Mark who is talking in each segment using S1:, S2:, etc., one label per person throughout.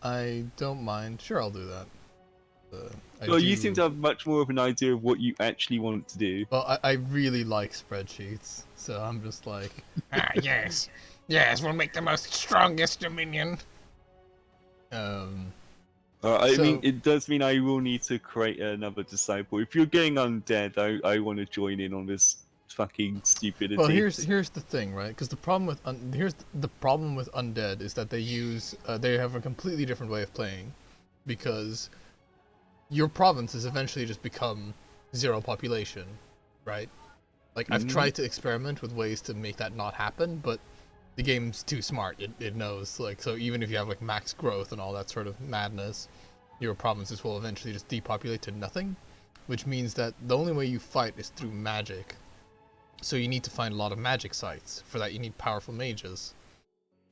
S1: I don't mind. Sure, I'll do that. I
S2: Well, you seem
S1: do.
S2: to have much more of an idea of what you actually want to do.
S1: Well, I really like spreadsheets, so I'm just like,
S3: Ah, yes. Yes, we'll make the most strongest Dominion.
S1: um.
S2: I mean,
S1: So,
S2: it does mean I will need to create another disciple. If you're getting undead, I want to join in on this fucking
S1: well,
S2: stupidity.
S1: here's the thing, right? Because the problem with here's the problem with undead is that they have a completely different way of playing, because your provinces eventually just become zero population, right? Like I've
S2: Hmm.
S1: tried to experiment with ways to make that not happen, but the game's too smart. It knows, like, so even if you have like max growth and all that sort of madness, your provinces will eventually just depopulate to nothing, which means that the only way you fight is through magic. So you need to find a lot of magic sites. For that you need powerful mages.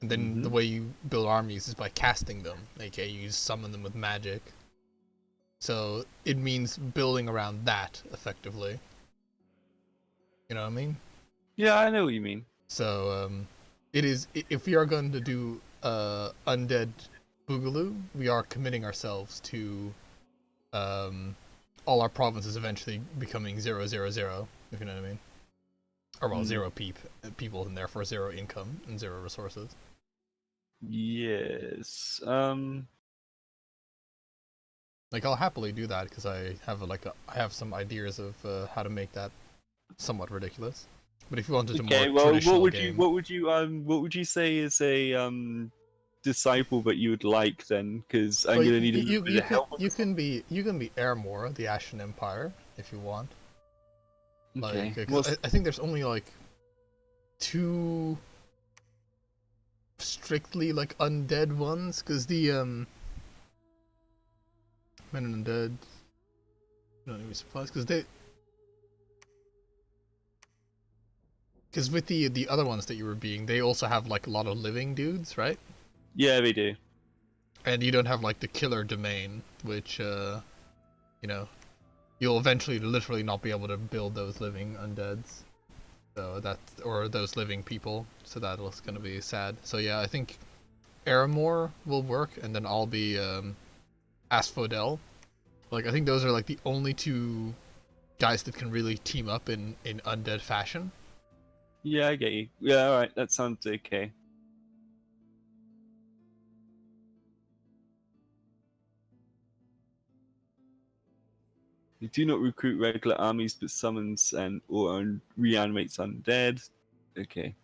S1: And then the
S2: Hmm.
S1: way you build armies is by casting them, aka you summon them with magic. So it means building around that effectively. You know what I mean?
S2: Yeah, I know what you mean.
S1: So it is, if we are going to do undead boogaloo, we are committing ourselves to um, all our provinces eventually becoming 000, if you know what I mean. Or well,
S2: Mm.
S1: zero people, and therefore zero income and zero resources.
S2: Yes.
S1: Like I'll happily do that because I have I have some ideas of how to make that somewhat ridiculous. But if you wanted a more
S2: Okay. Well,
S1: traditional game,
S2: what would you say is a disciple that you would like then? Because I'm
S1: well,
S2: gonna need a little bit of help on this one.
S1: you can be Airmore, the Ashen Empire, if you want. Like,
S2: Okay.
S1: because
S2: What's
S1: I think there's only like two strictly like undead ones, because the men and undead don't need supplies because with the other ones that you were being, they also have like a lot of living dudes, right?
S2: yeah, they do.
S1: And you don't have like the killer domain, which you know, you'll eventually literally not be able to build those living undeads. So that, or those living people. So that's gonna be sad. So yeah, I think Aramor will work, and then I'll be Asphodel. Like I think those are like the only two guys that can really team up in undead fashion.
S2: Yeah, I get you. Yeah, all right. That sounds okay. You do not recruit regular armies, but summons and or reanimates undead. Okay.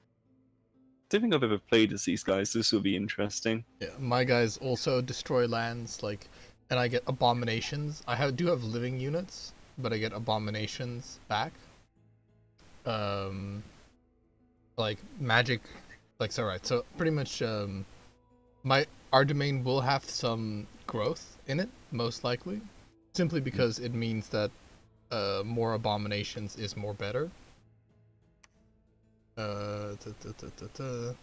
S2: Don't think I've ever played as these guys. This will be interesting.
S1: Yeah, my guys also destroy lands, like, and I get abominations. Do have living units, but I get abominations back. Um, like magic, like, so right. So pretty much, my our domain will have some growth in it, most likely, simply because it means that more abominations is more better. Uh, ta, ta, ta, ta, ta.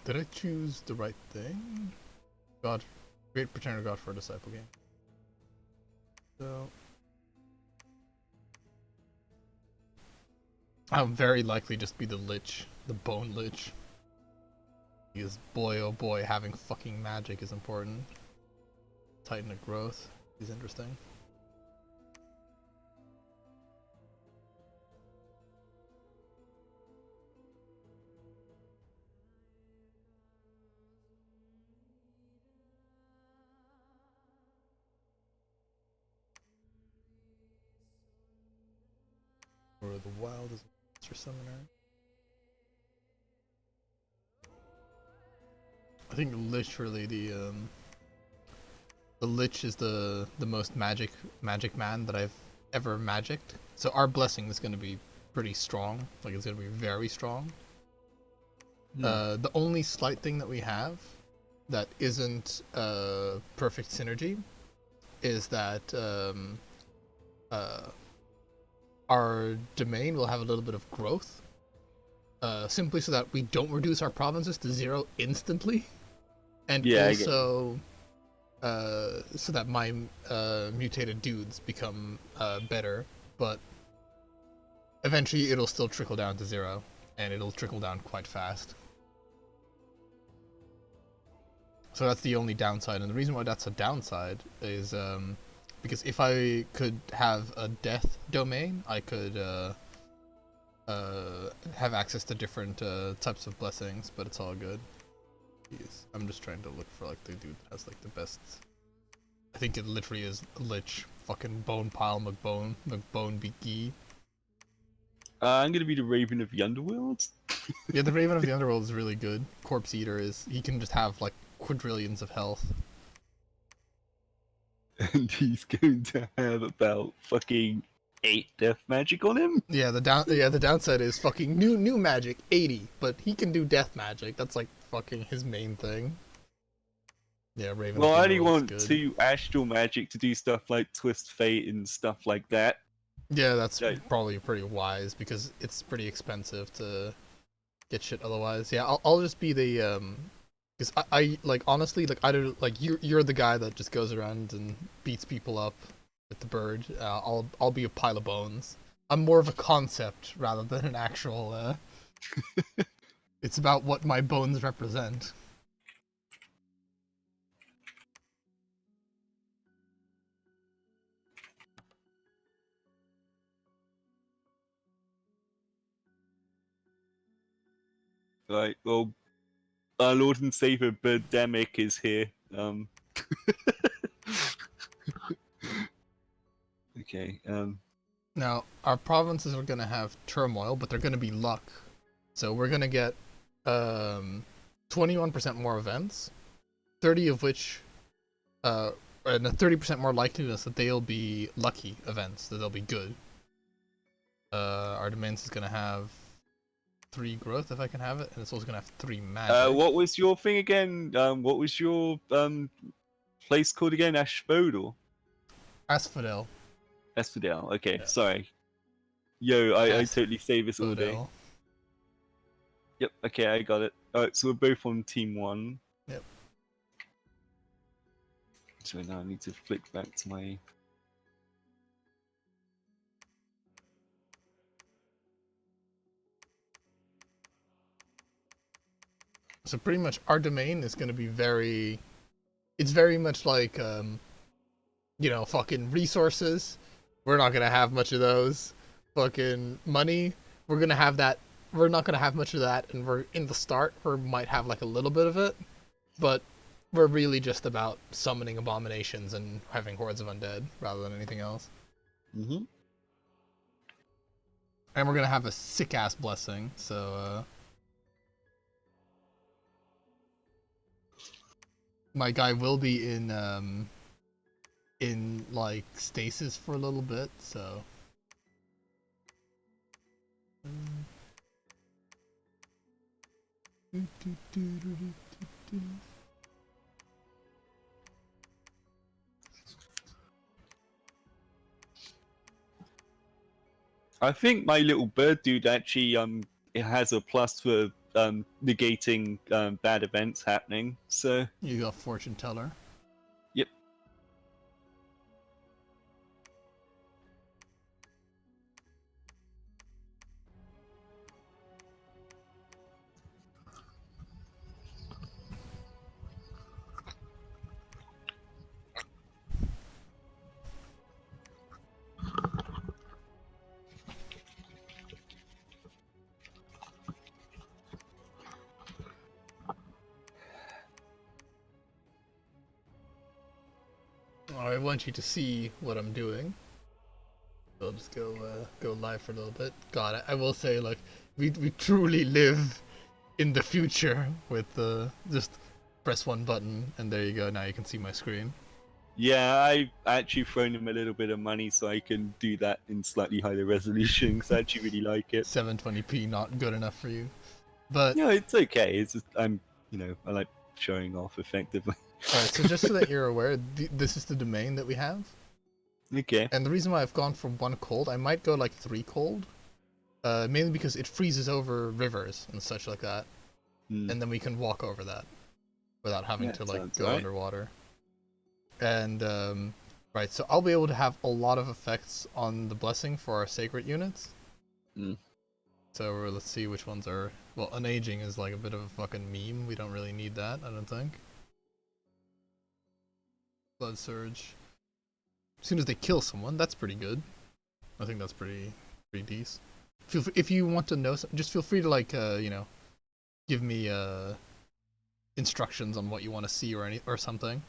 S1: Did I choose the right thing? God, Great Pretender God for a Disciple game. So I'll very likely just be the Lich, the Bone Lich. Because boy oh boy, having fucking magic is important. Titan of Growth is interesting. Or the Wild is Monster Summoner. I think literally the Lich is the most magic man that I've ever magicked. So our blessing is gonna be pretty strong. Like it's gonna be very strong.
S2: Hmm.
S1: The only slight thing that we have that isn't perfect synergy is that uh, our domain will have a little bit of growth, simply so that we don't reduce our provinces to zero instantly, and
S2: Yeah, I get you.
S1: also so that my mutated dudes become better, but eventually it'll still trickle down to zero, and it'll trickle down quite fast. So that's the only downside, and the reason why that's a downside is because if I could have a death domain, I could have access to different types of blessings, but it's all good. Jeez. I'm just trying to look for like the dude that has like the best. I think it literally is Lich, fucking Bone Pile McBone Beaky.
S2: I'm gonna be the Raven of the Underworld.
S1: Yeah, the Raven of the Underworld is really good. Corpse Eater he can just have like quadrillions of health.
S2: And he's going to have about fucking 8 death magic on him.
S1: Yeah, the downside is fucking new magic 80, but he can do death magic. That's like fucking his main thing. Yeah, Raven.
S2: Well,
S1: of the
S2: I only
S1: Underworld's
S2: want
S1: good.
S2: 2 astral magic to do stuff like Twist Fate and stuff like that.
S1: Yeah, that's
S2: Yeah.
S1: probably pretty wise because it's pretty expensive to get shit otherwise. Yeah, I'll just be the because I like honestly like I don't like you're the guy that just goes around and beats people up with the bird. I'll be a pile of bones. I'm more of a concept rather than an actual. It's about what my bones represent.
S2: Right, well, our Lord and Savior Birdemic is here. Okay,
S1: Now our provinces are gonna have turmoil, but they're gonna be luck. So we're gonna get 21% more events, 30 of which and a 30% more likeliness that they'll be lucky events, that they'll be good. Our domains is gonna have 3 growth if I can have it, and it's also gonna have 3 magic.
S2: what was your thing again? What was your place called again? Ashbodel?
S1: Asphodel.
S2: Asphodel, okay,
S1: Yeah.
S2: sorry. Yo, I totally saved this all day.
S1: Asphodel.
S2: Yep, okay, I got it. Alright, so we're both on team 1.
S1: Yep.
S2: So now I need to flick back to my...
S1: So pretty much our domain is gonna be very. It's very much like fucking resources. We're not gonna have much of those. Fucking money. We're gonna have that. We're not gonna have much of that, and we're in the start. We might have like a little bit of it, but we're really just about summoning abominations and having hordes of undead rather than anything else.
S2: Mm-hmm.
S1: And we're gonna have a sick ass blessing. So my guy will be in like stasis for a little bit, so
S2: I think my little bird dude actually it has a plus for negating bad events happening. So
S1: you got fortune teller.
S2: yep.
S1: I want you to see what I'm doing. I'll just go live for a little bit. God, I will say, like, we truly live in the future with just press one button and there you go. Now you can see my screen.
S2: Yeah, I actually thrown him a little bit of money so I can do that in slightly higher resolution because I actually really like it.
S1: 720p not good enough for you, but
S2: Yeah, it's okay. It's just I like showing off effectively.
S1: alright. So just so that you're aware, this is the domain that we have.
S2: Okay.
S1: And the reason why I've gone for 1 cold, I might go like 3 cold, mainly because it freezes over rivers and such like that, and then we can walk over that without having to like go underwater. And right, so I'll be able to have a lot of effects on the blessing for our sacred units. So let's see which ones are. Well, unaging is like a bit of a fucking meme. We don't really need that, I don't think. Blood Surge. As soon as they kill someone, that's pretty good. I think that's pretty decent. If you want to know, just feel free to like give me instructions on what you want to see or something.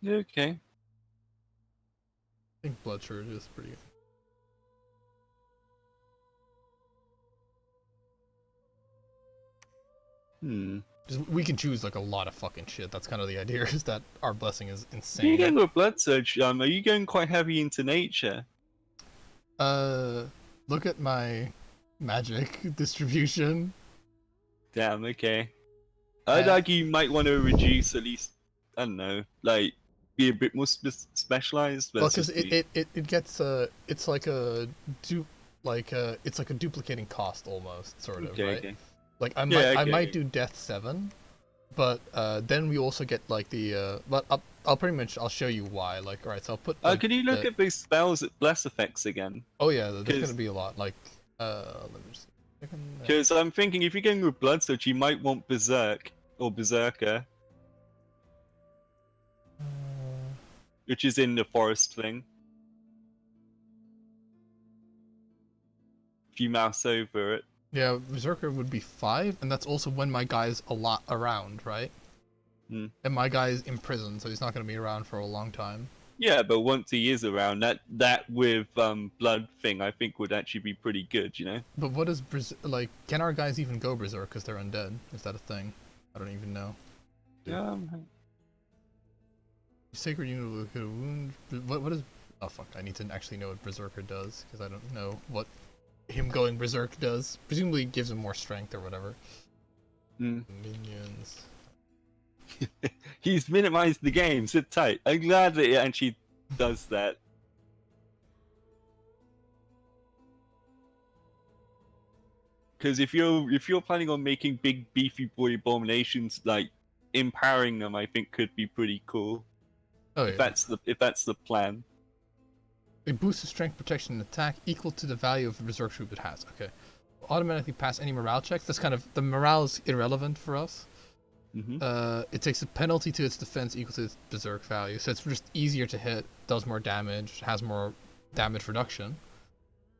S2: Okay.
S1: I think Blood Surge is pretty good. We can choose like a lot of fucking shit. That's kind of the idea. Is that our blessing is insane.
S2: Are you going with Blood Surge? Are you going quite heavy into nature?
S1: Look at my magic distribution.
S2: Damn. Okay. I'd argue you might want to reduce at least. I don't know, like be a bit more specialized.
S1: Well, because it gets it's like a it's like a duplicating cost almost, sort of,
S2: okay,
S1: right?
S2: okay.
S1: Like I might do Death 7, but then we also get like the but I'll pretty much I'll show you why. Like, alright, so I'll put.
S2: Can you look at those spells at bless effects again?
S1: Oh yeah, there's gonna be a lot. Like, let me just.
S2: Because I'm thinking if you're going with Blood Surge, you might want Berserk or Berserker, which is in the forest thing. If you mouse over it.
S1: Yeah, Berserker would be 5, and that's also when my guy's a lot around, right?
S2: Hmm.
S1: And my guy's in prison, so he's not going to be around for a long time.
S2: Yeah, but once he is around, that with blood thing, I think would actually be pretty good, you know.
S1: But what is like? Can our guys even go berserk because they're undead? Is that a thing? I don't even know. Sacred unit will look at a wound. What is? Oh fuck! I need to actually know what berserker does because I don't know what him going berserk does. Presumably it gives him more strength or whatever. Minions.
S2: He's minimized the game. Sit tight. I'm glad that it actually does that. Because if you're planning on making big beefy boy abominations, like empowering them, I think could be pretty cool.
S1: Oh yeah.
S2: If that's the plan.
S1: It boosts the strength, protection, and attack equal to the value of the berserk troop it has. Okay. Automatically pass any morale checks. That's kind of the morale is irrelevant for us. It takes a penalty to its defense equal to its berserk value, so it's just easier to hit, does more damage, has more damage reduction,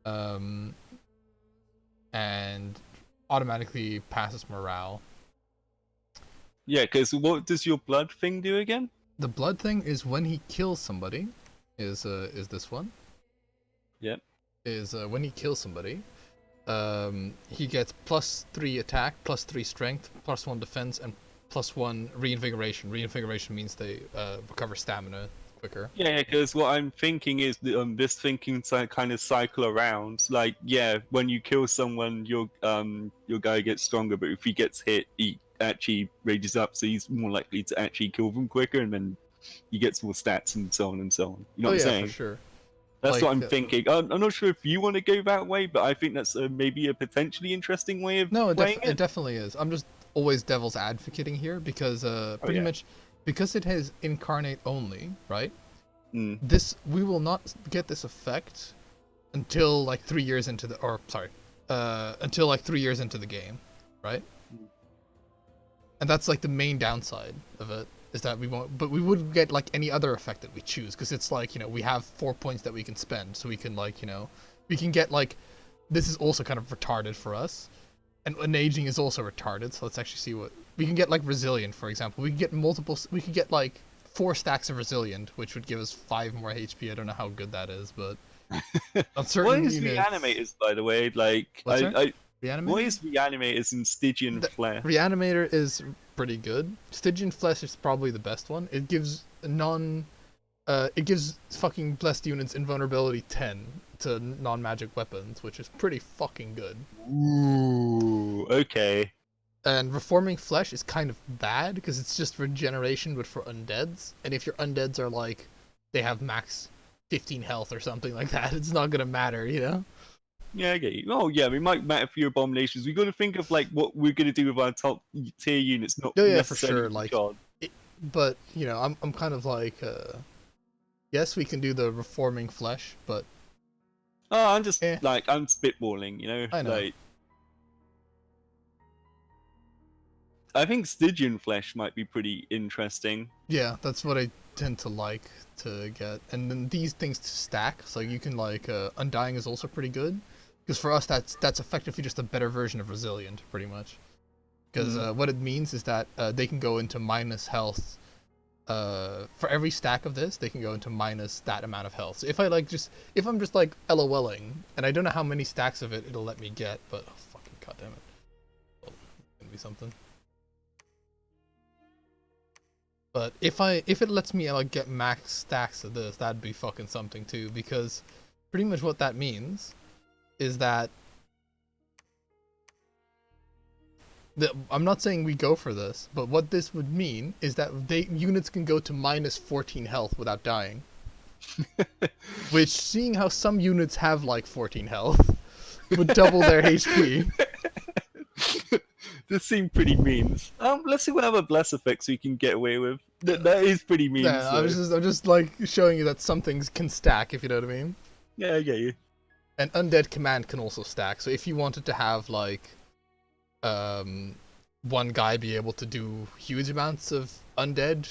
S1: and automatically passes morale.
S2: Yeah, because what does your blood thing do again?
S1: The blood thing is when he kills somebody. Is this one?
S2: Yep.
S1: Is when he kills somebody, he gets +3 attack, +3 strength, +1 defense, and +1 reinvigoration. Reinvigoration means they recover stamina quicker.
S2: Yeah, because what I'm thinking is this thing can kind of cycle around. Like, yeah, when you kill someone, your guy gets stronger, but if he gets hit, he actually rages up, so he's more likely to actually kill them quicker, and then he gets more stats and so on and so on. You know what I'm saying?
S1: For sure.
S2: That's
S1: like,
S2: what I'm thinking. I'm not sure if you want to go that way, but I think that's maybe a potentially interesting way of playing it.
S1: It definitely is. I'm just always devil's advocating here because pretty much because it has incarnate only, right? This we will not get this effect until like 3 years into the until like 3 years into the game, right? And that's like the main downside of it. Is that we won't, but we wouldn't get like any other effect that we choose because it's like, you know, we have 4 points that we can spend, so we can like, you know, we can get like, this is also kind of retarded for us, and aging is also retarded. So let's actually see what we can get. Like resilient, for example, we can get we could get like 4 stacks of resilient, which would give us 5 more HP. I don't know how good that is, but on certain
S2: what is
S1: units...
S2: reanimators, by the way? Like,
S1: Reanimator?
S2: What is reanimators in Stygian Flesh?
S1: Reanimator is pretty good. Stygian Flesh is probably the best one. It gives it gives fucking blessed units invulnerability 10 to non-magic weapons, which is pretty fucking good.
S2: Ooh, okay.
S1: And Reforming Flesh is kind of bad because it's just regeneration but for undeads. And if your undeads are like, they have max 15 health or something like that, it's not gonna matter, you know?
S2: Yeah, I get you. Oh, yeah, it might matter for your abominations. We got to think of like what we're gonna do with our top tier units, not
S1: for sure. Like, but you know, I'm kind of like, yes, we can do the Reforming Flesh, but
S2: I'm just like I'm spitballing, you know.
S1: I know.
S2: Like, I think Stygian Flesh might be pretty interesting.
S1: Yeah, that's what tend to like to get, and then these things to stack. So you can like Undying is also pretty good, because for us that's effectively just a better version of Resilient, pretty much. Because what it means is that they can go into minus health. For every stack of this, they can go into minus that amount of health. So if I'm just like LOLing, and I don't know how many stacks of it it'll let me get, but oh, fucking goddamn it, well, it's gonna be something. But if it lets me like get max stacks of this, that'd be fucking something too. Because pretty much what that means is that I'm not saying we go for this, but what this would mean is that units can go to minus 14 health without dying. Which, seeing how some units have like 14 health, would double their HP.
S2: This seemed pretty memes. Let's see what other bless effects we can get away with. That is pretty memes.
S1: Yeah, I'm just like showing you that some things can stack, if you know what I mean.
S2: Yeah, I get you.
S1: And Undead Command can also stack. So if you wanted to have like one guy be able to do huge amounts of undead,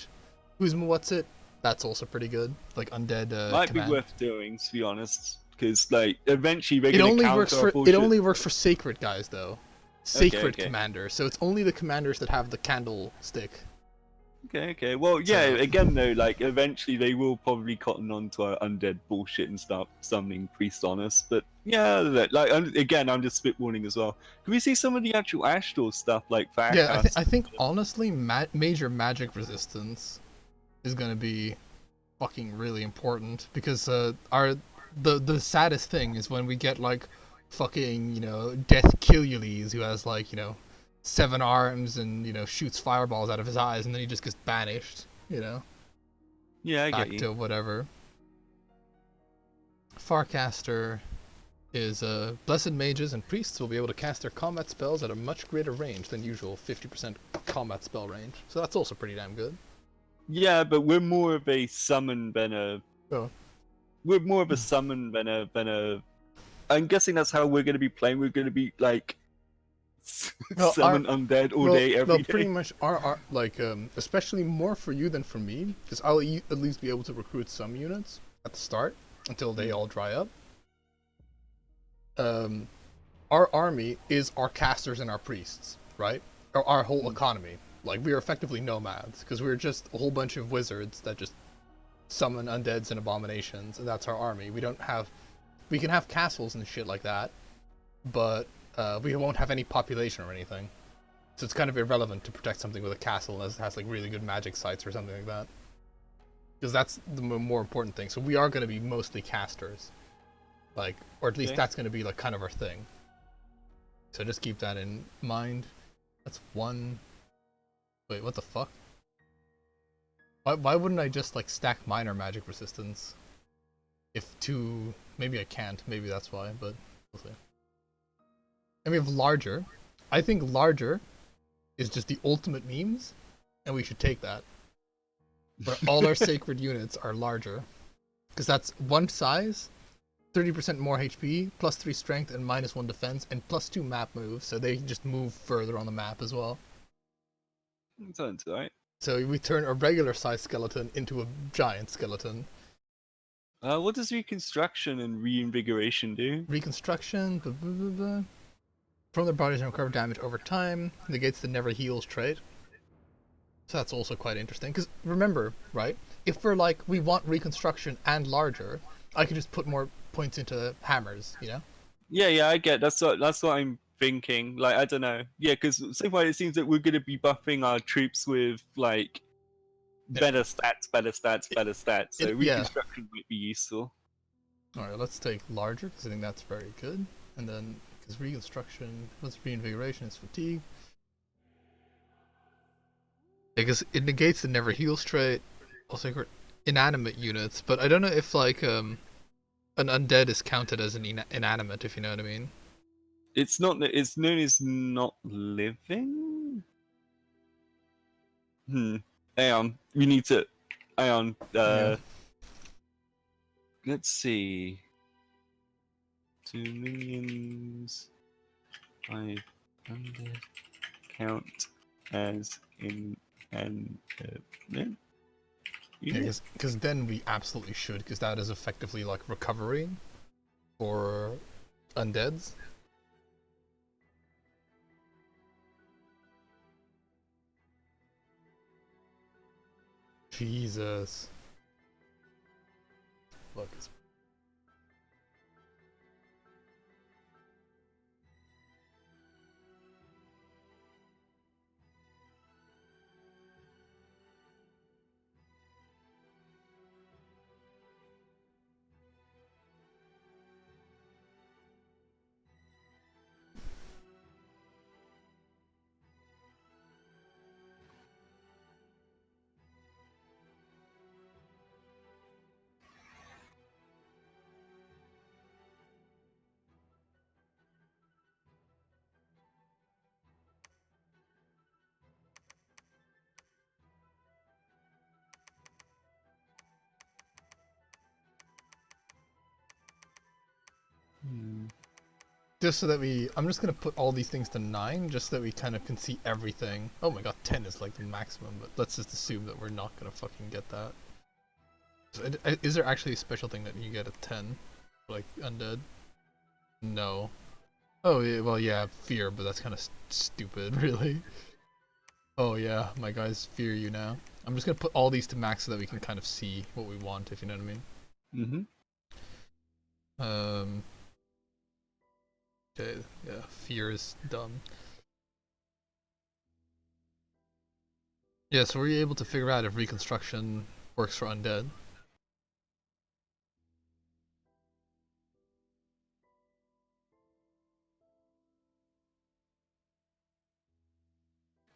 S1: that's also pretty good. Like Undead
S2: Might
S1: Command.
S2: be worth doing, to be honest, because like eventually they're
S1: It
S2: gonna
S1: only
S2: counter
S1: works
S2: our
S1: for
S2: bullshit.
S1: it only works for sacred guys though. Sacred
S2: okay.
S1: commander. So it's only the commanders that have the candlestick.
S2: Okay. Well, yeah.
S1: So-
S2: Again, though, like eventually they will probably cotton on to our undead bullshit and start summoning priests on us. But yeah, like again, I'm just spitballing as well. Can we see some of the actual Ashdor stuff, like
S1: Yeah,
S2: Farkas?
S1: I think honestly, major magic resistance is gonna be fucking really important because the saddest thing is when we get like fucking Death Killules who has like 7 arms and shoots fireballs out of his eyes and then he just gets banished
S2: Yeah, I
S1: back
S2: get
S1: to
S2: you.
S1: whatever. Farcaster is blessed mages and priests will be able to cast their combat spells at a much greater range than usual 50% combat spell range, so that's also pretty damn good.
S2: Yeah, but we're more of a summon than a.
S1: Oh.
S2: We're more of a summon than a. I'm guessing that's how we're going to be playing. We're going to be like summon undead all day, every day.
S1: Pretty much our like especially more for you than for me, because I'll at least be able to recruit some units at the start until they all dry up. Our army is our casters and our priests, right? Or our whole economy. Like we are effectively nomads because we're just a whole bunch of wizards that just summon undeads and abominations, and that's our army. We can have castles and shit like that, but we won't have any population or anything. So it's kind of irrelevant to protect something with a castle unless it has like really good magic sites or something like that. Because that's the more important thing. So we are going to be mostly casters. Like, or at least
S2: Okay.
S1: that's going to be like kind of our thing. So just keep that in mind. That's one. Wait, what the fuck? Why wouldn't I just like stack minor magic resistance? Maybe I can't, maybe that's why, but we'll see. And we have larger. I think larger is just the ultimate memes, and we should take that. Where all our sacred units are larger. Because that's one size, 30% more HP, plus 3 strength, and minus 1 defense, and plus 2 map moves, so they just move further on the map as well.
S2: Sounds alright.
S1: So we turn a regular size skeleton into a giant skeleton.
S2: What does reconstruction and reinvigoration do?
S1: Reconstruction, from their bodies and recover damage over time, negates the never heals trait. So that's also quite interesting, because remember, right, if we're like, we want reconstruction and larger, I could just put more points into hammers,
S2: Yeah, I get that's what I'm thinking. Like, I don't know. Yeah, because same way it seems that we're going to be buffing our troops with like better stats. So reconstruction might be useful.
S1: Alright, let's take larger, because I think that's very good. And then, because reconstruction, what's reinvigoration is fatigue. Because it negates the never heals trait, also for inanimate units, but I don't know if like an undead is counted as an inanimate, if you know what I mean.
S2: It's not. It's known as not living. Hang on. We need to. Hang on.
S1: Yeah.
S2: Let's see. 2 minions. 500 count as inanimate. unit.
S1: Because then we absolutely should, because that is effectively like recovery for undeads. Jesus. Look, it's just so that I'm just gonna put all these things to 9, just so that we kind of can see everything. Oh my god, 10 is like the maximum, but let's just assume that we're not gonna fucking get that. Is there actually a special thing that you get at 10? Like, undead? No. Oh, yeah, well, yeah, fear, but that's kind of stupid, really. Oh yeah, my guys fear you now. I'm just gonna put all these to max so that we can kind of see what we want, if you know what I mean.
S2: Mm-hmm.
S1: Okay, yeah, fear is dumb. Yeah, so were you able to figure out if reconstruction works for undead?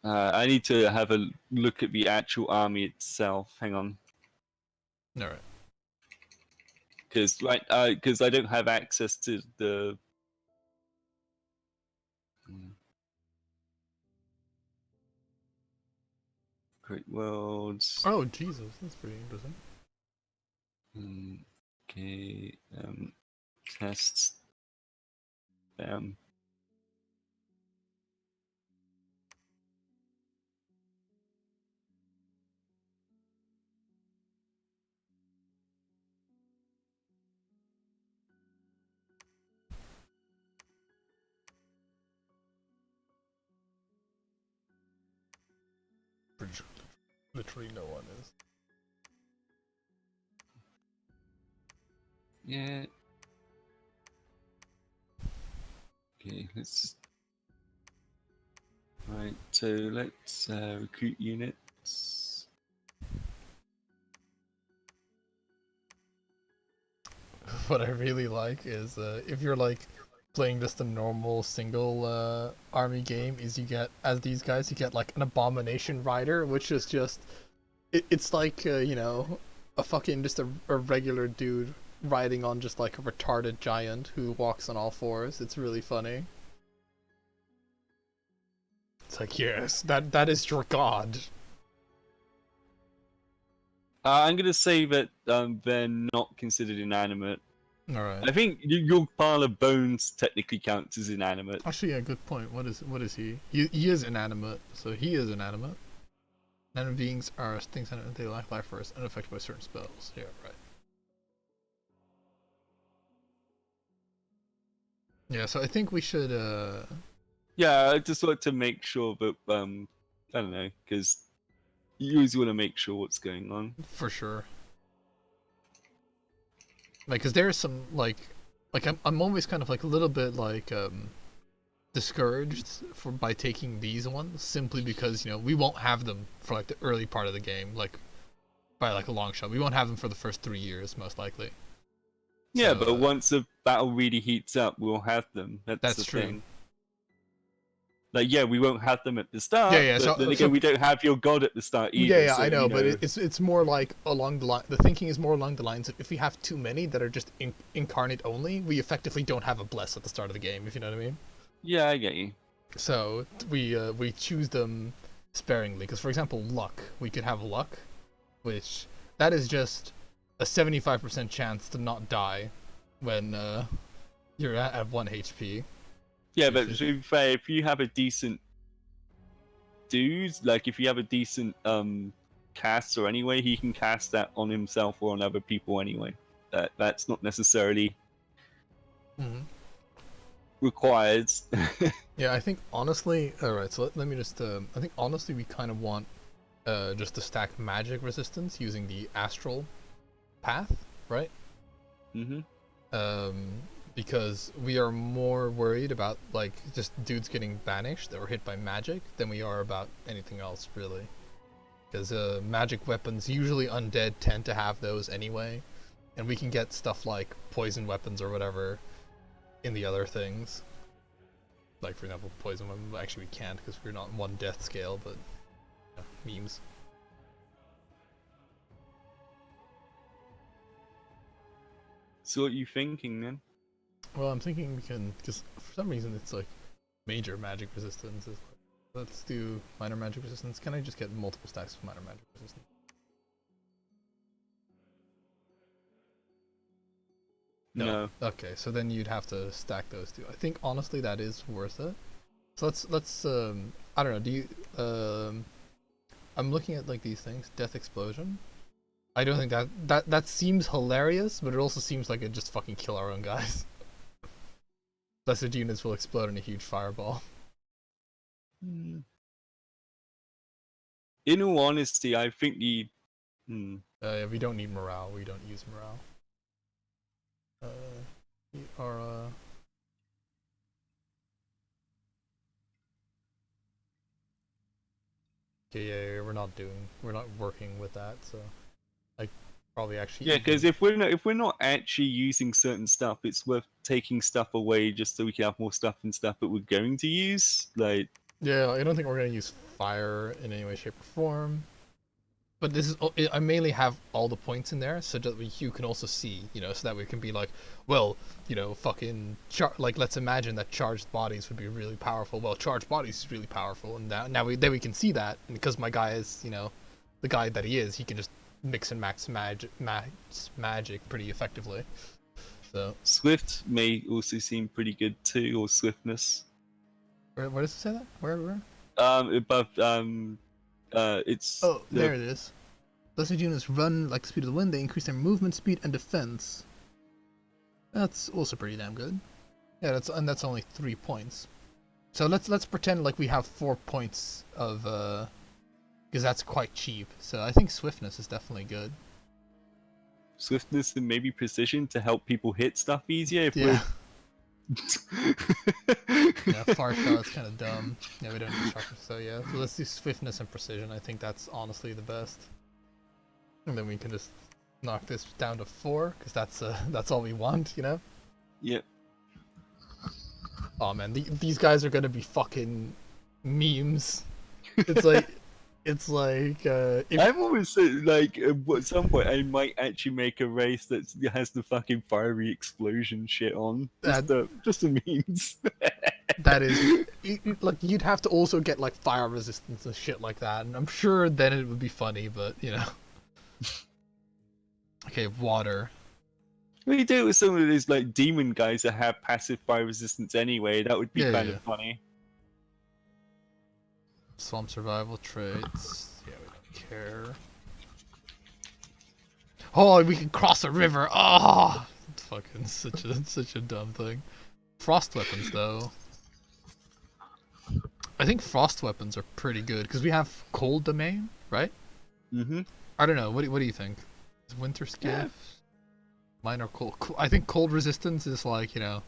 S2: I need to have a look at the actual army itself. Hang on.
S1: Alright.
S2: Because I don't have access to the. Great Worlds.
S1: Oh, Jesus, that's pretty interesting.
S2: Okay. Tests.
S1: Pretty sure literally no one is.
S2: Yeah. Okay, let's. Right, so let's recruit units.
S1: What I really like is if you're like playing just a normal single army game, is you get, as these guys, you get like an abomination rider, which is just it's like you know, a fucking just a regular dude riding on just like a retarded giant who walks on all fours. It's really funny. It's like, yes, that is your god.
S2: I'm gonna say that they're not considered inanimate.
S1: All right.
S2: I think your pile of bones technically counts as inanimate.
S1: Actually, yeah, good point. What is he? He is inanimate, so he is inanimate. Inanimate beings are things that they lack life force, unaffected by certain spells. Yeah, right. Yeah, so I think we should.
S2: Yeah, I just like to make sure that I don't know, because you always want to make sure what's going on.
S1: For sure. Like, cause there's some like I'm always kind of like a little bit like discouraged by taking these ones simply because, you know, we won't have them for like the early part of the game, like by like a long shot. We won't have them for the first 3 years most likely.
S2: Yeah,
S1: So,
S2: but once the battle really heats up, we'll have them. That's the
S1: true.
S2: thing. Like, yeah, we won't have them at the start.
S1: Yeah, yeah.
S2: But
S1: So,
S2: then again, we don't have your god at the start either.
S1: yeah,
S2: so,
S1: I know,
S2: you
S1: but it's more like along the line. The thinking is more along the lines of, if we have too many that are just incarnate only, we effectively don't have a bless at the start of the game. If you know what I mean.
S2: Yeah, I get you.
S1: So we choose them sparingly, because for example, luck. We could have luck, which that is just a 75% chance to not die when you're at 1 HP.
S2: Yeah, but to be fair, if you have a decent dude, like if you have a decent casts are anyway, he can cast that on himself or on other people anyway. That's not necessarily
S1: Mhm.
S2: required.
S1: Yeah, I think honestly, alright, so let me just, I think honestly we kind of want just to stack magic resistance using the astral path, right?
S2: hmm
S1: Because we are more worried about, like, just dudes getting banished or hit by magic than we are about anything else, really. Because magic weapons, usually undead tend to have those anyway, and we can get stuff like poison weapons or whatever in the other things. Like, for example, poison weapon. Actually, we can't because we're not one death scale, but memes.
S2: So what are you thinking then?
S1: Well, I'm thinking we can, because for some reason it's like major magic resistance. Is like, let's do minor magic resistance. Can I just get multiple stacks of minor magic resistance?
S2: No.
S1: Okay, so then you'd have to stack those two. I think honestly that is worth it. So let's I don't know. Do you I'm looking at like these things. Death explosion. I don't think that seems hilarious, but it also seems like it just fucking kill our own guys. Blessed units will explode in a huge fireball.
S2: In all honesty, I think
S1: Yeah, we don't need morale. We don't use morale. We are okay, yeah, we're not working with that, so I probably actually
S2: yeah, because if we're not actually using certain stuff, it's worth taking stuff away just so we can have more stuff and stuff that we're going to use. Like,
S1: yeah, I don't think we're gonna use fire in any way, shape, or form. But this is I mainly have all the points in there so that you can also see, you know, so that we can be like, well, you know, fucking like let's imagine that charged bodies would be really powerful. Well, charged bodies is really powerful, and now we can see that, and because my guy is, you know, the guy that he is, he can just mix and max magic pretty effectively. So
S2: Swift may also seem pretty good too, or swiftness.
S1: where does it say that? Where?
S2: Above it's
S1: Oh, there it is. Blessed units run like the speed of the wind. They increase their movement speed and defense. That's also pretty damn good. Yeah, that's only 3 points. So let's pretend like we have 4 points of because that's quite cheap. So I think swiftness is definitely good.
S2: swiftness and maybe precision to help people hit stuff easier. If
S1: Yeah.
S2: we're
S1: Yeah, far shot's kind of dumb. Yeah, we don't need sharpness. So yeah, so let's do swiftness and precision. I think that's honestly the best. And then we can just knock this down to 4 because that's all we want, you know.
S2: Yep.
S1: Oh man, these guys are gonna be fucking memes. It's like, if
S2: I've always said, like, at some point I might actually make a race that has the fucking fiery explosion shit on. Just the memes.
S1: that is, like, you'd have to also get like fire resistance and shit like that, and I'm sure then it would be funny, but you know. Okay, water.
S2: What do you do with some of these like demon guys that have passive fire resistance anyway? That would be
S1: Yeah,
S2: kind
S1: yeah.
S2: of funny.
S1: Swamp survival traits. Yeah, we don't care. Oh, we can cross a river. Oh, it's fucking such a dumb thing. Frost weapons though. I think frost weapons are pretty good because we have cold domain, right?
S2: Mm-hmm.
S1: I don't know. What do you think? Is winter skiff?
S2: Yeah.
S1: Minor cold. I think cold resistance is like, you know.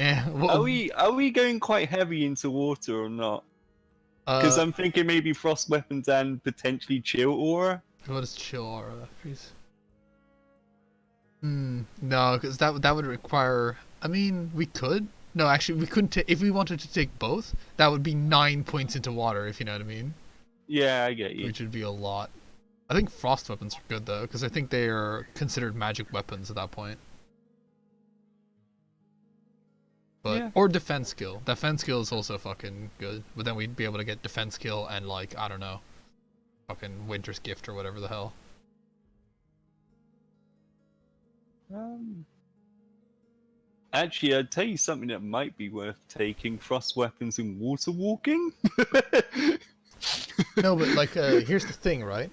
S2: Are we going quite heavy into water or not? Because I'm thinking maybe frost weapons and potentially chill aura.
S1: What is chill aura? Please. No, because that would require. I mean, we could. No, actually, we couldn't. If we wanted to take both, that would be 9 points into water. If you know what I mean.
S2: Yeah, I get you.
S1: Which would be a lot. I think frost weapons are good though, because I think they are considered magic weapons at that point. But
S2: Yeah.
S1: or defense skill. Defense skill is also fucking good. But then we'd be able to get defense skill and like, I don't know, fucking Winter's Gift or whatever the hell.
S2: Actually, I'd tell you something that might be worth taking: frost weapons and water walking.
S1: No, but like, here's the thing, right?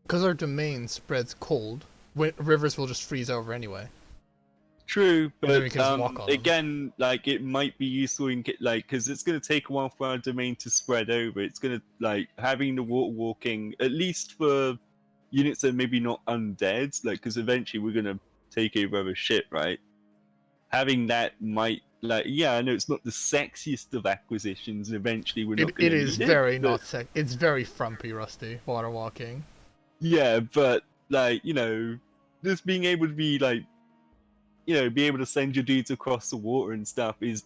S1: because our domain spreads cold, rivers will just freeze over anyway.
S2: True,
S1: And then
S2: but
S1: we can just walk on them.
S2: again, like it might be useful in like because it's going to take a while for our domain to spread over. It's going to like having the water walking at least for units that are maybe not undead, like because eventually we're going to take over other shit, right? Having that might like I know it's not the sexiest of acquisitions. Eventually, we're not going
S1: It
S2: to
S1: is
S2: need
S1: very
S2: it, but,
S1: not sec. It's very frumpy, Rusty. Water walking.
S2: yeah, but like just being able to be like be able to send your dudes across the water and stuff is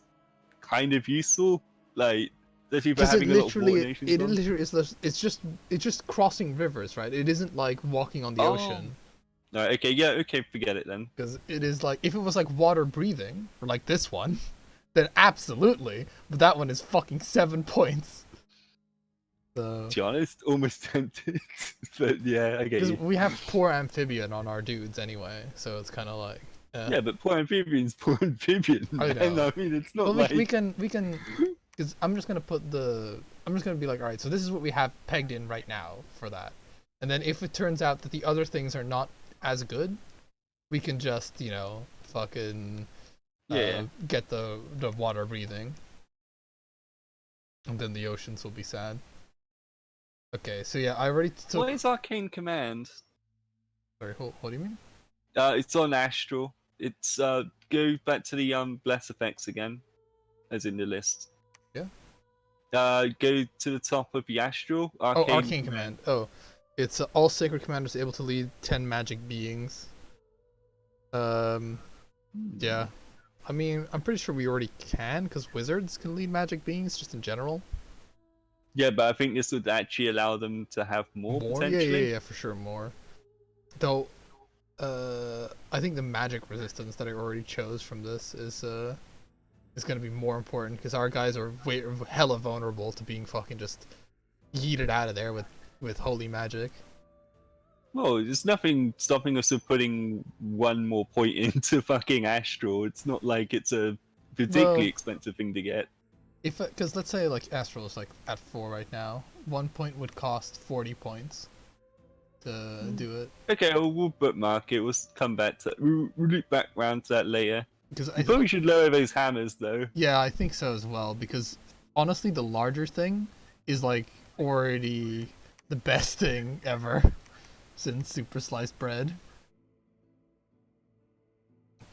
S2: kind of useful. Like, especially for
S1: Because
S2: having a lot of water nations
S1: it
S2: on.
S1: literally is. It's just crossing rivers, right? It isn't like walking on the ocean.
S2: No, okay, forget it then.
S1: Because it is like if it was like water breathing, or like this one, then absolutely. But that one is fucking 7 points. So.
S2: To be honest, almost tempted. But yeah, I get
S1: Because
S2: you.
S1: we have poor amphibian on our dudes anyway, so it's kind of like.
S2: Yeah, but poor amphibian's poor amphibian.
S1: I know.
S2: And I mean, it's not
S1: Well,
S2: like
S1: we can, because I'm just gonna be like, all right, so this is what we have pegged in right now for that, and then if it turns out that the other things are not as good, we can just fucking get the water breathing, and then the oceans will be sad. Okay, so yeah, I already took.
S2: What is Arcane Command?
S1: Sorry, what do you mean?
S2: It's on Astral. It's go back to the bless effects again, as in the list.
S1: Yeah.
S2: Go to the top of the Astral.
S1: Arcane Command. Oh, it's all sacred commanders able to lead 10 magic beings. Yeah. I mean, I'm pretty sure we already can, because wizards can lead magic beings just in general.
S2: Yeah, but I think this would actually allow them to have more potentially.
S1: Yeah, for sure, more. Though, I think the magic resistance that I already chose from this is going to be more important, because our guys are hella vulnerable to being fucking just yeeted out of there with holy magic.
S2: Well, there's nothing stopping us of putting one more point into fucking Astral. It's not like it's a particularly expensive thing to get.
S1: Because let's say like Astral is like at 4 right now, 1 point would cost 40 points to do it.
S2: Okay, well, we'll bookmark it. We'll come back to we'll loop back round to that later.
S1: Because
S2: I probably should lower those hammers though.
S1: Yeah, I think so as well. Because honestly, the larger thing is like already the best thing ever since super sliced bread.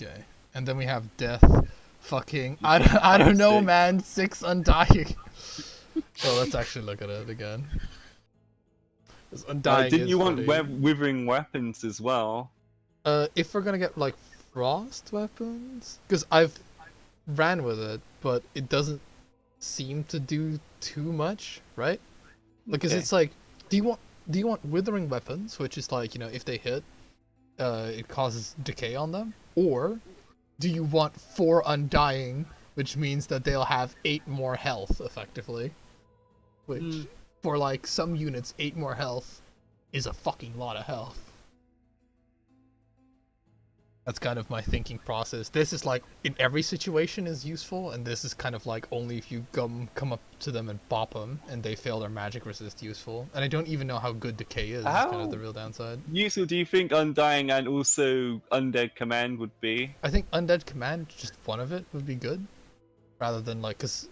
S1: Okay, and then we have death. Fucking I don't know, man. 6 undying. Oh, let's actually look at it again. Undying.
S2: Didn't you want withering weapons as well?
S1: If we're gonna get like frost weapons, because I've ran with it, but it doesn't seem to do too much, right? Because it's like, do you want withering weapons, which is like if they hit, it causes decay on them, or do you want 4 undying, which means that they'll have 8 more health effectively, which for like some units 8 more health is a fucking lot of health. That's kind of my thinking process. This is like in every situation is useful, and this is kind of like only if you come up to them and bop them and they fail their magic resist useful. And I don't even know how good decay is. It's kind of the real downside.
S2: Useful? Do you think Undying and also Undead Command would be?
S1: I think Undead Command, just one of it would be good, rather than like because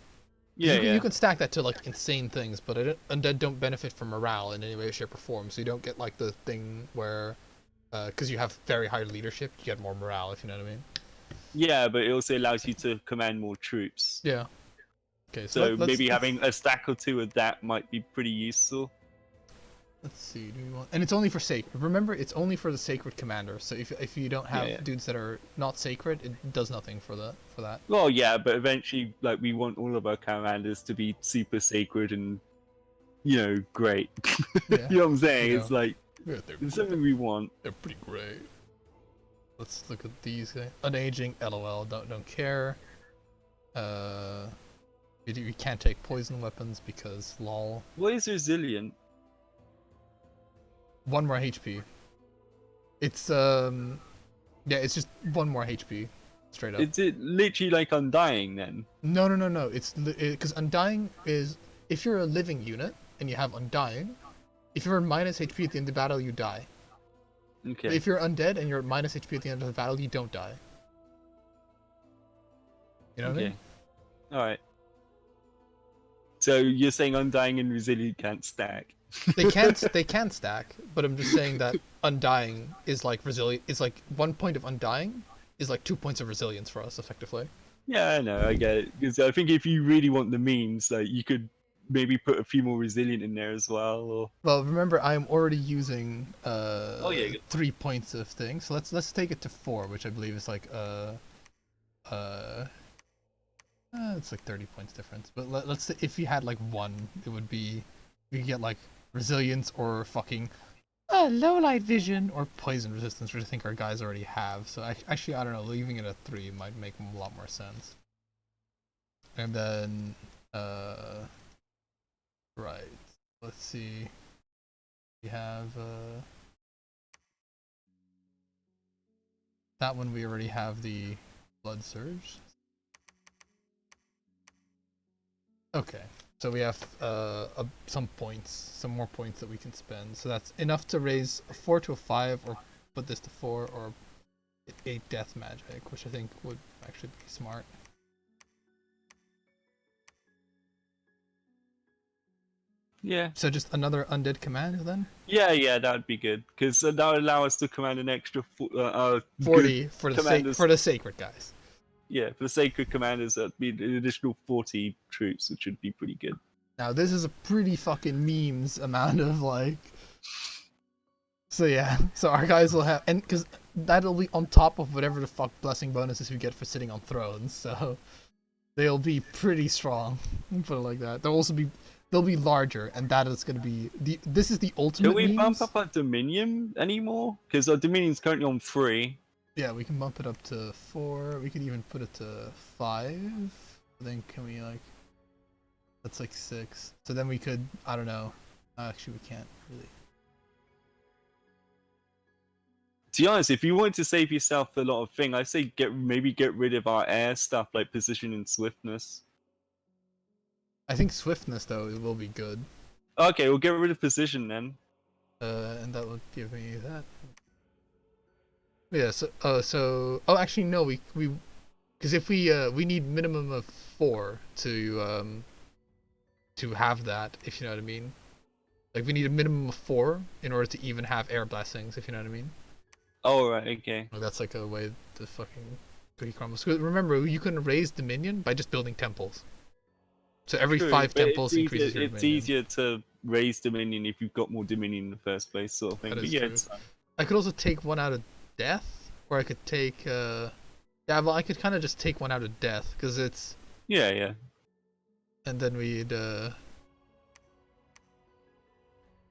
S2: you
S1: can stack that to like insane things, but Undead don't benefit from morale in any way, shape, or form. So you don't get like the thing where. Because you have very high leadership, you get more morale, if you know what I mean.
S2: Yeah, but it also allows you to command more troops.
S1: Yeah. Okay,
S2: so maybe having a stack or 2 of that might be pretty useful.
S1: Let's see, do we want... And it's only for sacred. Remember, it's only for the sacred commander. So if you don't have dudes that are not sacred, it does nothing for that.
S2: Well, yeah, but eventually, like, we want all of our commanders to be super sacred and, great.
S1: Yeah.
S2: You know what I'm saying? It's like,
S1: yeah,
S2: it's something we want.
S1: They're pretty great. Let's look at these guys. Unaging, LOL, don't care. You can't take poison weapons because lol.
S2: What is resilient?
S1: 1 more HP. It's it's just 1 more HP, straight up.
S2: Is it literally like Undying then?
S1: No. It's because Undying is if you're a living unit and you have Undying, If you're minus HP at the end of the battle, you die.
S2: Okay.
S1: But if you're undead and you're at minus HP at the end of the battle, you don't die. You know what I
S2: Okay.
S1: mean?
S2: Alright. So you're saying Undying and Resilient can't stack?
S1: They can't stack, but I'm just saying that Undying is like resilient. Is like 1 point of Undying is like 2 points of resilience for us, effectively.
S2: Yeah, I know, I get it. Because I think if you really want the memes, like you could maybe put a few more Resilient in there as well, or...
S1: Well, remember I'm already using
S2: Oh, yeah, good.
S1: 3 points of things, so let's take it to 4, which I believe is like it's like 30 points difference. But let's say if you had like 1, it would be you could get like resilience or fucking low light vision or poison resistance, which I think our guys already have. So actually, I don't know, leaving it at 3 might make a lot more sense. And then right, let's see. We have that one. We already have the blood surge. Okay, so we have some points, some more points that we can spend. So that's enough to raise a 4 to a 5, or put this to 4, or 8 death magic, which I think would actually be smart.
S2: Yeah.
S1: So just another undead command then?
S2: Yeah, that would be good. Because that would allow us to command an extra
S1: 40 for the
S2: commanders.
S1: for the sacred guys.
S2: Yeah, for the sacred commanders, that'd be an additional 40 troops, which would be pretty good.
S1: Now this is a pretty fucking memes amount of like. So yeah, so our guys will have, and because that'll be on top of whatever the fuck blessing bonuses we get for sitting on thrones, so they'll be pretty strong. Put it like that. They'll be larger, and that is going to be this is the ultimate.
S2: Can we
S1: memes.
S2: bump up our Dominion anymore? Because our Dominion's currently on 3.
S1: Yeah, we can bump it up to 4. We could even put it to 5. Then can we like? That's like 6. So then we could, I don't know. Actually, we can't really.
S2: To be honest, if you wanted to save yourself a lot of things, I say maybe get rid of our air stuff like position and swiftness.
S1: I think swiftness though it will be good.
S2: Okay, we'll get rid of position then.
S1: And that would give me that. Yeah. So actually no, we because if we need minimum of 4 to have that, if you know what I mean. Like we need a minimum of 4 in order to even have air blessings, if you know what I mean.
S2: Oh right, okay.
S1: Like, that's like a way to fucking cookie crumbles. Remember, you can raise Dominion by just building temples. So every
S2: True,
S1: 5
S2: but
S1: temples increases your
S2: it's
S1: Dominion.
S2: easier to raise Dominion if you've got more Dominion in the first place, sort of thing.
S1: That
S2: But
S1: is
S2: yeah,
S1: true.
S2: it's fine.
S1: I could also take 1 out of death, or I could take yeah, well I could kind of just take 1 out of death because it's
S2: Yeah.
S1: and then we'd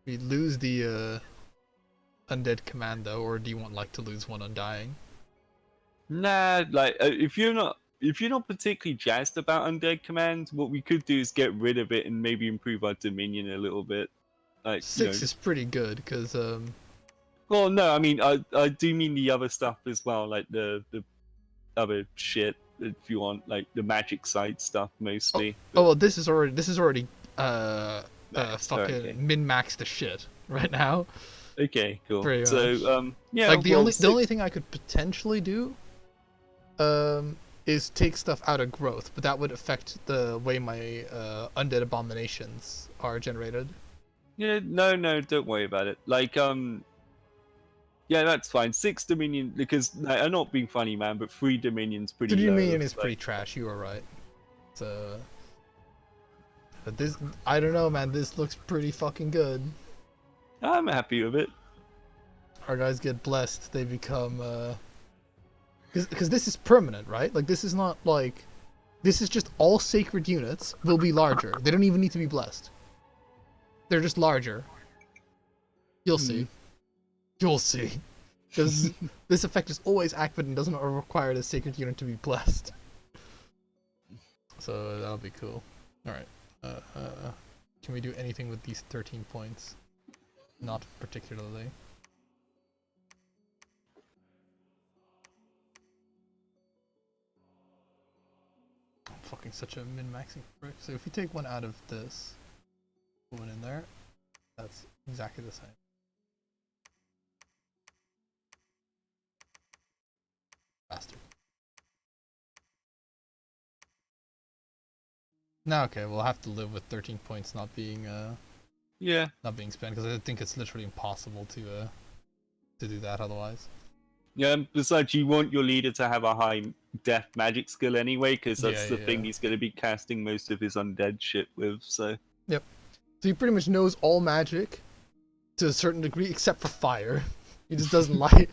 S1: lose the undead command though, or do you want like to lose 1 undying?
S2: Nah, like if you're not particularly jazzed about Undead Command, what we could do is get rid of it and maybe improve our Dominion a little bit. Like
S1: 6 is pretty good because
S2: Well, no, I mean I do mean the other stuff as well, like the other shit. If you want, like the magic side stuff mostly.
S1: oh well, this is already
S2: Nice,
S1: fucking
S2: okay.
S1: min-max the shit right now.
S2: Okay, cool.
S1: Pretty
S2: So
S1: much.
S2: yeah,
S1: Like the
S2: well,
S1: only thing I could potentially do is take stuff out of growth, but that would affect the way my undead abominations are generated.
S2: Yeah, no, don't worry about it. Like yeah, that's fine. 6 Dominion, because like, I'm not being funny, man, but 3 Dominion's pretty
S1: 3
S2: low.
S1: Dominion is
S2: like-
S1: pretty trash. You are right. So, but this, I don't know, man. This looks pretty fucking good.
S2: I'm happy with it.
S1: Our guys get blessed. They become because this is permanent, right? Like this is not like this is just all sacred units will be larger. They don't even need to be blessed. They're just larger. You'll see. You'll see. Because this effect is always active and doesn't require the sacred unit to be blessed. So that'll be cool. Alright. Can we do anything with these 13 points? Not particularly. I'm fucking such a min-maxing prick. So if we take 1 out of this, put 1 in there. That's exactly the same. Bastard. No, okay, we'll have to live with 13 points not being
S2: Yeah.
S1: spent because I think it's literally impossible to do that otherwise.
S2: Yeah, and besides, you want your leader to have a high death magic skill anyway, because that's the thing
S1: Yeah.
S2: he's going to be casting most of his undead shit with, so...
S1: So he pretty much knows all magic to a certain degree, except for fire. He just doesn't like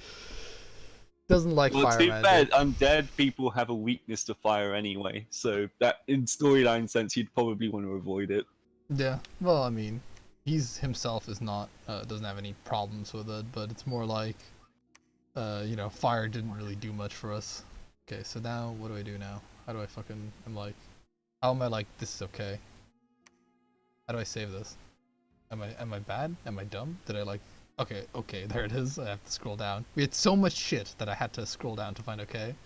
S2: Well,
S1: fire
S2: to be fair,
S1: magic.
S2: undead people have a weakness to fire anyway, so that, in storyline sense, you'd probably want to avoid it.
S1: Yeah. Well, I mean, he's himself is not doesn't have any problems with it, but it's more like, you know, fire didn't really do much for us. Okay, so now what do I do now? How do I fucking? I'm like, how am I like this is okay? How do I save this? Am I bad? Am I dumb? Did I like? Okay, there it is. I have to scroll down. We had so much shit that I had to scroll down to find okay.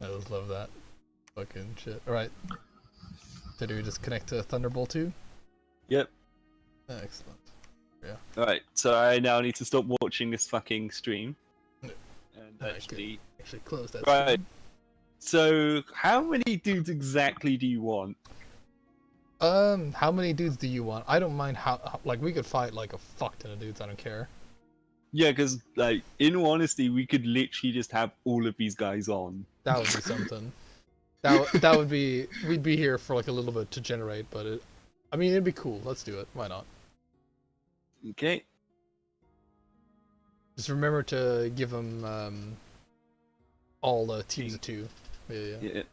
S1: I just love that. Fucking shit. Alright. So do we just connect to Thunderbolt 2?
S2: Yep.
S1: Excellent.
S2: Alright, so I now need to stop watching this fucking stream.
S1: No.
S2: And
S1: Alright,
S2: actually...
S1: Actually close that
S2: Right.
S1: stream.
S2: So, how many dudes exactly do you want?
S1: How many dudes do you want? I don't mind like, we could fight, like, a fuck ton of dudes, I don't care.
S2: Yeah, because, like, in all honesty, we could literally just have all of these guys on.
S1: That would be something. That would be... We'd be here for, like, a little bit to generate, but it... I mean, it'd be cool. Let's do it. Why not?
S2: Okay.
S1: Just remember to give them, all the teams of 2. Yeah.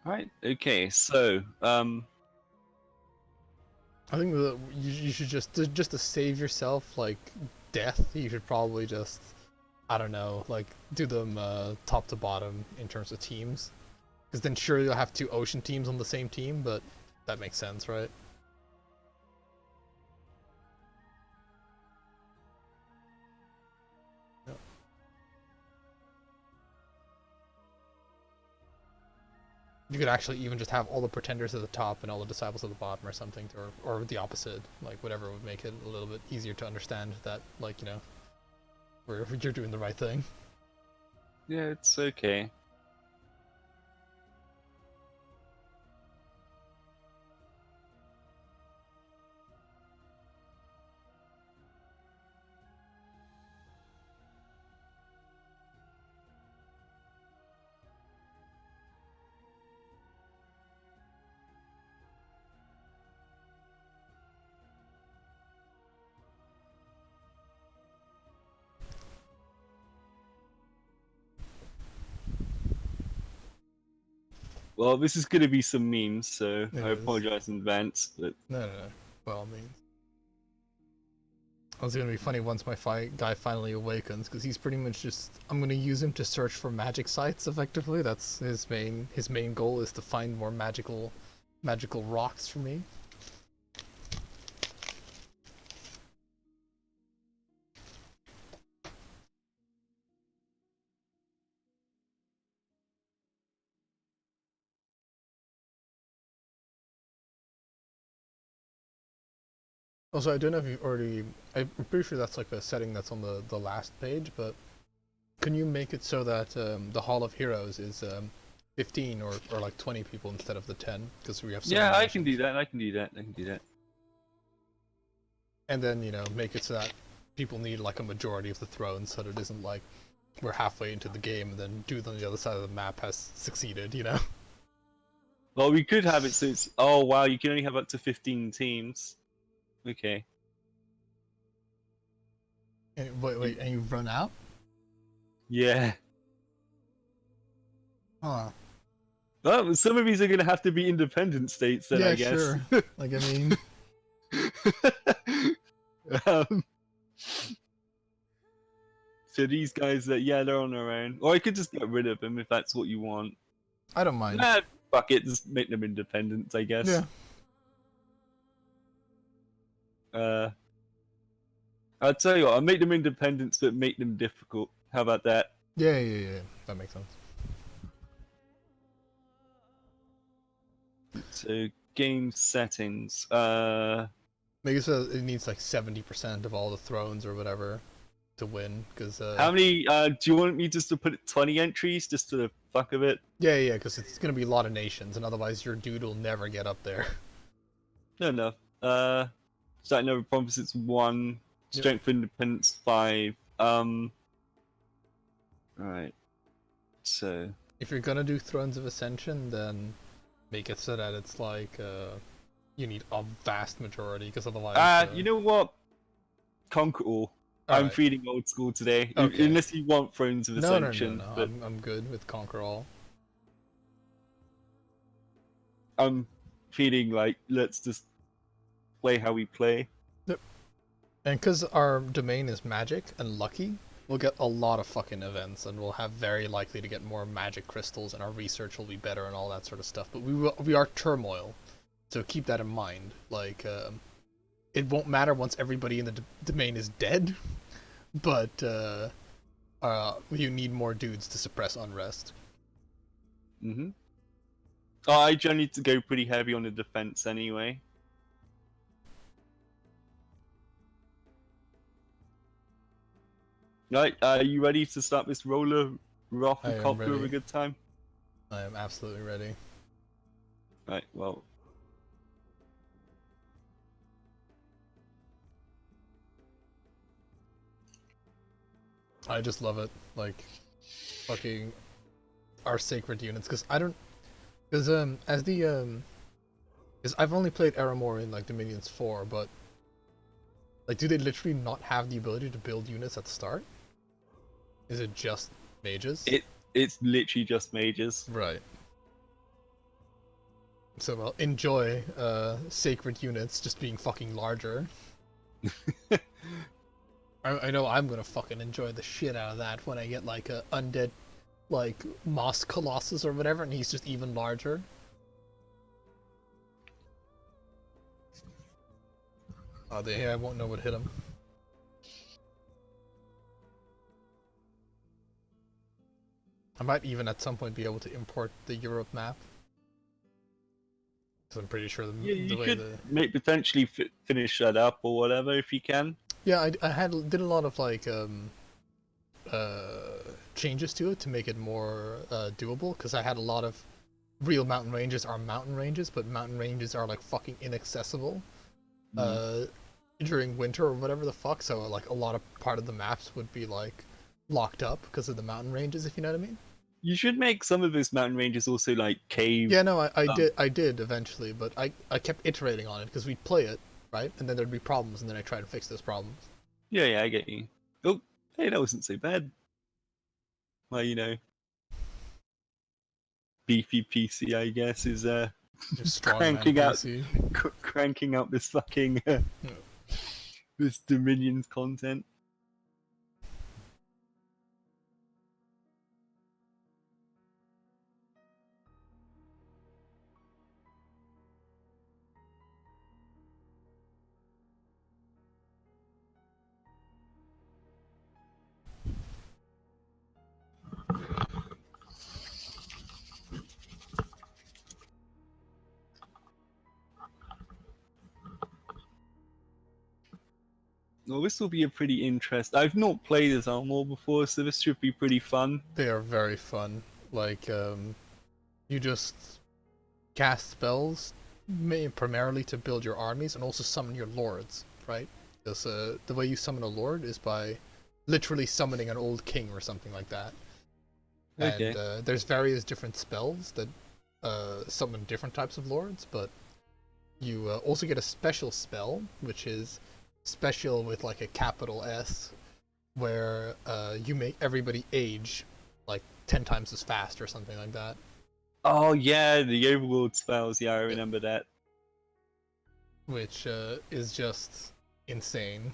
S2: Alright, okay, so,
S1: I think that you should just to save yourself like death. You should probably just, I don't know, like do them top to bottom in terms of teams, because then sure you'll have 2 ocean teams on the same team, but that makes sense, right? Yep. You could actually even just have all the pretenders at the top and all the disciples at the bottom or something, or the opposite, like whatever would make it a little bit easier to understand that, like, you know, you're doing the right thing.
S2: yeah, it's okay. Well, this is going to be some memes, so
S1: It
S2: I
S1: is.
S2: apologize in advance, but...
S1: No. By all means. It's gonna be funny once my guy finally awakens, because he's pretty much just... I'm gonna use him to search for magic sites, effectively. That's his main goal, is to find more magical rocks for me. Also, I don't know if you've already... I'm pretty sure that's like a setting that's on the last page, but can you make it so that the Hall of Heroes is 15 or like 20 people instead of the 10? Because we have so
S2: Yeah,
S1: many
S2: I can do
S1: missions.
S2: that, I can do that.
S1: And then, you know, make it so that people need like a majority of the thrones, so that it isn't like we're halfway into the game and then dude on the other side of the map has succeeded, you know?
S2: Well, we could have it so it's... Oh, wow, you can only have up to 15 teams. Okay.
S1: And, wait, and you've run out?
S2: Yeah.
S1: Huh.
S2: Well, some of these are going to have to be independent states then,
S1: Yeah,
S2: I guess.
S1: sure. Like, I mean...
S2: um, So these guys, yeah, they're on their own. Or I could just get rid of them if that's what you want.
S1: I don't mind.
S2: Nah, fuck it, just make them independent, I guess.
S1: Yeah.
S2: I'll tell you what, I'll make them independent, but make them difficult. How about that?
S1: Yeah. That makes sense.
S2: So, game settings.
S1: Maybe so it needs like 70% of all the thrones or whatever to win, because
S2: How many, do you want me just to put 20 entries, just to the fuck of it?
S1: yeah, because it's gonna be a lot of nations, and otherwise your dude will never get up there.
S2: No. Starting over provinces 1,
S1: Yep.
S2: strength independence 5. Alright. So,
S1: If you're gonna do Thrones of Ascension, then make it so that it's like you need a vast majority, because otherwise.
S2: you know what? Conquer all. I'm
S1: Alright.
S2: feeling old school today.
S1: Okay.
S2: Unless you want Thrones of
S1: No,
S2: Ascension. But
S1: I'm good with Conquer All.
S2: I'm feeling like, let's just play how we play.
S1: And because our domain is magic and lucky, we'll get a lot of fucking events, and we'll have very likely to get more magic crystals, and our research will be better and all that sort of stuff. But we are turmoil, so keep that in mind. Like, it won't matter once everybody in the domain is dead, but you need more dudes to suppress unrest.
S2: Mm-hmm. Oh, I generally need to go pretty heavy on the defense anyway. Right, are you ready to start this roller rock
S1: I
S2: and
S1: am
S2: copter of
S1: ready.
S2: a good time?
S1: I am absolutely ready.
S2: Right, well.
S1: I just love it. Like, fucking our sacred units, because I don't, because because I've only played Eramor in like Dominions 4, but like, do they literally not have the ability to build units at the start? Is it just mages?
S2: It's literally just mages.
S1: Right. So well, enjoy sacred units just being fucking larger. I know I'm gonna fucking enjoy the shit out of that when I get like a undead, like Moss Colossus or whatever, and he's just even larger. Oh, the AI won't know what hit him. I might even at some point be able to import the Europe map. Because I'm pretty sure
S2: Yeah,
S1: the
S2: you
S1: way
S2: could
S1: the...
S2: potentially finish that up or whatever if you can.
S1: Yeah, I did a lot of like changes to it to make it more doable, because I had a lot of real mountain ranges are mountain ranges, but mountain ranges are like fucking inaccessible during winter or whatever the fuck, so like a lot of part of the maps would be like locked up because of the mountain ranges, if you know what I mean.
S2: You should make some of those mountain ranges also like cave.
S1: Yeah, no, I did eventually, but I kept iterating on it because we'd play it, right? And then there'd be problems, and then I tried to fix those problems.
S2: Yeah, I get you. Oh, hey, that wasn't so bad. Well, you know, beefy PC, I guess, is
S1: Strong
S2: cranking
S1: man
S2: out,
S1: PC.
S2: cranking out this fucking this Dominions content. Well, this will be a pretty interesting. I've not played as Armor before, so this should be pretty fun.
S1: They are very fun. Like, you just cast spells primarily to build your armies and also summon your lords, right? Because the way you summon a lord is by literally summoning an old king or something like that.
S2: Okay.
S1: And there's various different spells that summon different types of lords, but you also get a special spell, which is special with like a capital S, where you make everybody age like 10 times as fast or something like that.
S2: Oh yeah, the overworld spells. Yeah, I remember that.
S1: Which is just insane.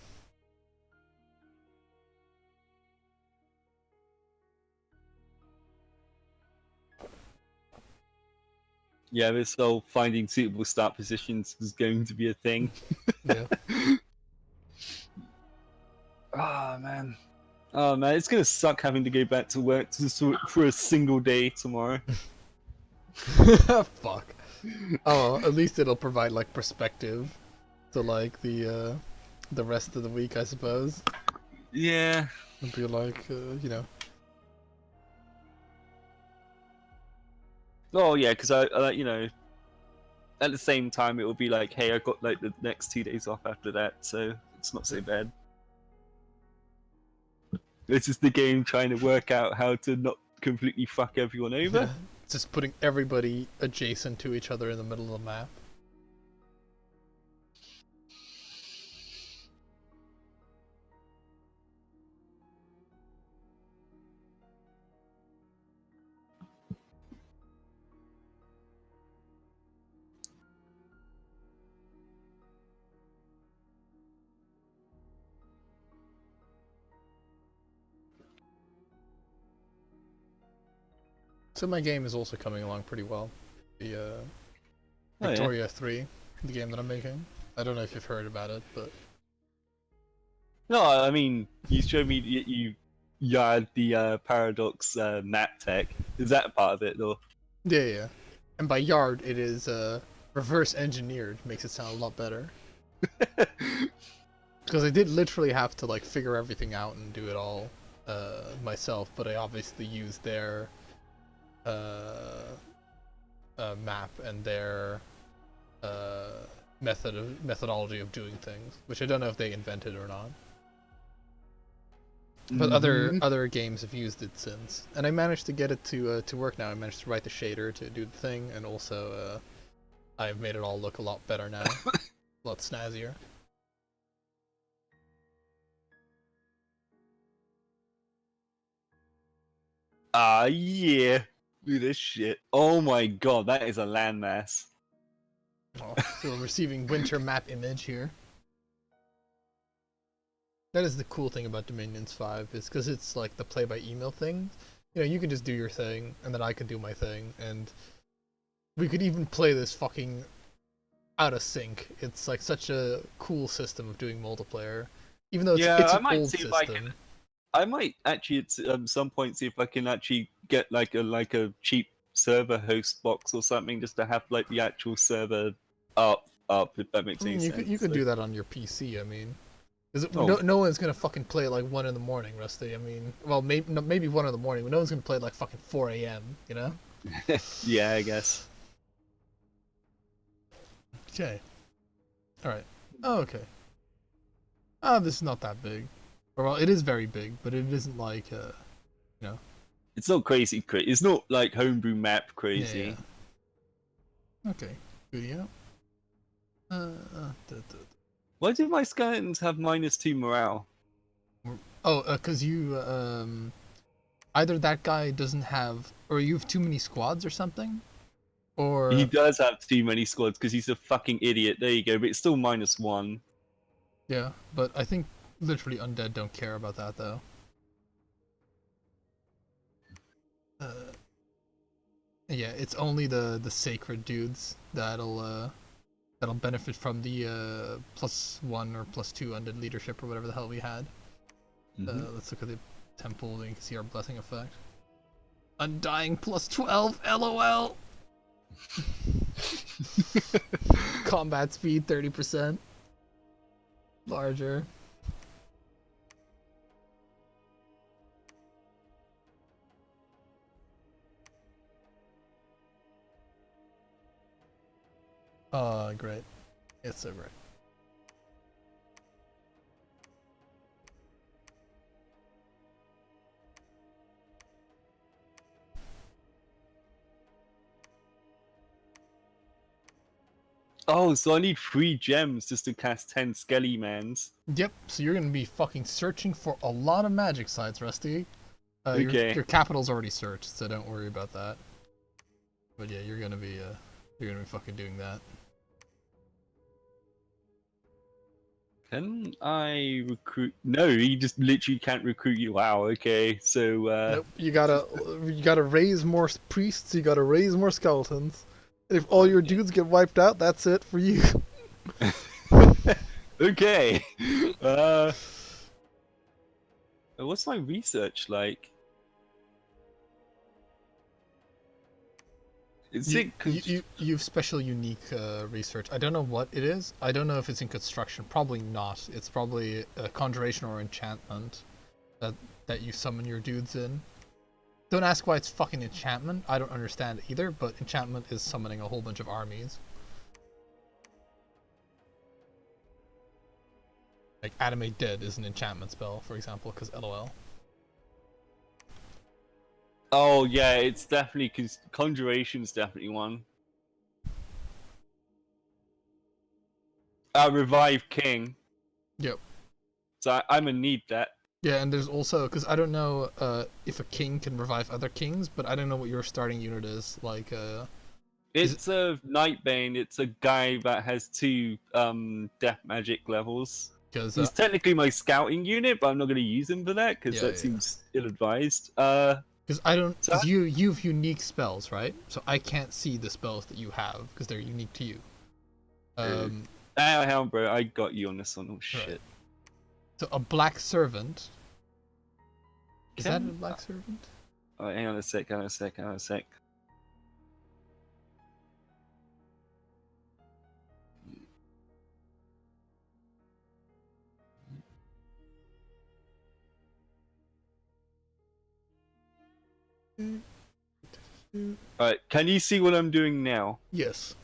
S2: Yeah, this whole finding suitable start positions is going to be a thing.
S1: Yeah.
S2: Ah, man. Oh, man, it's gonna suck having to go back to work for a single day tomorrow.
S1: Fuck. Oh, at least it'll provide like perspective to like the rest of the week, I suppose.
S2: Yeah.
S1: It'll be like, you know.
S2: Oh, yeah, because you know, at the same time, it will be like, hey, I got like the next 2 days off after that, so it's not so bad. This is the game trying to work out how to not completely fuck everyone over.
S1: Yeah. Just putting everybody adjacent to each other in the middle of the map. So my game is also coming along pretty well. The
S2: Oh, yeah.
S1: Victoria 3, the game that I'm making. I don't know if you've heard about it, but
S2: No, I mean, you showed me you had the Paradox map tech. Is that part of it, though?
S1: yeah. And by yard, it is reverse engineered. Makes it sound a lot better. Because I did literally have to like figure everything out and do it all myself, but I obviously used their map and their methodology of doing things, which I don't know if they invented or not. But other games have used it since, and I managed to get it to work now. I managed to write the shader to do the thing, and also I've made it all look a lot better now, a lot snazzier.
S2: Ah, yeah. Look at this shit. Oh my god, that is a landmass.
S1: Oh, so we're receiving winter map image here. That is the cool thing about Dominions 5, is because it's like the play by email thing. You know, you can just do your thing, and then I can do my thing, and we could even play this fucking out of sync. It's like such a cool system of doing multiplayer, even though it's,
S2: Yeah,
S1: it's
S2: I
S1: an
S2: might
S1: old
S2: see
S1: system.
S2: if I can. I might actually at some point see if I can actually get like a cheap server host box or something just to have like the actual server up if that makes
S1: I
S2: any
S1: mean,
S2: sense.
S1: you could do that on your PC. I mean,
S2: Oh.
S1: no one's gonna fucking play at like 1 in the morning, Rusty. I mean, well, maybe 1 in the morning, but no one's gonna play at like fucking 4 a.m. You know?
S2: Yeah, I guess.
S1: Okay. All right. Oh, okay. Ah, this is not that big. Or, well, it is very big, but it isn't like you know.
S2: It's not crazy. It's not like homebrew map
S1: Yeah,
S2: crazy.
S1: yeah. Okay. Good. Yeah.
S2: Why do my skeletons have -2 morale?
S1: Oh, cause you either that guy doesn't have, or you have too many squads or something, or
S2: He does have too many squads because he's a fucking idiot. There you go, but it's still -1.
S1: yeah. But I think literally undead don't care about that though. Yeah, it's only the sacred dudes that'll benefit from the +1 or +2 undead leadership or whatever the hell we had. Let's look at the temple and you can see our blessing effect. Undying +12, LOL. Combat speed 30%. Larger. Oh, great. It's so great.
S2: Oh, so I need 3 gems just to cast 10 Skelly Mans.
S1: Yep, so you're gonna be fucking searching for a lot of magic sites, Rusty.
S2: Okay.
S1: Your capital's already searched, so don't worry about that. But yeah, you're gonna be fucking doing that.
S2: Can I recruit? No, he just literally can't recruit you. Wow. Okay, so
S1: Nope, you gotta raise more priests. You gotta raise more skeletons. If all your dudes get wiped out, that's it for you.
S2: Okay. What's my research like? Is it
S1: You've special unique research. I don't know what it is. I don't know if it's in construction. Probably not. It's probably a conjuration or enchantment that you summon your dudes in. Don't ask why it's fucking enchantment. I don't understand either, but enchantment is summoning a whole bunch of armies. Like Animate Dead is an enchantment spell, for example, because LOL.
S2: Oh yeah, it's definitely Conjuration's definitely one. Revive King.
S1: Yep.
S2: So I'm gonna need that.
S1: Yeah, and there's also, because I don't know if a king can revive other kings, but I don't know what your starting unit is. Like,
S2: It's a Nightbane. It's a guy that has 2 death magic levels.
S1: because
S2: He's technically my scouting unit, but I'm not going to use him for that because
S1: Yeah,
S2: that
S1: yeah.
S2: seems ill-advised.
S1: because I don't,
S2: So
S1: because you've unique spells, right? So I can't see the spells that you have because they're unique to you.
S2: Hang on, bro. I got you on this one. Oh shit.
S1: Right. So a black servant. Is that a
S2: Can-
S1: black servant?
S2: Oh, hang on a sec. Alright, can you see what I'm doing now?
S1: Yes.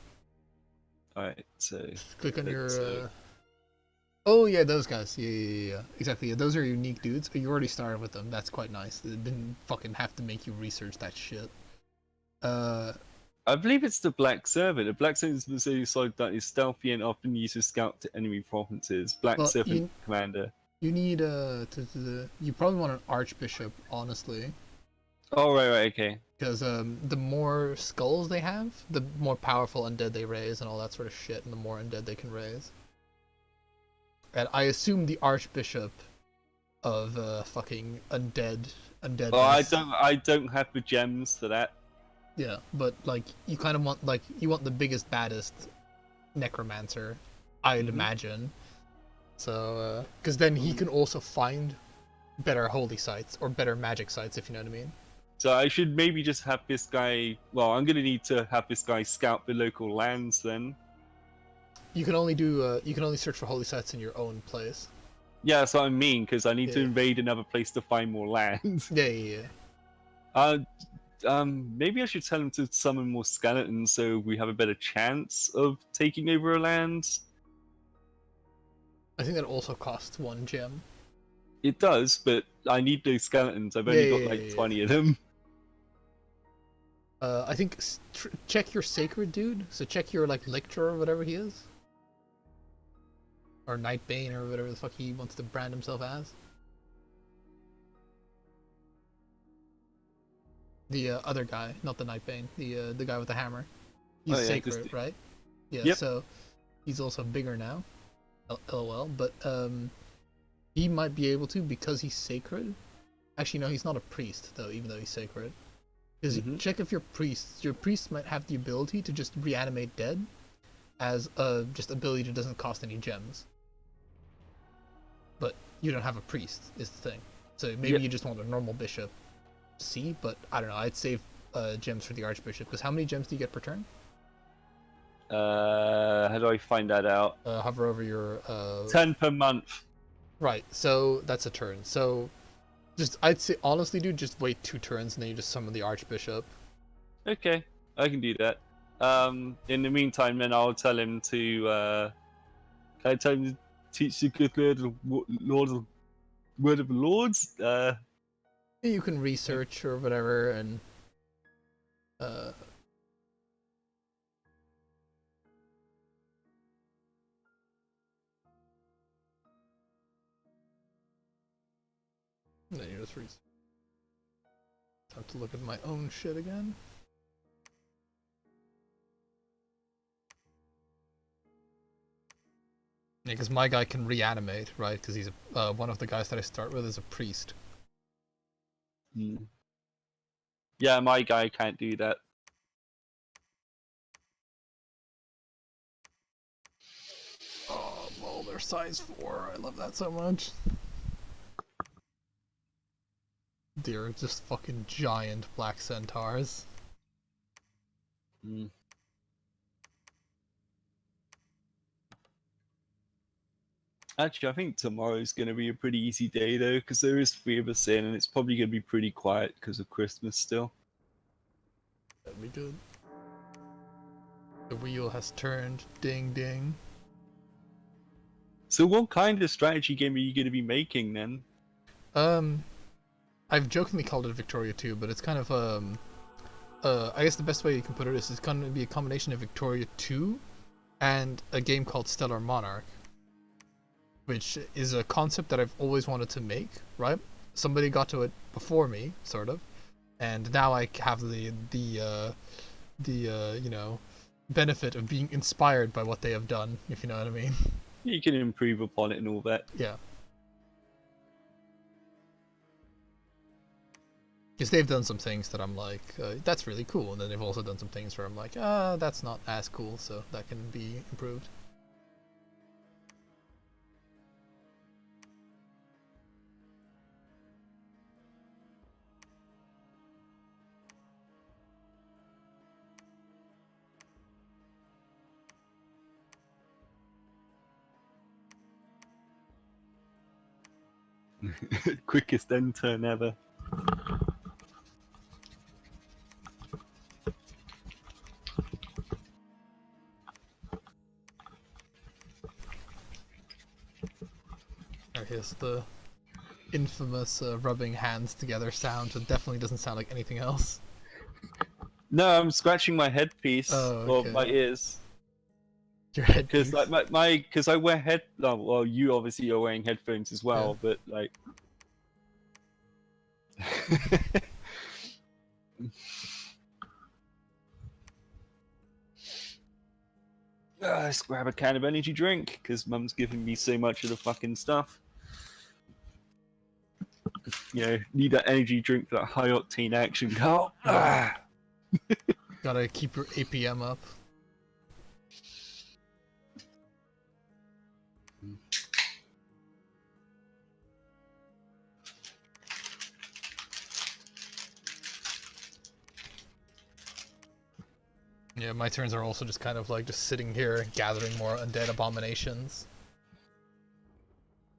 S2: Alright, so
S1: Just click on your.
S2: So-
S1: Oh yeah, those guys. Yeah. Exactly. Yeah, those are unique dudes. You already started with them. That's quite nice. They didn't fucking have to make you research that shit.
S2: I believe it's the Black Servant. The Black Servant is a side that is stealthy and often used to scout to enemy provinces. Black
S1: Well,
S2: Servant Commander.
S1: You need you probably want an archbishop, honestly,
S2: Oh right, okay.
S1: because the more skulls they have, the more powerful undead they raise and all that sort of shit, and the more undead they can raise. And I assume the archbishop of fucking undead.
S2: Oh, I don't have the gems for that.
S1: Yeah, but like you kind of want you want the biggest baddest necromancer, I'd imagine. So because then he can also find better holy sites or better magic sites, if you know what I mean.
S2: So I should maybe just have this guy. Well, I'm gonna need to have this guy scout the local lands then.
S1: You can only do you can only search for holy sites in your own place.
S2: Yeah, that's what I mean, because I need to
S1: Yeah.
S2: invade another place to find more land.
S1: Yeah.
S2: Maybe I should tell him to summon more skeletons so we have a better chance of taking over a land.
S1: I think that also costs 1 gem.
S2: It does, but I need those skeletons. I've only got like 20 of them.
S1: I think check your sacred dude. So check your like lictor or whatever he is, or Nightbane or whatever the fuck he wants to brand himself as. The other guy, not the Nightbane, the guy with the hammer. He's
S2: Oh, yeah,
S1: sacred, right? Yeah.
S2: Yep.
S1: So he's also bigger now. LOL, but he might be able to because he's sacred. Actually, no, he's not a priest though, even though he's sacred. Because check if your priest might have the ability to just reanimate dead, as a just ability that doesn't cost any gems. But you don't have a priest is the thing. So maybe you just want a normal bishop. See, but I don't know. I'd save gems for the archbishop because how many gems do you get per turn?
S2: How do I find that out?
S1: Hover over your
S2: 10 per month.
S1: Right, so that's a turn. So just I'd say honestly, dude, just wait 2 turns and then you just summon the archbishop.
S2: Okay, I can do that. In the meantime, then I'll tell him to. Can I tell him to teach the good word of the lords?
S1: You can research or whatever, and then you just research. Time to look at my own shit again. Yeah, because my guy can reanimate, right? Because he's one of the guys that I start with is a priest.
S2: Yeah, my guy can't do that.
S1: They're size 4. I love that so much. They're just fucking giant black centaurs.
S2: Mm. Actually, I think tomorrow's going to be a pretty easy day though, because there is 3 of us in, and it's probably going to be pretty quiet because of Christmas still.
S1: That'd be good. The wheel has turned. Ding ding.
S2: So, what kind of strategy game are you going to be making then?
S1: I've jokingly called it Victoria 2, but it's kind of I guess the best way you can put it is it's going to be a combination of Victoria 2 and a game called Stellar Monarch, which is a concept that I've always wanted to make, right? Somebody got to it before me, sort of, and now I have the you know, benefit of being inspired by what they have done, if you know what I mean.
S2: You can improve upon it and all that.
S1: Yeah. Because they've done some things that I'm like, that's really cool, and then they've also done some things where I'm like, that's not as cool, so that can be improved.
S2: Quickest end turn ever.
S1: Here's the infamous rubbing hands together sound. It definitely doesn't sound like anything else.
S2: No, I'm scratching my headpiece
S1: Oh,
S2: or
S1: okay.
S2: my ears.
S1: Your head
S2: Because like because I wear well, you obviously are wearing headphones as well, but like. Let's grab a can of energy drink because Mum's giving me so much of the fucking stuff. You know, need that energy drink for that high octane action. Go.
S1: Gotta keep your APM up. Yeah, my turns are also just kind of like just sitting here gathering more undead abominations.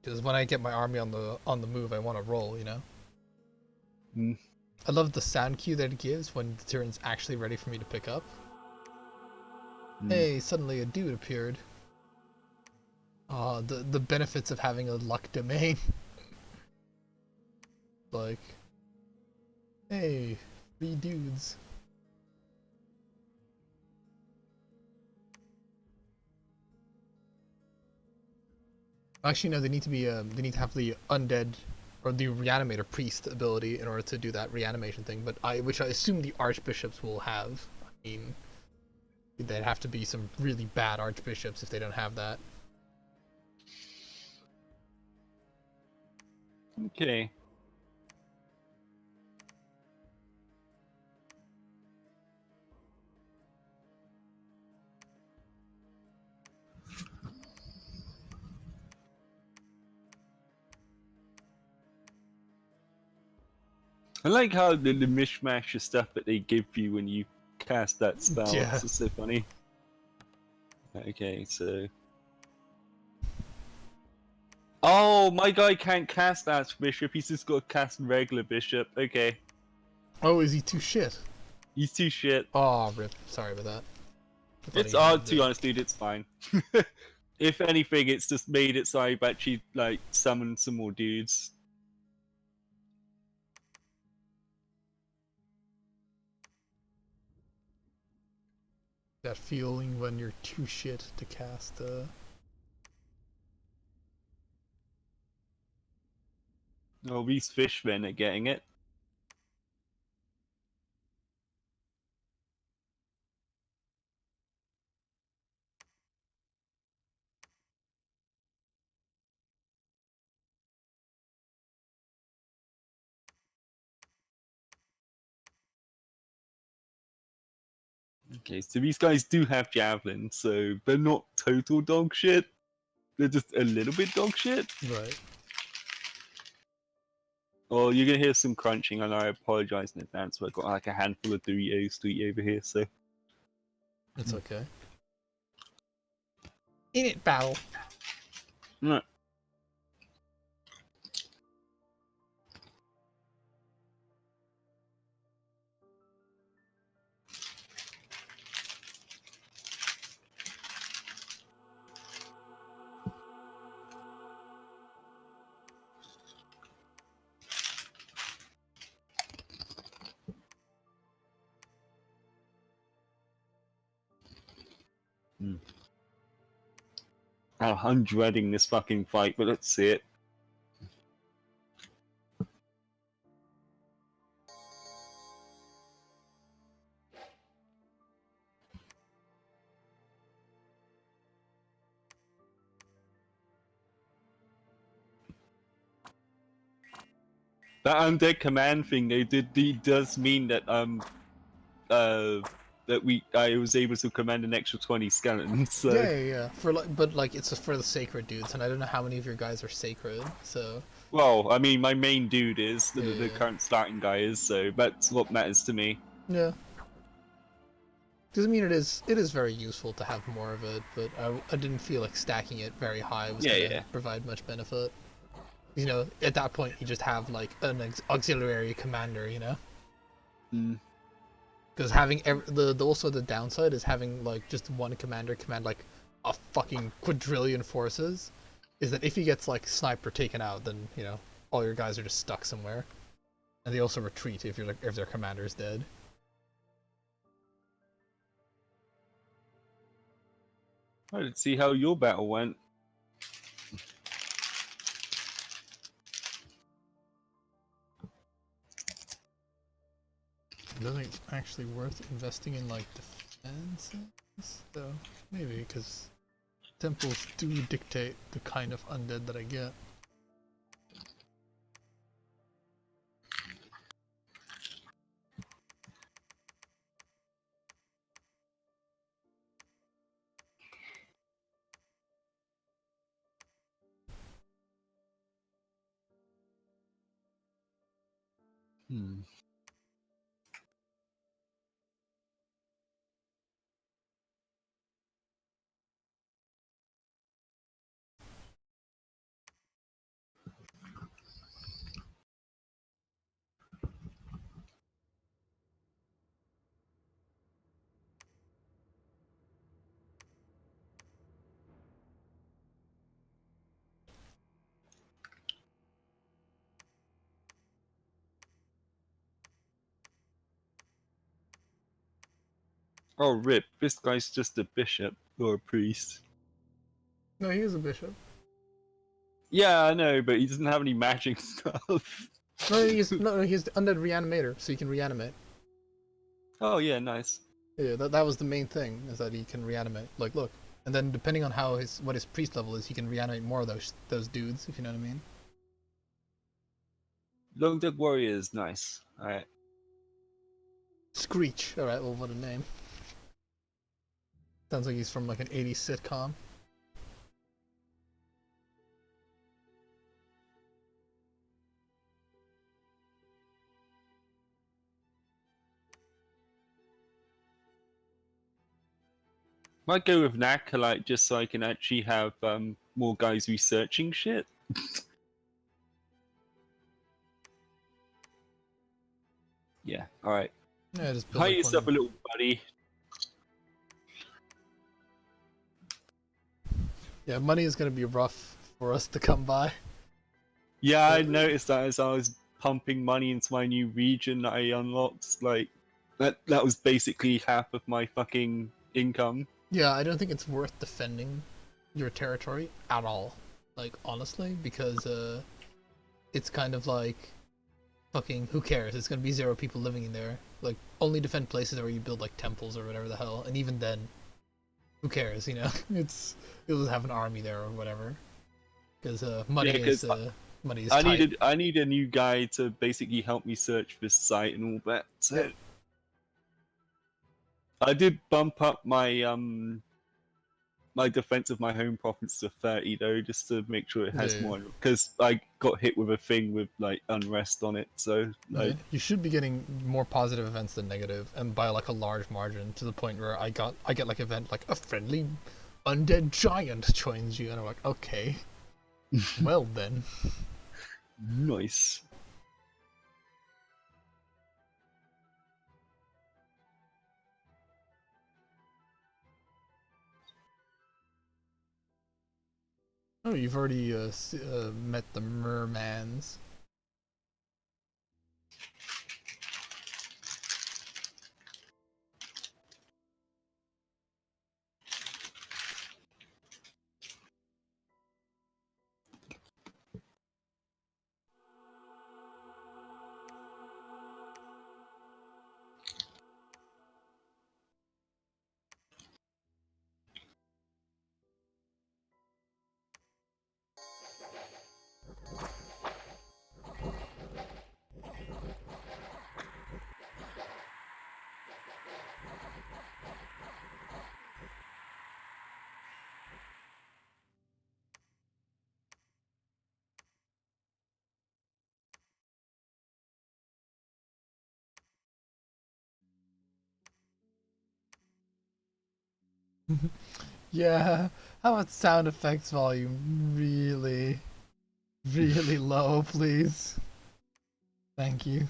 S1: Because when I get my army on the move, I want to roll, you know.
S2: Mm.
S1: I love the sound cue that it gives when the turn's actually ready for me to pick up. Hey, suddenly a dude appeared. The benefits of having a luck domain. Like, hey, 3 dudes. Actually, no, they need to be they need to have the undead or the reanimator priest ability in order to do that reanimation thing. But which I assume the archbishops will have. I mean, they'd have to be some really bad archbishops if they don't have that.
S2: Okay. I like how the mishmash of stuff that they give you when you cast that spell.
S1: Yeah.
S2: It's just so funny. Okay, so. Oh, my guy can't cast Archbishop. He's just got to cast regular Bishop. Okay.
S1: Oh, is he too shit?
S2: He's too shit.
S1: Oh, rip. Sorry about that.
S2: It's to be honest, dude, it's fine. If anything, it's just made it so I've actually like summoned some more dudes.
S1: That feeling when you're too shit to cast.
S2: Oh, these fishmen are getting it. Okay, so these guys do have javelins, so they're not total dog shit. they're just a little bit dog shit.
S1: Right.
S2: Or you're gonna hear some crunching, and I apologize in advance. But I've got like a handful of Doritos to eat over here, so
S1: It's okay.
S3: In it, battle.
S2: no. I'm dreading this fucking fight, but let's see it. That undead command thing they did does mean that I was able to command an extra 20 skeletons. So
S1: Yeah. For like, but like it's for the sacred dudes, and I don't know how many of your guys are sacred. So
S2: well, I mean, my main dude is the
S1: Yeah.
S2: current starting guy is, so that's what matters to me.
S1: yeah. Because I mean, it is very useful to have more of it, but I didn't feel like stacking it very high was
S2: Yeah,
S1: gonna
S2: yeah.
S1: provide much benefit. You know, at that point you just have like an auxiliary commander. You know.
S2: Mm.
S1: Because having also the downside is having like just one commander command like a fucking quadrillion forces, is that if he gets like sniped or taken out, then you know all your guys are just stuck somewhere, and they also retreat if if their commander is dead.
S2: I did see how your battle went.
S1: It doesn't actually worth investing in like defenses, though. Maybe because temples do dictate the kind of undead that I get.
S2: Hmm. Oh, rip! This guy's just a bishop or a priest.
S1: No, he is a bishop.
S2: Yeah, I know, but he doesn't have any magic stuff.
S1: He's the undead reanimator, so he can reanimate.
S2: Oh yeah, nice.
S1: Yeah, that was the main thing, is that he can reanimate. Like, look, and then depending on what his priest level is, he can reanimate more of those dudes, if you know what I mean.
S2: Long Dead Warriors, nice. Alright.
S1: Screech. All right, well, what a name. Sounds like he's from like an '80s sitcom.
S2: Might go with Nakalite just so I can actually have more guys researching shit. Yeah, alright.
S1: Yeah, just build
S2: Hire
S1: like
S2: yourself a
S1: one.
S2: little buddy.
S1: Yeah, money is gonna be rough for us to come by.
S2: Yeah, I noticed that as I was pumping money into my new region that I unlocked. Like, that was basically half of my fucking income.
S1: Yeah, I don't think it's worth defending your territory at all. Like, honestly, because it's kind of like fucking who cares? It's gonna be 0 people living in there. Like, only defend places where you build like temples or whatever the hell, and even then, who cares? You know, you'll just have an army there or whatever. Because money
S2: Yeah, 'cause
S1: money is
S2: I
S1: tight.
S2: need a new guy to basically help me search this site and all that. So
S1: Yep.
S2: I did bump up my my defense of my home province to 30 though, just to make sure it has
S1: Yeah.
S2: more. Because I got hit with a thing with like unrest on it, so like
S1: Yeah, you should be getting more positive events than negative, and by like a large margin, to the point where I get like event like a friendly undead giant joins you, and I'm like, okay, well then.
S2: nice.
S1: Oh, you've already met the mermans. Yeah, how about sound effects volume really, really low, please? Thank you.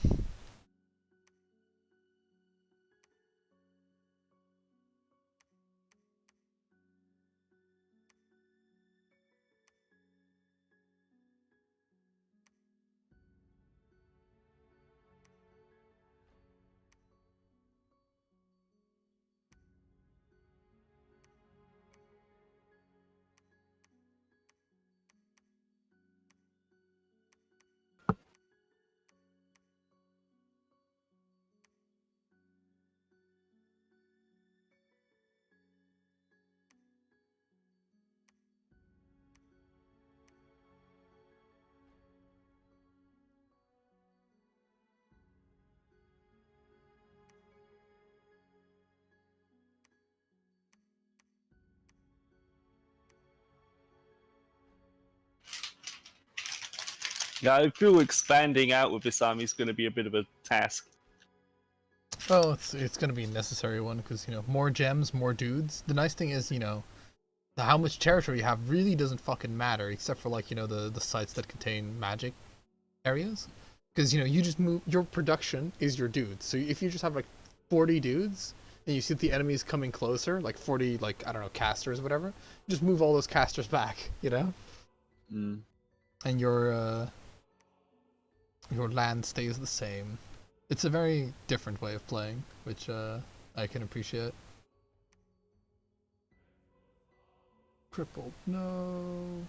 S2: Yeah, I feel expanding out with this army is going to be a bit of a task.
S1: Oh, it's gonna be a necessary one because more gems, more dudes. The nice thing is how much territory you have really doesn't fucking matter, except for like the sites that contain magic areas, because you just move your production is your dudes. So if you just have like 40 dudes and you see the enemies coming closer, like 40 like I don't know casters or whatever, just move all those casters back,
S2: Mm.
S1: and your land stays the same. It's a very different way of playing, which I can appreciate. Crippled, no.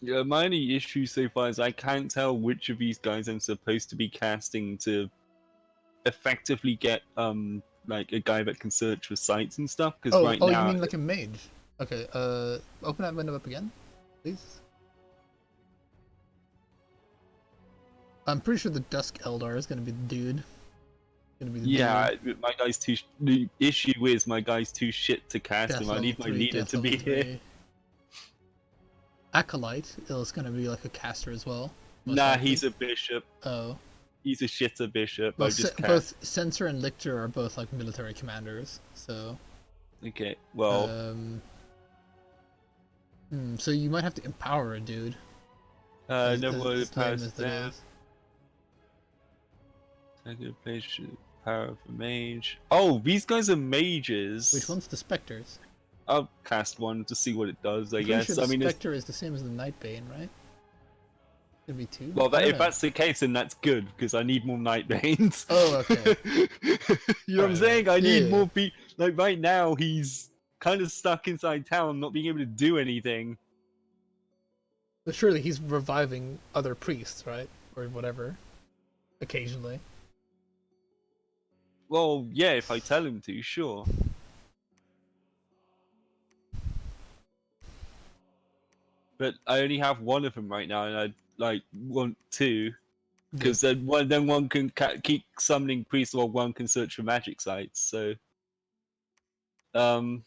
S2: Yeah, my only issue so far is I can't tell which of these guys I'm supposed to be casting to effectively get like a guy that can search for sites and stuff. Because right
S1: Oh, you
S2: now,
S1: mean like a mage? Okay, open that window up again, please. I'm pretty sure the Dusk Eldar is gonna be the dude. Gonna be the
S2: yeah,
S1: dude.
S2: my guy's too. The issue is my guy's too shit to cast
S1: Death
S2: him. I
S1: level
S2: need my
S1: 3,
S2: leader
S1: death
S2: to
S1: level
S2: be here.
S1: 3. Acolyte is gonna be like a caster as well. most
S2: Nah,
S1: likely.
S2: he's a bishop.
S1: Oh.
S2: He's a shitter bishop.
S1: Well,
S2: I just cast.
S1: both Censor and Lictor are both like military commanders, so.
S2: Okay, well,
S1: So you might have to empower a dude.
S2: never would
S1: as
S2: have
S1: lame
S2: passed
S1: as that
S2: down.
S1: is.
S2: Second place, power of a mage. Oh, these guys are mages.
S1: Which one's the Spectres?
S2: I'll cast one to see what it does. I
S1: I'm pretty
S2: guess.
S1: sure the
S2: I mean,
S1: Spectre is the same as the Nightbane, right? Could be 2.
S2: well,
S1: I don't
S2: if
S1: know.
S2: that's the case, then that's good because I need more Nightbanes.
S1: Oh, okay.
S2: You know what I'm
S1: Alright,
S2: saying?
S1: right.
S2: I need
S1: Yeah.
S2: more people. Like right now, he's kind of stuck inside town, not being able to do anything.
S1: But surely he's reviving other priests, right? Or whatever. Occasionally.
S2: Well, yeah, if I tell him to, sure. But I only have one of them right now, and I like want two, because then one can keep summoning priests, while one can search for magic sites. So, I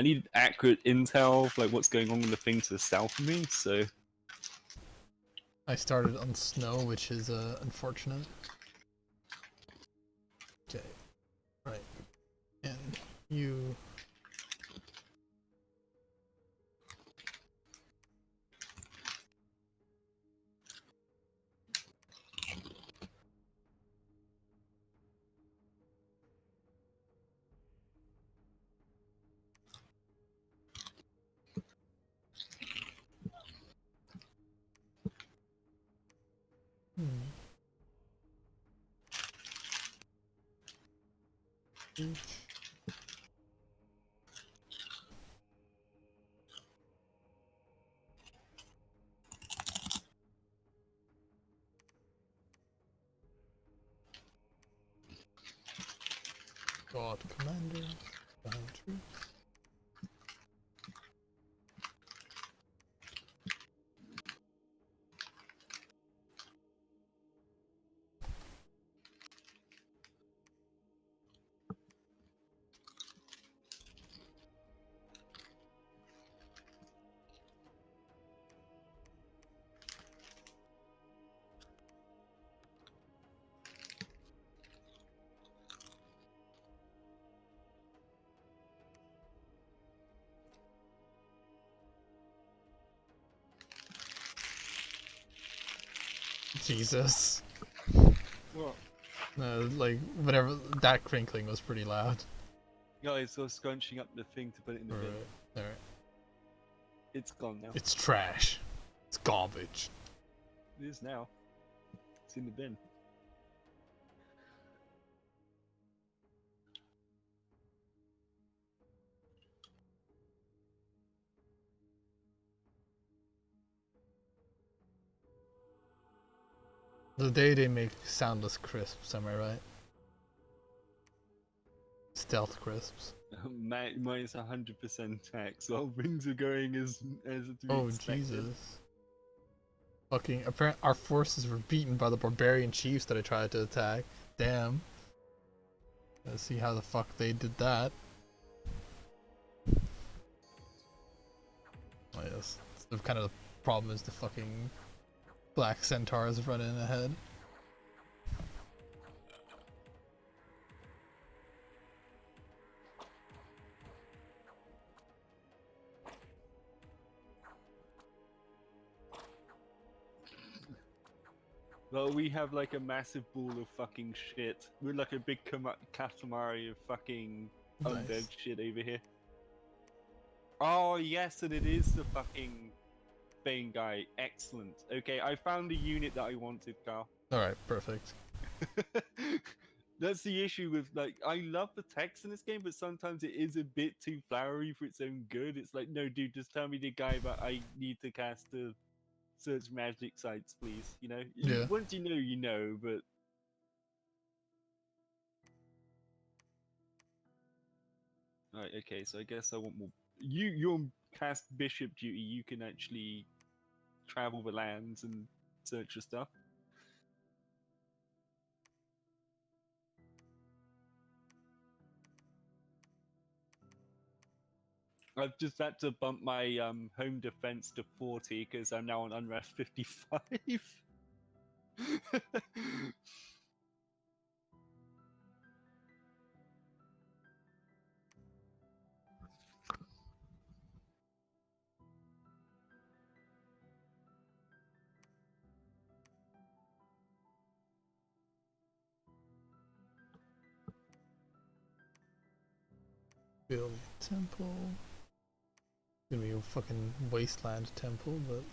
S2: need accurate intel of like what's going on in the thing to the south of me. So,
S1: I started on snow, which is unfortunate. Okay, right. And you... Hmm. Each. God Commander. Troops. Jesus.
S2: what?
S1: Like, whatever, that crinkling was pretty loud.
S2: Guys, I was scrunching up the thing to put it in the bin.
S1: Alright.
S2: It's gone now.
S1: It's trash. It's garbage.
S2: It is now. It's in the bin.
S1: The day they make soundless crisps, am I right? Stealth crisps.
S2: Minus 100% tax. While things are going as to be
S1: Oh,
S2: expected.
S1: Jesus. Fucking, apparently our forces were beaten by the barbarian chiefs that I tried to attack. Damn. Let's see how the fuck they did that. Oh yes. The kind of problem is the fucking black centaurs running ahead.
S2: Well, we have like a massive ball of fucking shit. We're like a big Katamari of fucking undead
S1: Nice.
S2: shit over here. Oh, yes, and it is the fucking Bane guy. Excellent. Okay, I found the unit that I wanted, Carl.
S1: Alright, perfect.
S2: That's the issue with, like, I love the text in this game, but sometimes it is a bit too flowery for its own good. It's like, no, dude, just tell me the guy that I need to cast to search magic sites, please. You know?
S1: Yeah.
S2: Once you know, but... Alright, okay, so I guess I want more... You're on cast bishop duty, you can actually travel the lands and search for stuff. I've just had to bump my home defense to 40 because I'm now on unrest 55.
S1: Build temple. Gonna be a fucking wasteland temple, but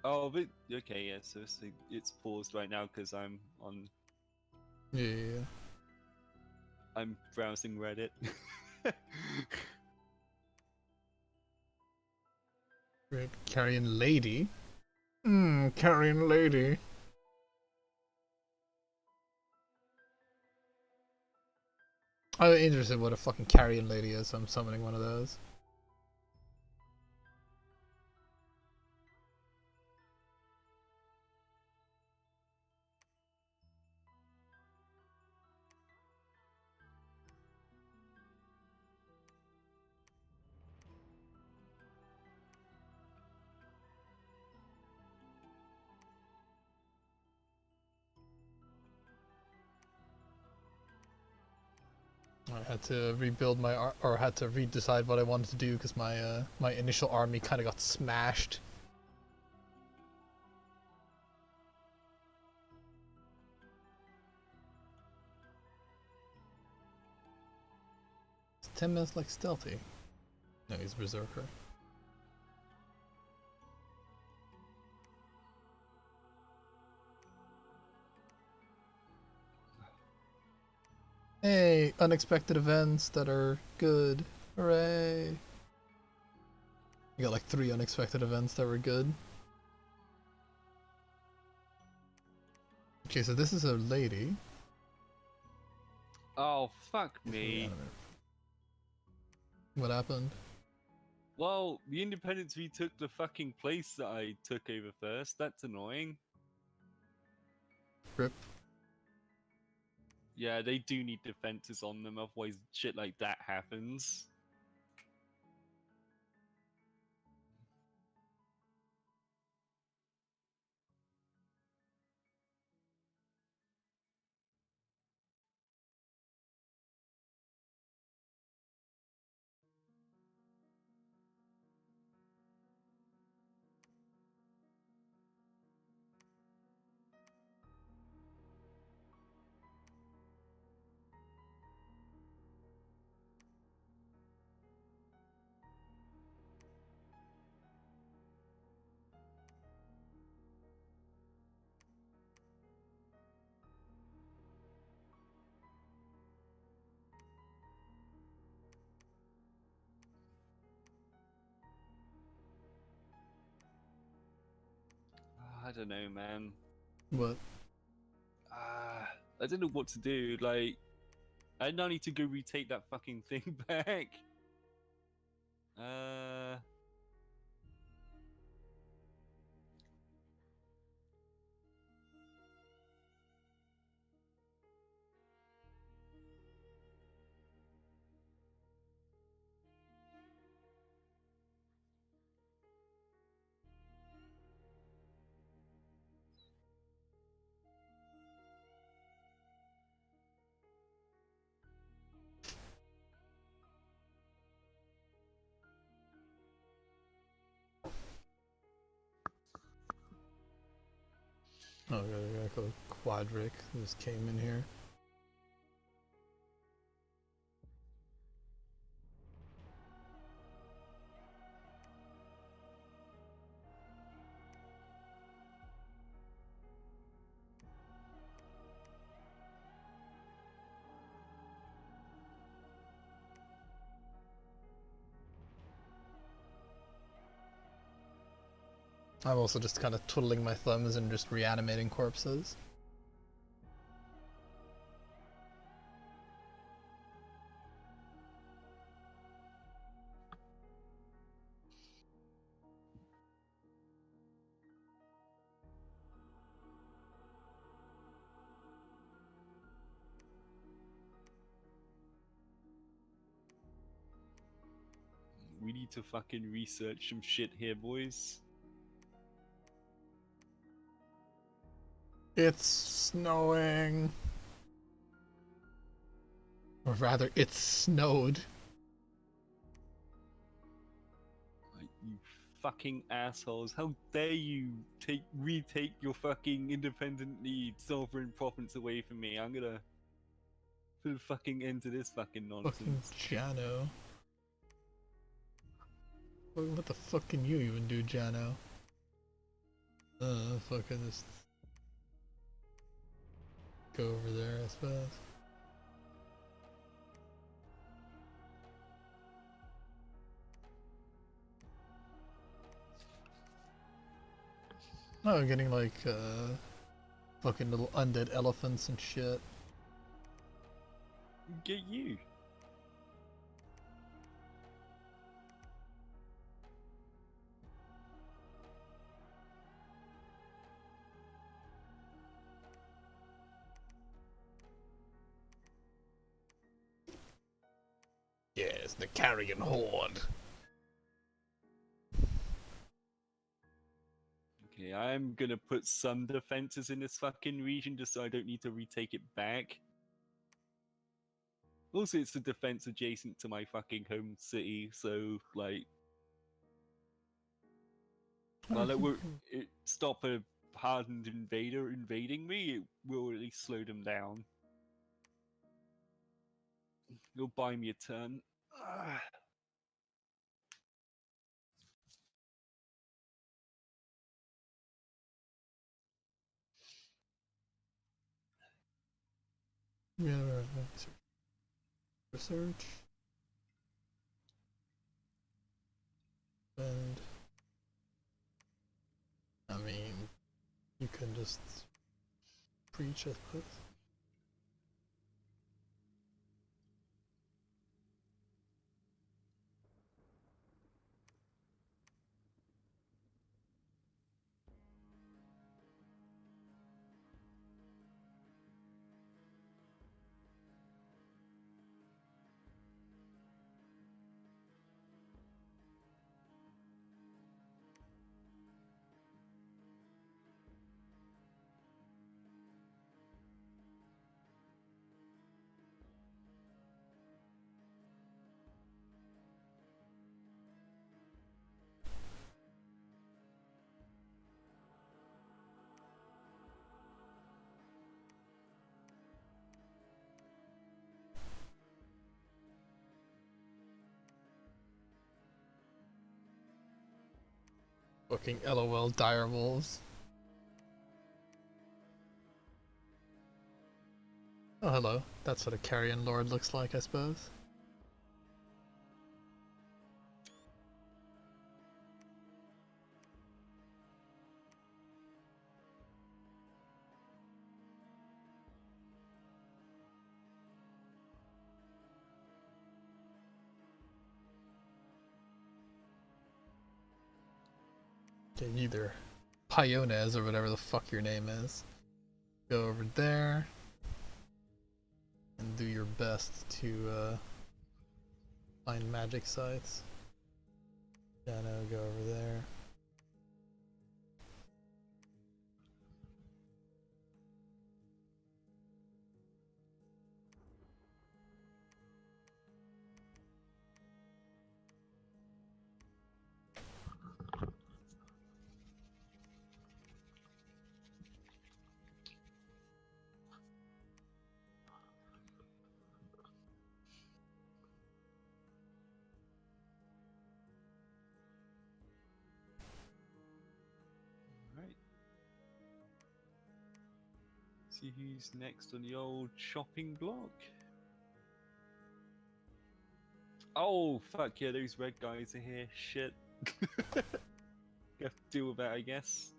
S2: Oh, but okay, yeah. So it's paused right now because I'm
S1: Yeah.
S2: I'm browsing Reddit.
S1: Red carrion lady. Carrion lady. I'm interested in what a fucking carrion lady is, so I'm summoning one of those. I had to rebuild my or had to redecide what I wanted to do because my my initial army kind of got smashed. Is 10 minutes like stealthy? No, he's berserker. Hey, unexpected events that are good. Hooray! You got like 3 unexpected events that were good. Okay, so this is a lady.
S2: Oh, fuck me.
S1: What happened?
S2: Well, the Independents retook the fucking place that I took over first. That's annoying.
S1: Rip.
S2: Yeah, they do need defenses on them, otherwise shit like that happens. I don't know, man.
S1: What?
S2: I don't know what to do. Like, I now need to go retake that fucking thing back.
S1: Oh, yeah, I got Quadric. Just came in here. I'm also just kind of twiddling my thumbs and just reanimating corpses.
S2: We need to fucking research some shit here, boys.
S1: It's snowing. Or rather, it's snowed.
S2: Like, you fucking assholes. How dare you retake your fucking independently sovereign province away from me. I'm gonna put a fucking end to this fucking
S1: Fucking
S2: nonsense.
S1: Jano. What the fuck can you even do, Jano? Fucking just go over there, I suppose. Oh, I'm getting like fucking little undead elephants and shit.
S2: Get you.
S3: Yes, the carrion horde.
S2: Okay, I'm gonna put some defenses in this fucking region just so I don't need to retake it back. Also, it's a defense adjacent to my fucking home city, so like, while it stop a hardened invader invading me, it will at least slow them down. You'll buy me a turn. Ah.
S1: Yeah, research. And I mean, you can just preach, I suppose. Fucking LOL direwolves. Oh, hello. That's what a carrion lord looks like, I suppose. Okay, either Piones or whatever the fuck your name is. Go over there and do your best to find magic sites. Jano, go over there.
S2: Alright. See who's next on the old shopping block. Oh, fuck yeah, those red guys are here. Shit. You have to deal with that, I guess.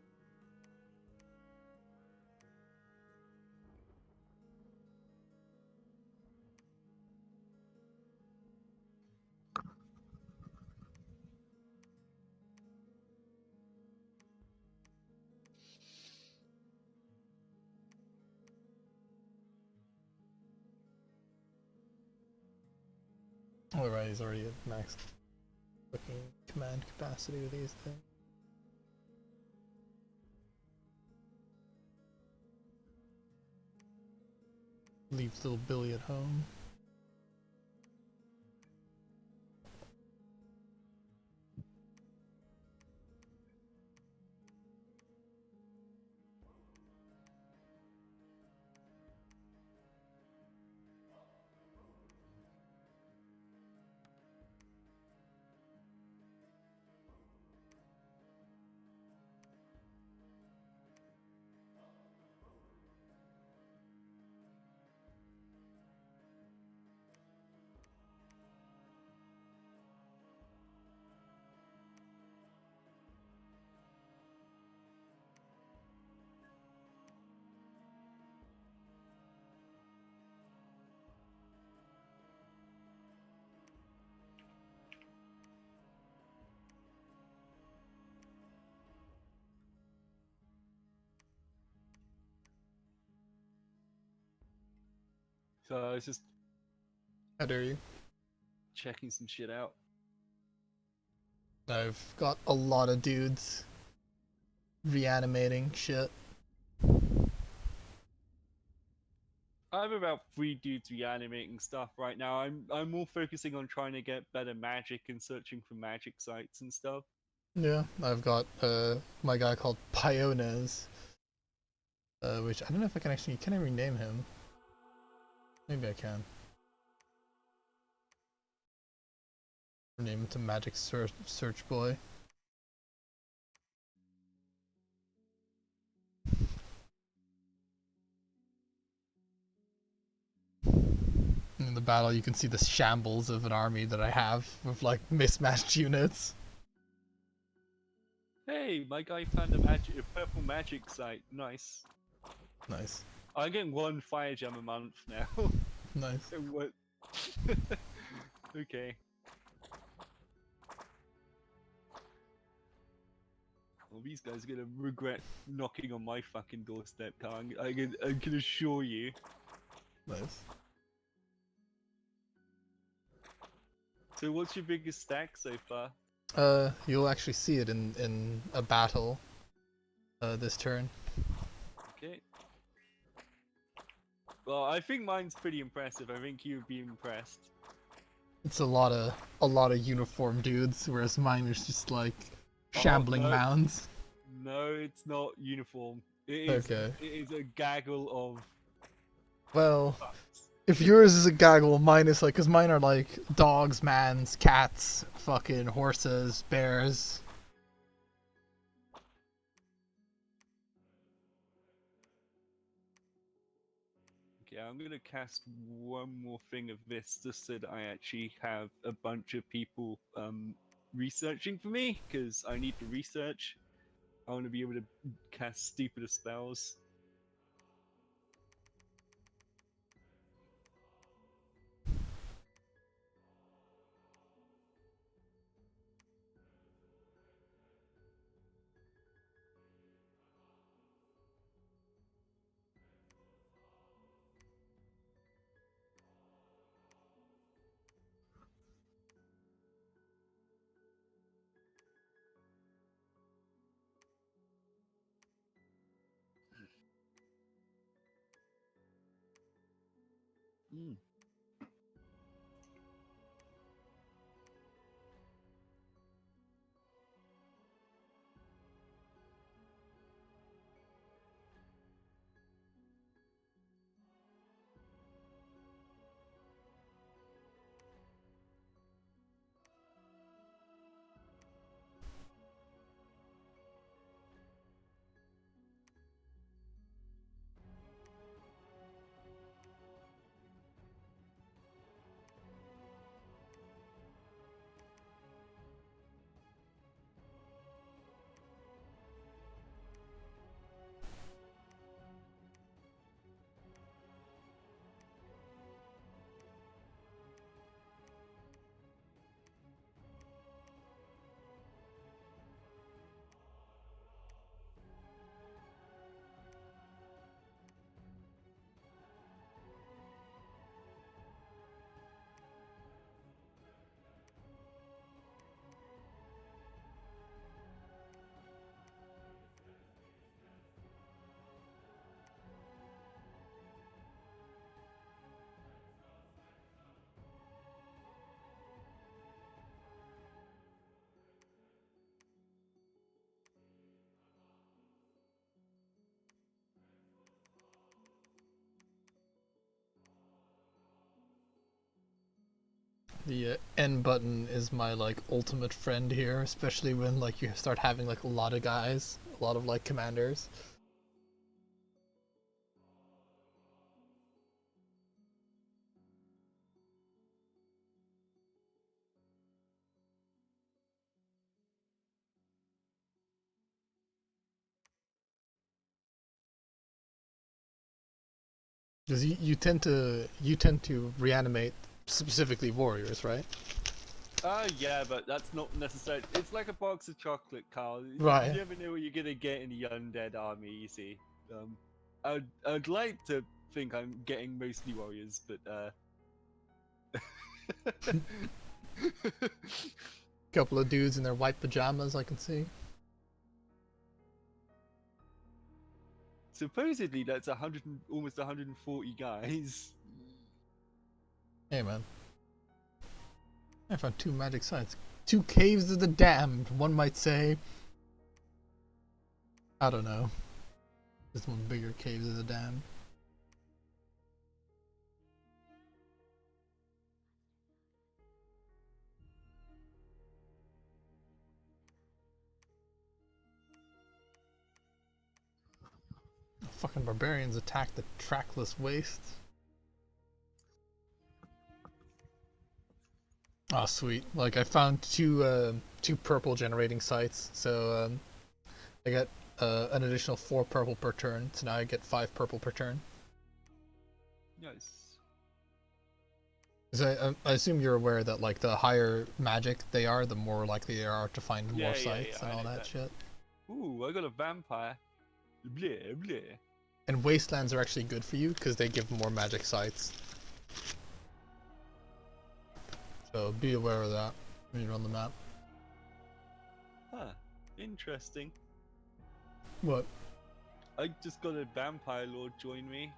S1: Alright, he's already at max fucking command capacity with these things. Leaves little Billy at home.
S2: So I was just
S1: How dare you?
S2: checking some shit out.
S1: I've got a lot of dudes reanimating shit.
S2: I have about 3 dudes reanimating stuff right now. I'm more focusing on trying to get better magic and searching for magic sites and stuff.
S1: Yeah, I've got my guy called Piones, which I don't know if I can actually. Can I rename him? Maybe I can. Rename him to Magic Search Boy. In the battle, you can see the shambles of an army that I have with like mismatched units.
S2: Hey, my guy found a purple magic site. Nice.
S1: Nice,
S2: I'm getting 1 fire gem a month now.
S1: nice.
S2: So what? Okay. Well, these guys are gonna regret knocking on my fucking doorstep, Kang. I can assure you.
S1: Nice.
S2: So, what's your biggest stack so far?
S1: You'll actually see it in a battle. This turn.
S2: Okay. Well, I think mine's pretty impressive. I think you'd be impressed.
S1: It's a lot of uniform dudes, whereas mine is just like shambling
S2: no.
S1: mounds.
S2: No, it's not uniform. It is.
S1: Okay.
S2: It is a gaggle of.
S1: Well,
S2: Fucks.
S1: if yours is a gaggle, mine is like, cause mine are like dogs, mans, cats, fucking horses, bears.
S2: Okay, I'm gonna cast one more thing of this just so that I actually have a bunch of people researching for me, because I need to research. I want to be able to cast stupider spells. Mm.
S1: The N button is my like ultimate friend here, especially when like you start having like a lot of guys, a lot of like commanders. Because you tend to reanimate specifically warriors, right?
S2: Yeah, but that's not necessary. It's like a box of chocolate, Carl.
S1: Right.
S2: You never know what you're gonna get in the undead army. You see, I'd like to think I'm getting mostly warriors, but
S1: Couple of dudes in their white pajamas, I can see.
S2: supposedly that's almost 140 guys.
S1: Hey man. I found 2 magic sites. 2 caves of the damned, one might say. I don't know. This one bigger caves of the damned. Fucking barbarians attack the trackless wastes. Oh sweet! Like I found two purple generating sites, so I got an additional 4 purple per turn. So now I get 5 purple per turn.
S2: Nice.
S1: So I assume you're aware that like the higher magic they are, the more likely they are to find more
S2: Yeah,
S1: sites
S2: I
S1: and all
S2: know
S1: that
S2: that.
S1: shit.
S2: Ooh, I got a vampire. Bleh, bleh.
S1: And wastelands are actually good for you because they give more magic sites. So be aware of that when you're on the map.
S2: Huh. Interesting.
S1: What?
S2: I just got a vampire lord join me.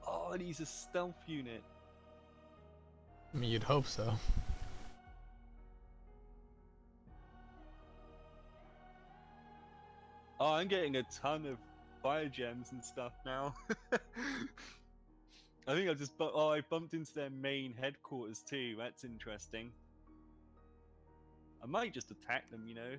S2: Oh, and he's a stealth unit.
S1: I mean, you'd hope so.
S2: Oh, I'm getting a ton of fire gems and stuff now. I think I bumped into their main headquarters too. That's interesting. I might just attack them, you know.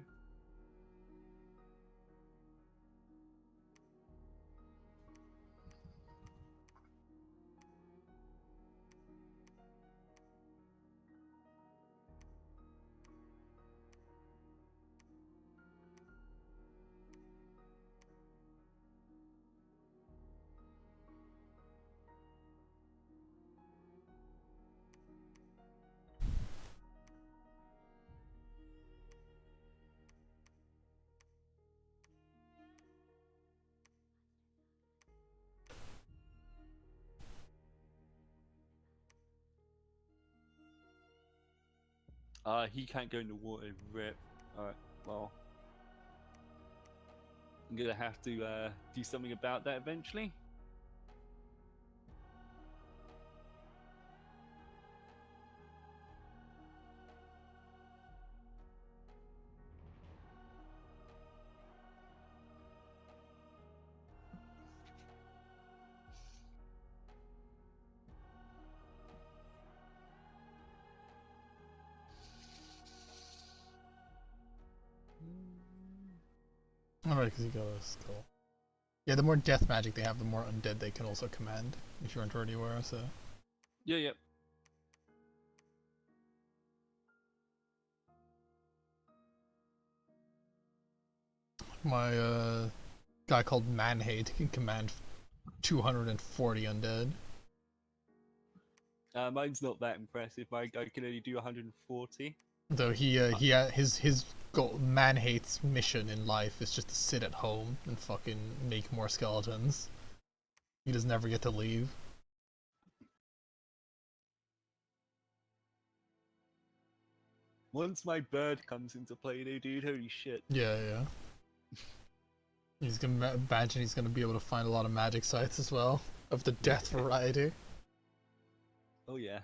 S2: He can't go in the water. Rip. Alright, well. I'm gonna have to do something about that eventually.
S1: Alright, because you got a skull. Yeah, the more death magic they have, the more undead they can also command. If you aren't already aware, so.
S2: Yeah, yep.
S1: My guy called Manhate can command 240 undead.
S2: Mine's not that impressive. I can only do 140.
S1: Though his goal, Manhate's mission in life is just to sit at home and fucking make more skeletons. He does never get to leave.
S2: Once my bird comes into play, though, dude, holy shit.
S1: Yeah. He's gonna imagine he's gonna be able to find a lot of magic sites as well of the death variety.
S2: Oh yeah.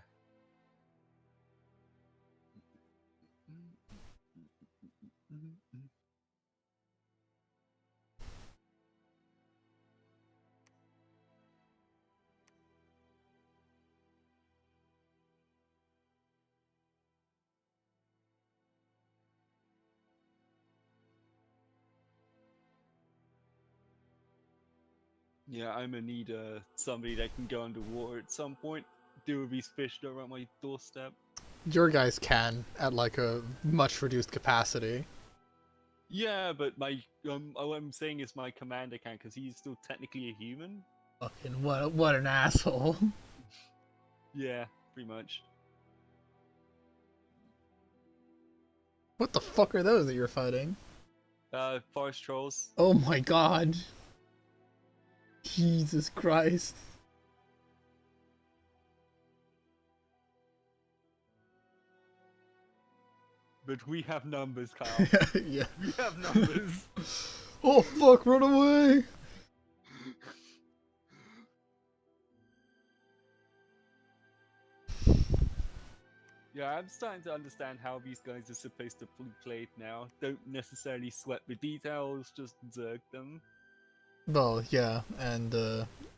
S2: Yeah, I'm gonna need somebody that can go underwater at some point. Deal with these fish that are at my doorstep.
S1: Your guys can at like a much reduced capacity.
S2: Yeah, but my what I'm saying is my commander can, because he's still technically a human.
S1: Fucking what an asshole.
S2: Yeah, pretty much.
S1: What the fuck are those that you're fighting?
S2: Forest trolls.
S1: Oh my god. Jesus Christ.
S2: But we have numbers, Kyle.
S1: Yeah.
S2: We have numbers.
S1: Oh fuck, run away!
S2: Yeah, I'm starting to understand how these guys are supposed to be played now. Don't necessarily sweat the details, just zerg them.
S1: Well, yeah, and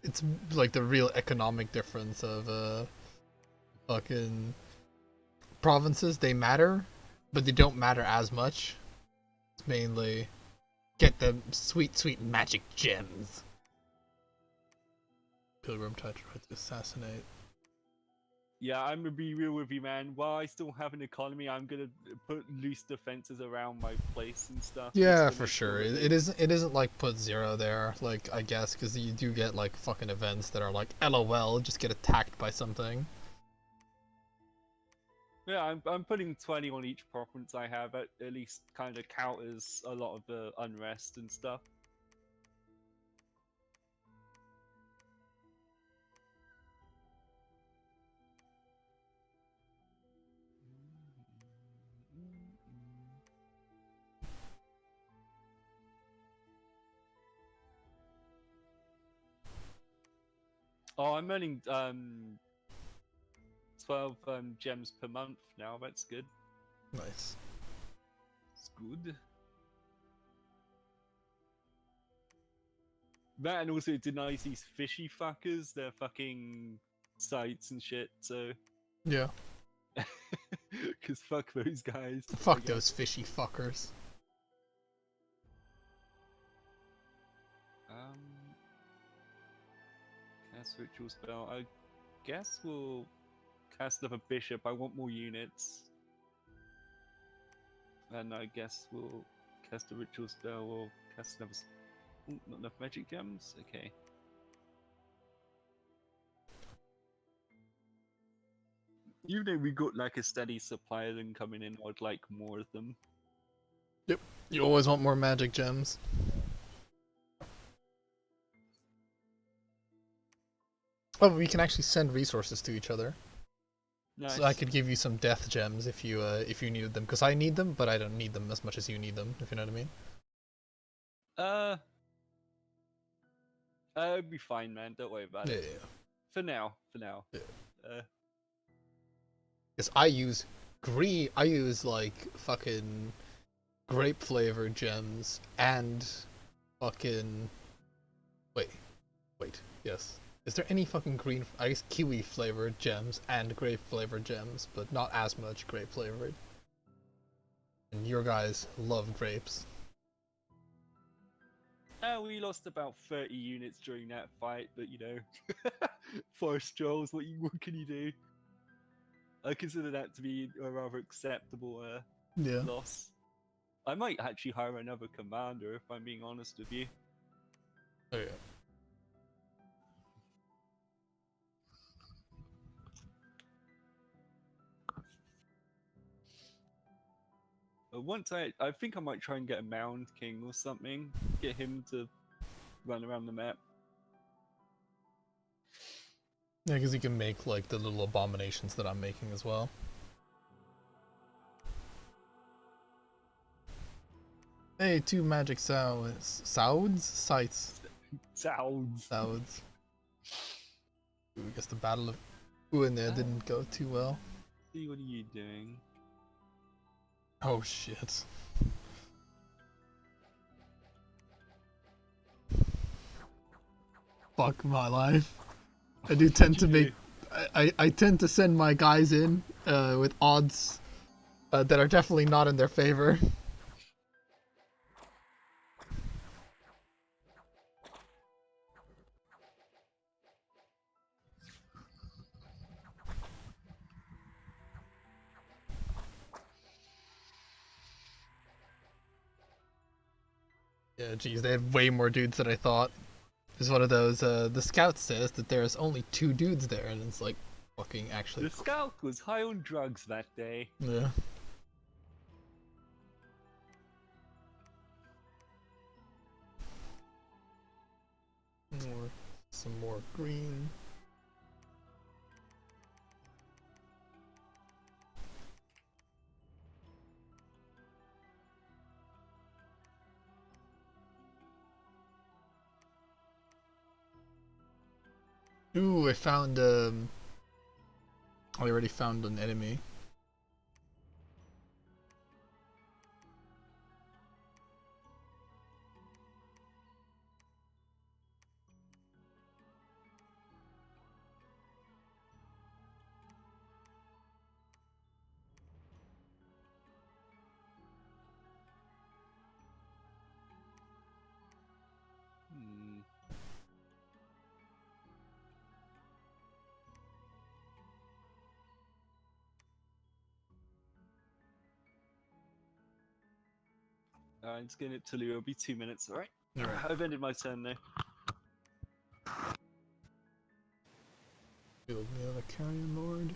S1: it's like the real economic difference of fucking provinces. They matter, but they don't matter as much. It's mainly get them sweet, sweet magic gems. Pilgrim tried to assassinate.
S2: Yeah, I'm gonna be real with you, man. While I still have an economy, I'm gonna put loose defenses around my place and stuff. just
S1: Yeah,
S2: to
S1: for
S2: make
S1: sure.
S2: that
S1: It isn't like put zero there, like I guess, because you do get like fucking events that are like LOL, just get attacked by something.
S2: Yeah, I'm putting 20 on each province I have. At least kind of counters a lot of the unrest and stuff. Oh, I'm earning 12 gems per month now. That's good.
S1: Nice.
S2: It's good. That and also it denies these fishy fuckers their fucking sites and shit. So,
S1: Yeah.
S2: because fuck those guys. I
S1: Fuck
S2: guess.
S1: those fishy fuckers.
S2: Cast ritual spell. I guess we'll cast another bishop. I want more units. And I guess we'll cast a ritual spell. We'll cast another. Ooh, not enough magic gems. Okay. Even though we got like a steady supply of them coming in, I'd like more of them.
S1: Yep. You always want more magic gems. Oh, but we can actually send resources to each other.
S2: Nice.
S1: So I could give you some death gems if you needed them, because I need them, but I don't need them as much as you need them. If you know what I mean.
S2: It'll be fine, man. Don't worry about it.
S1: Yeah.
S2: For now.
S1: Yeah.
S2: Uh,
S1: Because I use I use like fucking grape flavored gems and fucking wait. Yes. Is there any fucking green? I guess kiwi flavored gems and grape flavored gems, but not as much grape flavored. And your guys love grapes.
S2: we lost about 30 units during that fight, but you know, forest trolls. What can you do? I consider that to be a rather acceptable
S1: Yeah.
S2: loss. I might actually hire another commander if I'm being honest with you.
S1: Oh yeah.
S2: Once I think I might try and get a Mound King or something. Get him to run around the map.
S1: Yeah, because you can make like the little abominations that I'm making as well. Hey, 2 magic sites.
S2: Sounds.
S1: Ooh, I guess the battle of Uene didn't go too well.
S2: See, what are you doing?
S1: Oh shit. Fuck my life. I do tend to make I tend to send my guys in with odds that are definitely not in their favor. Yeah, geez, they have way more dudes than I thought. It's one of those, the scout says that there's only 2 dudes there, and it's like, fucking actually.
S2: The scout was high on drugs that day.
S1: Yeah. Some more green. Ooh, I found I already found an enemy.
S2: Hmm. Alright, it's getting it to Leo. It'll be 2 minutes, alright?
S1: Alright.
S2: I've ended my turn now.
S1: Build me another carrion lord.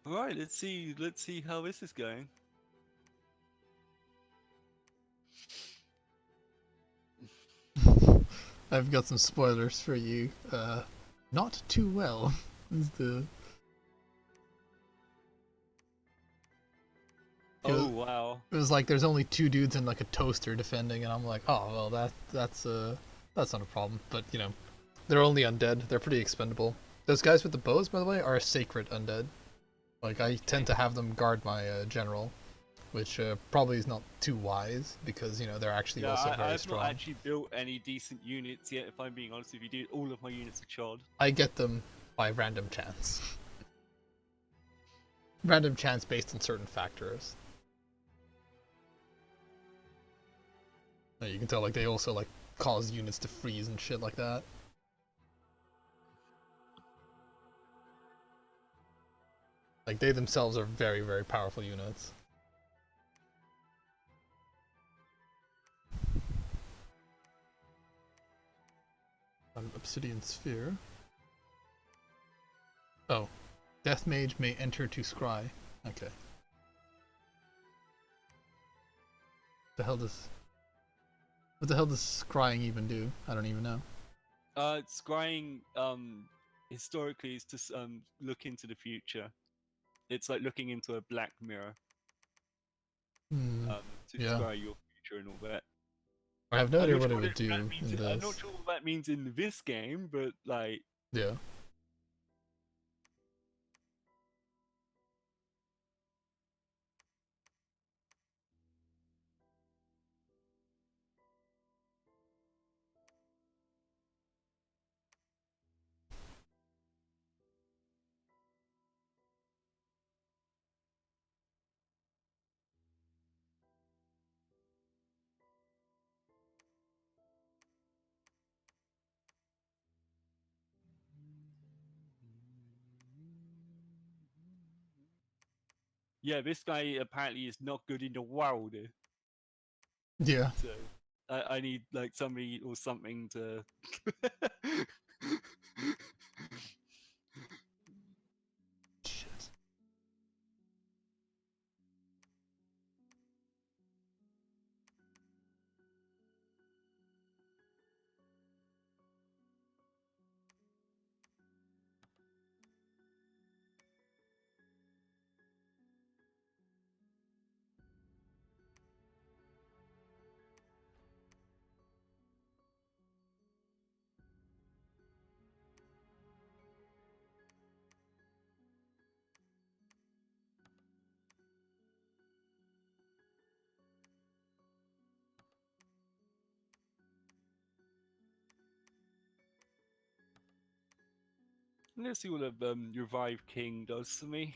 S2: Alright, let's see how this is going.
S1: I've got some spoilers for you. Not too well is the
S2: Oh wow.
S1: it was like there's only two dudes and like a toaster defending, and I'm like, oh well, that's not a problem. But you know, they're only undead. They're pretty expendable. Those guys with the bows, by the way, are sacred undead. Like I tend to have them guard my general, which probably is not too wise because you know they're actually
S2: Yeah,
S1: also very
S2: I've
S1: strong.
S2: not actually built any decent units yet, if I'm being honest with you, dude. All of my units are chod.
S1: I get them by random chance. Random chance based on certain factors. You can tell like they also like cause units to freeze and shit like that. Like they themselves are very, very powerful units. An obsidian sphere. Oh. Death Mage may enter to scry. Okay. What the hell does scrying even do? I don't even know.
S2: Scrying historically is to look into the future. It's like looking into a black mirror
S1: Hmm.
S2: to
S1: Yeah.
S2: scry your future and all that.
S1: I have no
S2: I'm
S1: idea
S2: not
S1: what
S2: sure
S1: it would do
S2: that means
S1: in
S2: I'm not
S1: this.
S2: sure what that means in this game, but like,
S1: Yeah.
S2: yeah, this guy apparently is not good in the world.
S1: Yeah.
S2: So I need like somebody or something to Let's see what a Revive King does for me.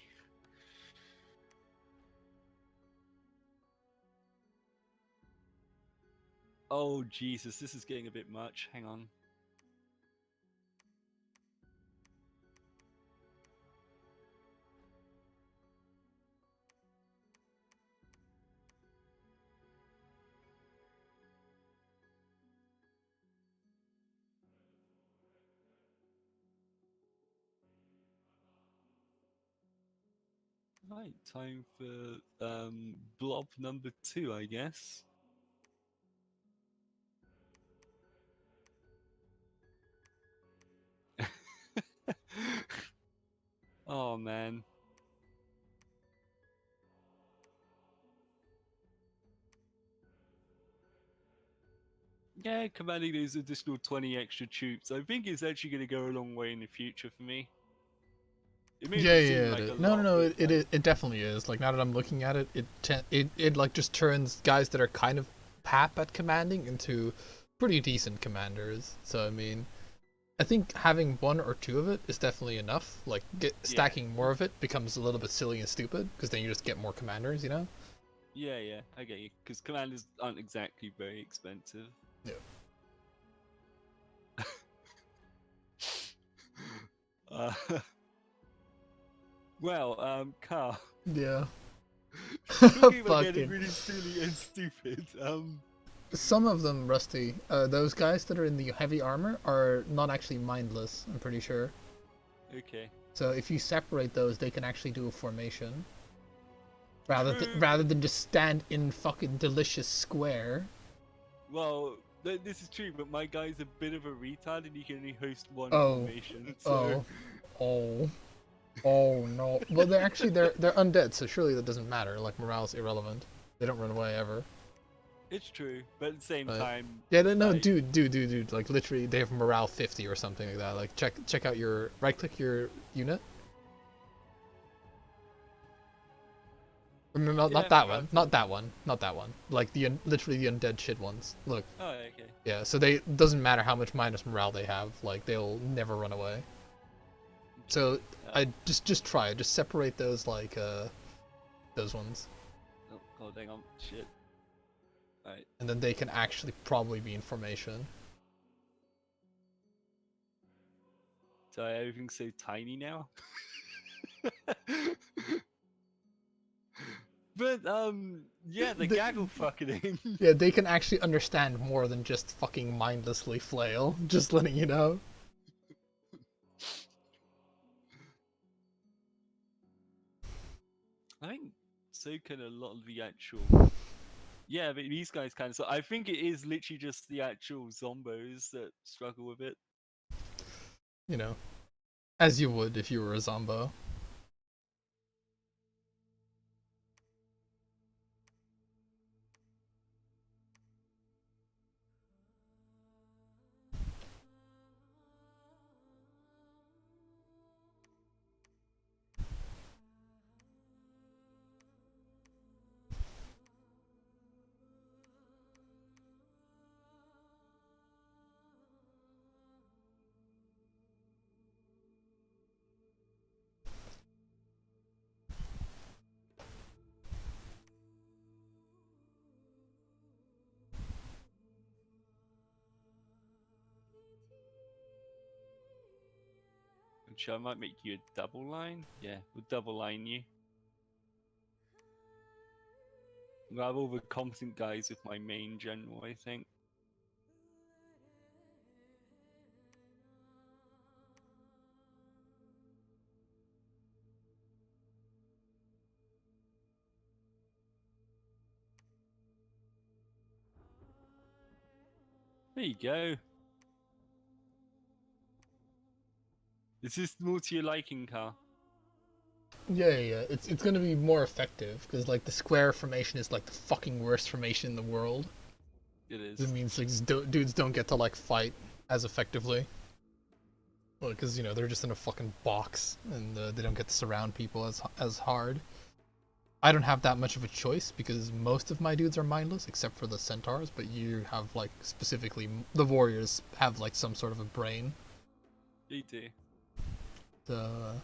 S2: Oh Jesus, this is getting a bit much. Hang on. Right, time for blob number 2, I guess. Oh man. Yeah, commanding those additional 20 extra troops, I think it's actually going to go a long way in the future for me. It may
S1: Yeah,
S2: not
S1: yeah,
S2: seem
S1: it
S2: like a
S1: is. No, no,
S2: lot,
S1: no.
S2: but
S1: It definitely is. Like now that I'm looking at it, it like just turns guys that are kind of pap at commanding into pretty decent commanders. So I mean, I think having one or two of it is definitely enough. Like stacking more of it becomes a little bit silly and stupid because then you just get more commanders, you know?
S2: yeah, I get you. Because commanders aren't exactly very expensive.
S1: Yeah.
S2: uh, well, Carl.
S1: Yeah.
S2: Talking about getting
S1: Fucking.
S2: really silly and stupid.
S1: Some of them, Rusty, those guys that are in the heavy armor are not actually mindless, I'm pretty sure.
S2: Okay.
S1: So if you separate those, they can actually do a formation.
S2: True.
S1: Rather than just stand in fucking delicious square.
S2: Well, this is true, but my guy's a bit of a retard and he can only host one
S1: Oh.
S2: formation. So...
S1: Oh no. Well, they're undead, so surely that doesn't matter. Like morale's irrelevant. They don't run away ever.
S2: It's true, but at the same time...
S1: Yeah, no,
S2: like...
S1: dude. Like literally, they have morale 50 or something like that. Like check out your right-click your unit. No, not that one. Not that one. Not that one. Like literally the undead shit ones. Look.
S2: Oh, okay.
S1: Yeah, so doesn't matter how much minus morale they have. Like they'll never run away. So I just try it. Just separate those like those ones.
S2: Oh god, hang on. Shit. Alright.
S1: And then they can actually probably be in formation.
S2: So everything's so tiny now. But yeah, the gaggle fucking.
S1: Yeah, they can actually understand more than just fucking mindlessly flail. Just letting you know.
S2: I think so can a lot of the actual. Yeah, but these guys kind of. So I think it is literally just the actual zombos that struggle with it.
S1: You know, as you would if you were a zombo.
S2: Which I might make you a double line. Yeah, we'll double line you. I'll have all the competent guys with my main general, I think. There you go. Is this more to your liking, Carl?
S1: Yeah. It's gonna be more effective because like the square formation is like the fucking worst formation in the world.
S2: It is.
S1: It means like dudes don't get to like fight as effectively. Well, because you know they're just in a fucking box and they don't get to surround people as hard. I don't have that much of a choice because most of my dudes are mindless except for the centaurs. But you have like specifically the warriors have like some sort of a brain.
S2: You do.
S1: So,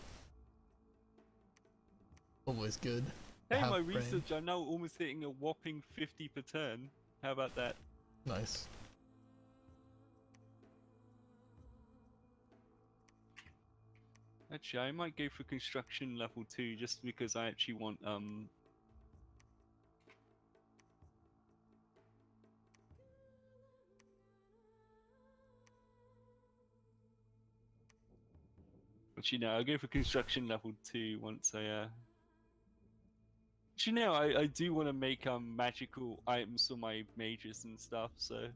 S1: always good. to
S2: Hey,
S1: have
S2: my
S1: brain.
S2: research, I'm now almost hitting a whopping 50 per turn. How about that?
S1: Nice.
S2: Actually, I might go for construction level 2 just because I actually want Actually, no, I'll go for construction level 2 once I Actually, no, I do want to make magical items for my mages and stuff, so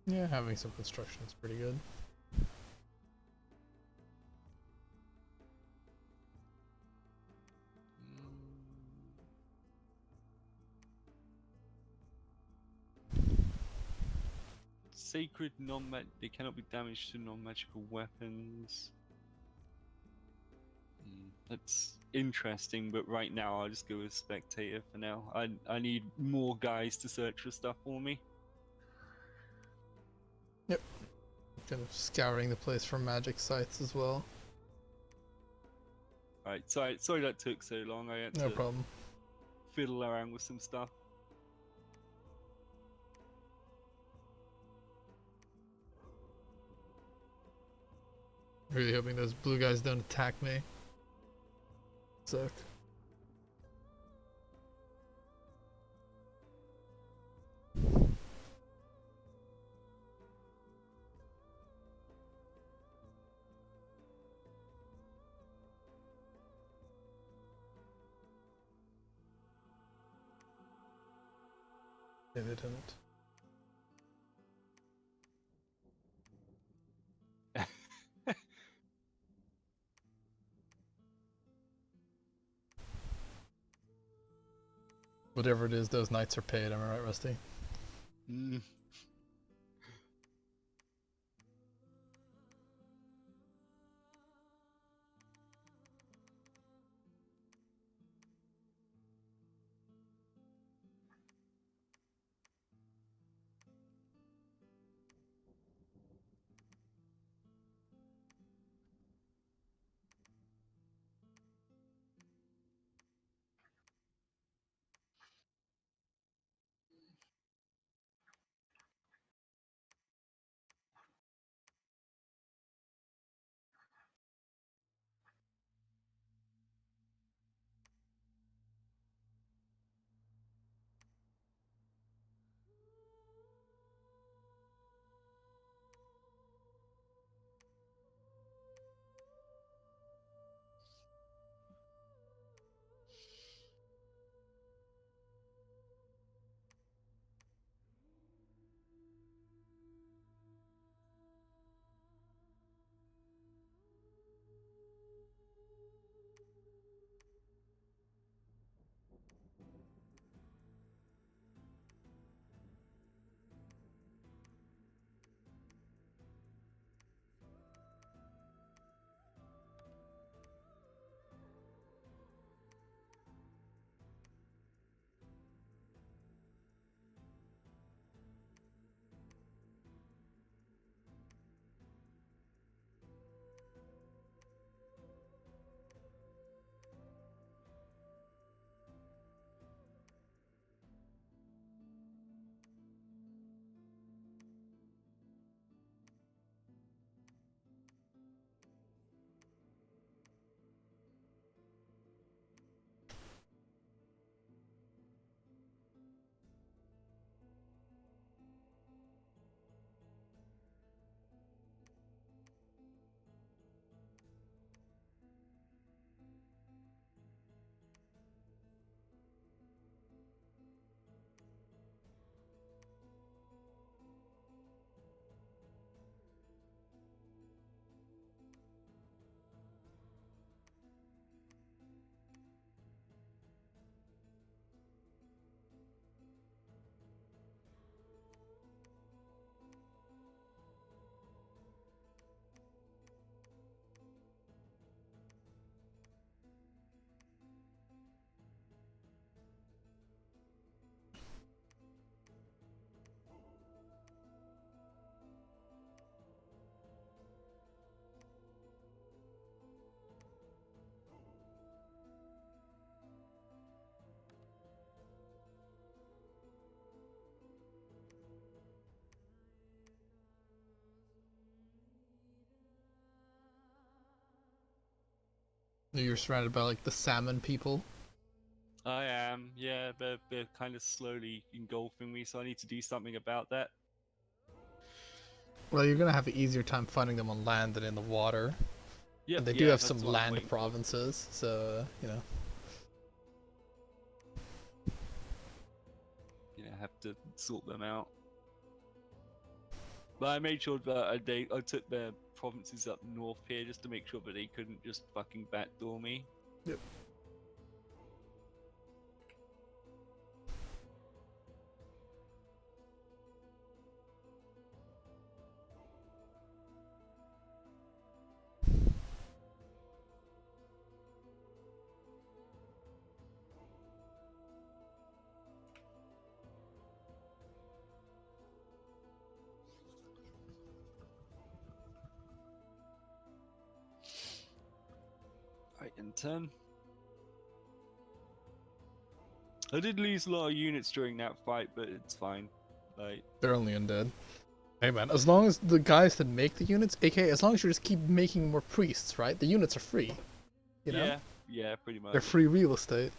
S1: Yeah, having some construction is pretty good.
S2: sacred they cannot be damaged to non-magical weapons. That's interesting, but right now I'll just go with spectator for now. I need more guys to search for stuff for me.
S1: Yep. Kind of scouring the place for magic sites as well.
S2: Alright, sorry that took so long. I had
S1: No
S2: to
S1: problem.
S2: fiddle around with some stuff.
S1: Really hoping those blue guys don't attack me. Suck. Yeah, they didn't. Whatever it is, those knights are paid. Am I right, Rusty?
S2: Mm.
S1: You're surrounded by like the salmon people.
S2: I am, yeah, they're kind of slowly engulfing me, so I need to do something about that.
S1: Well, you're gonna have an easier time finding them on land than in the water.
S2: Yep,
S1: And they do
S2: yeah,
S1: have
S2: that's
S1: some
S2: what I'm
S1: land
S2: waiting for.
S1: provinces, so you know.
S2: Yeah, I have to sort them out. But I made sure that I took their provinces up north here just to make sure that they couldn't just fucking backdoor me.
S1: Yep.
S2: Right, in turn. I did lose a lot of units during that fight, but it's fine. Like,
S1: They're only undead. Hey man, as long as the guys that make the units, aka as long as you just keep making more priests, right? The units are free. You know?
S2: yeah, yeah, pretty much.
S1: They're free real estate.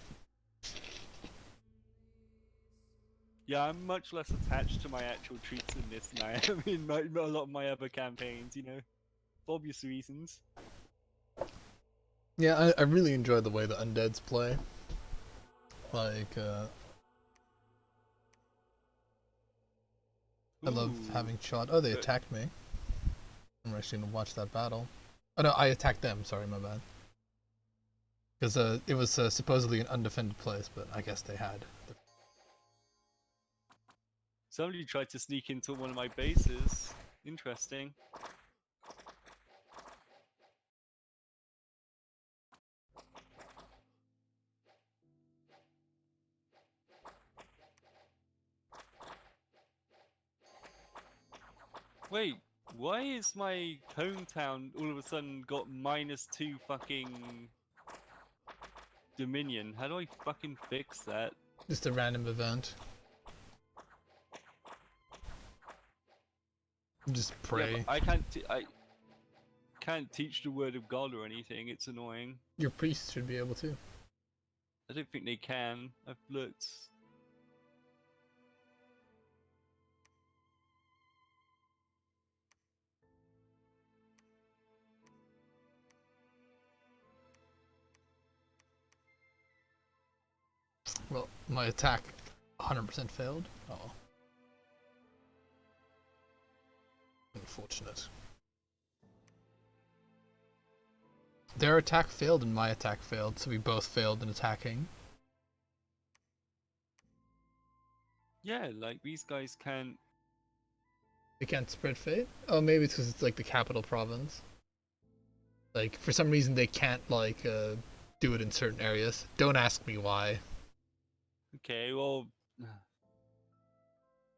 S2: Yeah, I'm much less attached to my actual troops in this than I am in a lot of my other campaigns, you know? For obvious reasons.
S1: Yeah, I really enjoy the way the undeads play. Like, I love
S2: Ooh,
S1: having shot. Oh, they
S2: but-
S1: attacked me. I'm actually gonna watch that battle. Oh no, I attacked them. Sorry, my bad. Because it was supposedly an undefended place, but I guess they had.
S2: Somebody tried to sneak into one of my bases. Interesting. Wait, why is my hometown all of a sudden got -2 fucking Dominion? How do I fucking fix that?
S1: Just a random event. Just
S2: Yeah,
S1: pray.
S2: but I can't teach the word of God or anything. It's annoying.
S1: Your priest should be able to.
S2: I don't think they can. I've looked.
S1: Well, my attack 100% failed. Oh. Unfortunate. Their attack failed and my attack failed, so we both failed in attacking.
S2: Yeah, like these guys can't.
S1: They can't spread fate? Oh, maybe it's because it's like the capital province. Like, for some reason they can't, like, do it in certain areas. Don't ask me why.
S2: Okay, well.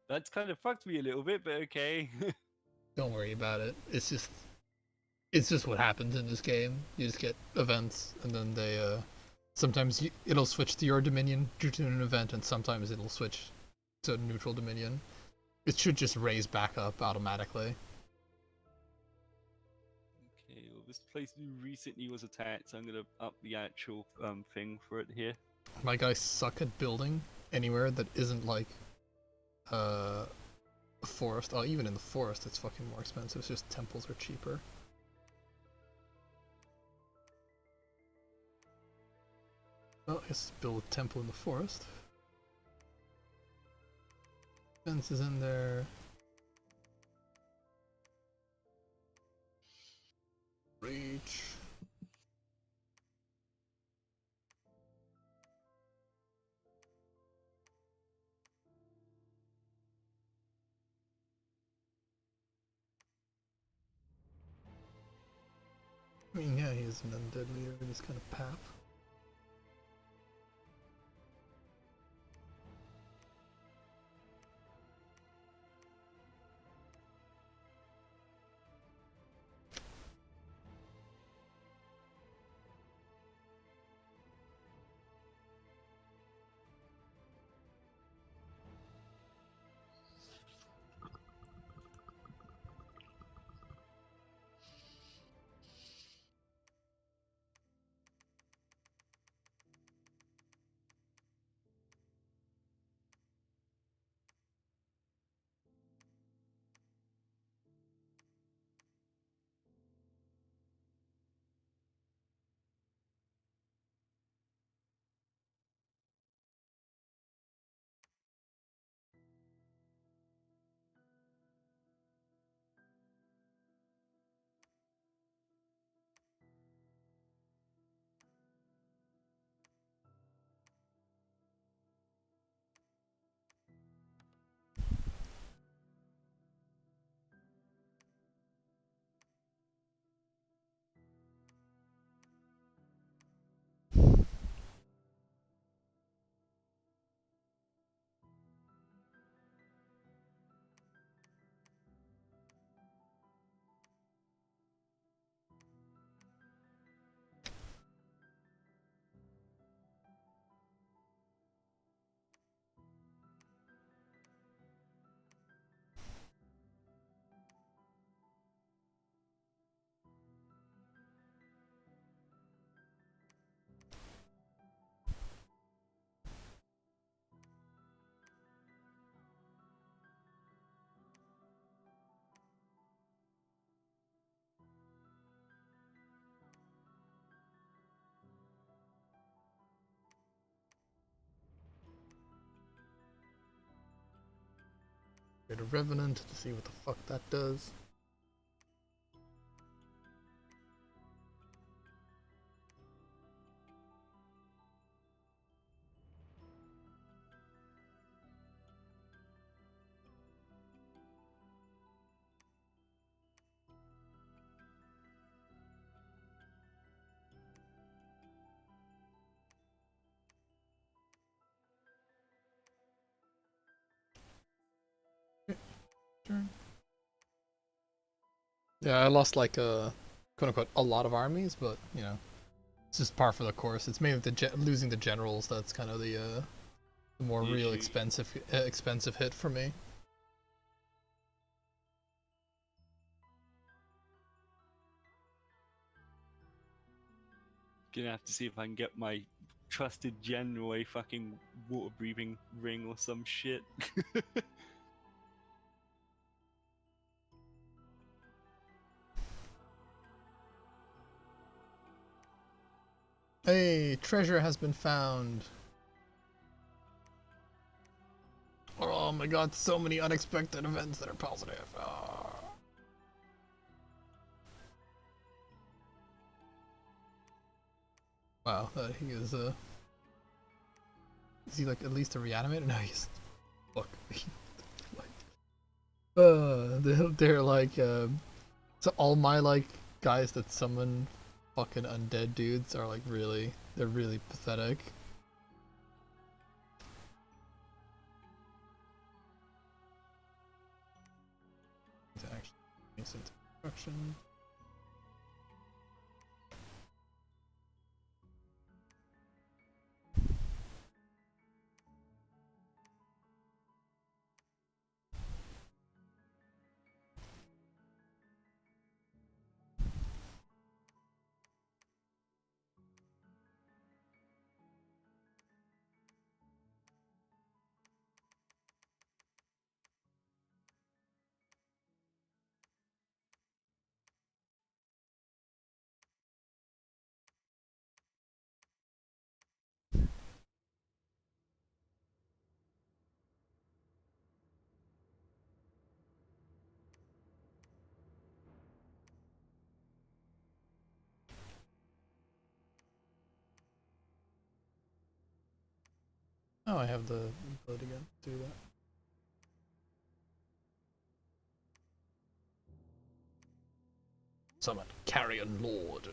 S2: That's kind of fucked me a little bit, but okay.
S1: Don't worry about it. It's just what happens in this game. You just get events, and then they, sometimes it'll switch to your dominion due to an event, and sometimes it'll switch to neutral dominion. It should just raise back up automatically.
S2: Okay, well, this place recently was attacked, so I'm gonna up the actual thing for it here.
S1: My guys suck at building anywhere that isn't like a forest. Oh, even in the forest, it's fucking more expensive. It's just temples are cheaper. Oh, I guess build a temple in the forest. Fence is in there. Reach. I mean, yeah, he's an undead leader. He's kind of pap. Create a Revenant to see what the fuck that does. Sure. Yeah, I lost like quote unquote a lot of armies, but you know, it's just par for the course. It's mainly losing the generals that's kind of the more
S2: The
S1: real
S2: issue.
S1: expensive hit for me.
S2: Gonna have to see if I can get my trusted general a fucking water breathing ring or some shit.
S1: Hey, treasure has been found. Oh my god, so many unexpected events that are positive. Ah. Wow, he is he like at least a reanimator? No, he's fuck. They're like so all my like guys that summon fucking undead dudes are like they're really pathetic. To actually makes into destruction. Oh, I have the ability again to do that. Summon Carrion Lord.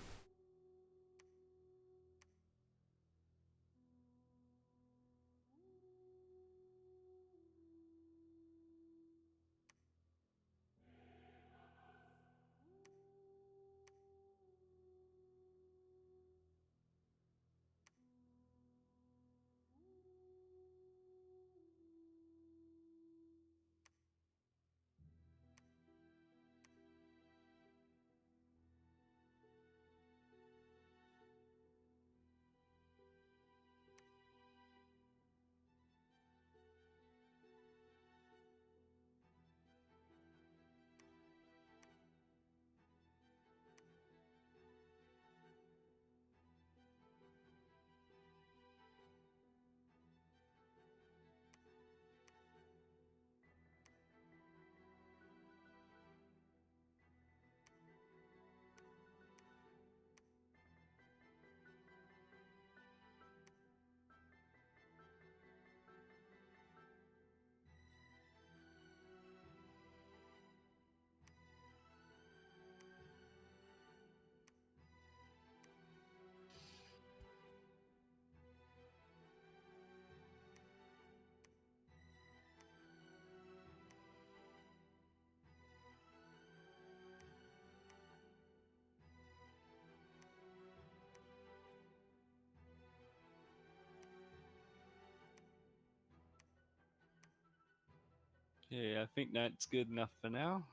S2: Yeah, I think that's good enough for now.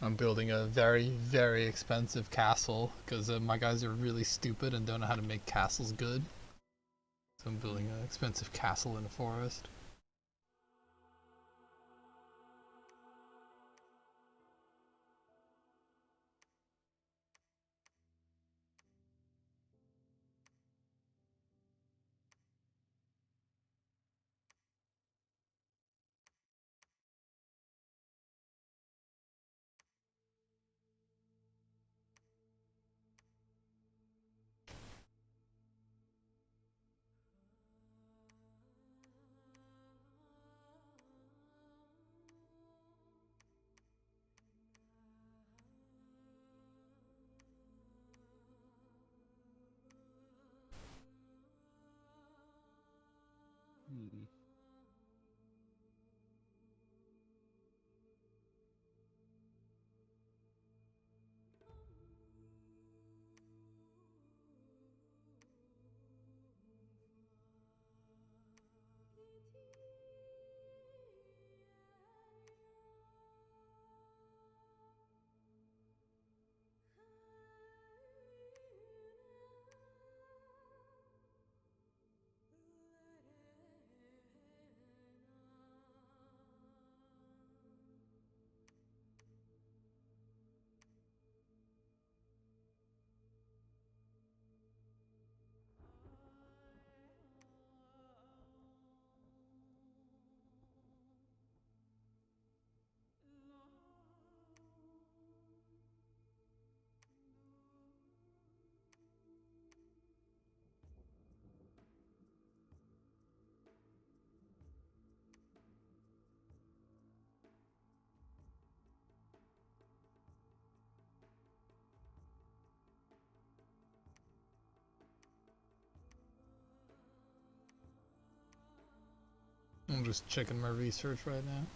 S1: I'm building a very, very expensive castle because my guys are really stupid and don't know how to make castles good. So I'm building an expensive castle in a forest.
S2: Hmm.
S1: I'm just checking my research right now.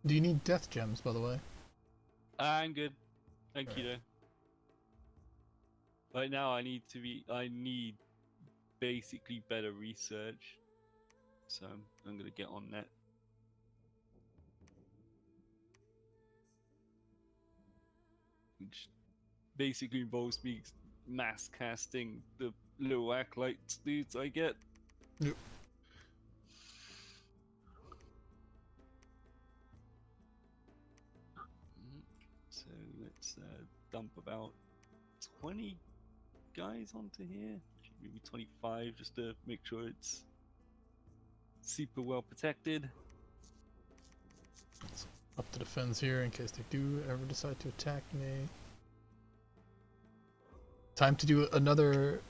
S1: Do you need death gems, by the way?
S2: I'm good. Thank you,
S1: Alright.
S2: though. Right now, I need basically better research. So I'm gonna get on that. Which basically involves me mass casting the little acolyte dudes I get.
S1: Yep.
S2: So let's dump about 20 guys onto here. Maybe 25 just to make sure it's super well protected.
S1: Up to the fence here in case they do ever decide to attack me. Time to do another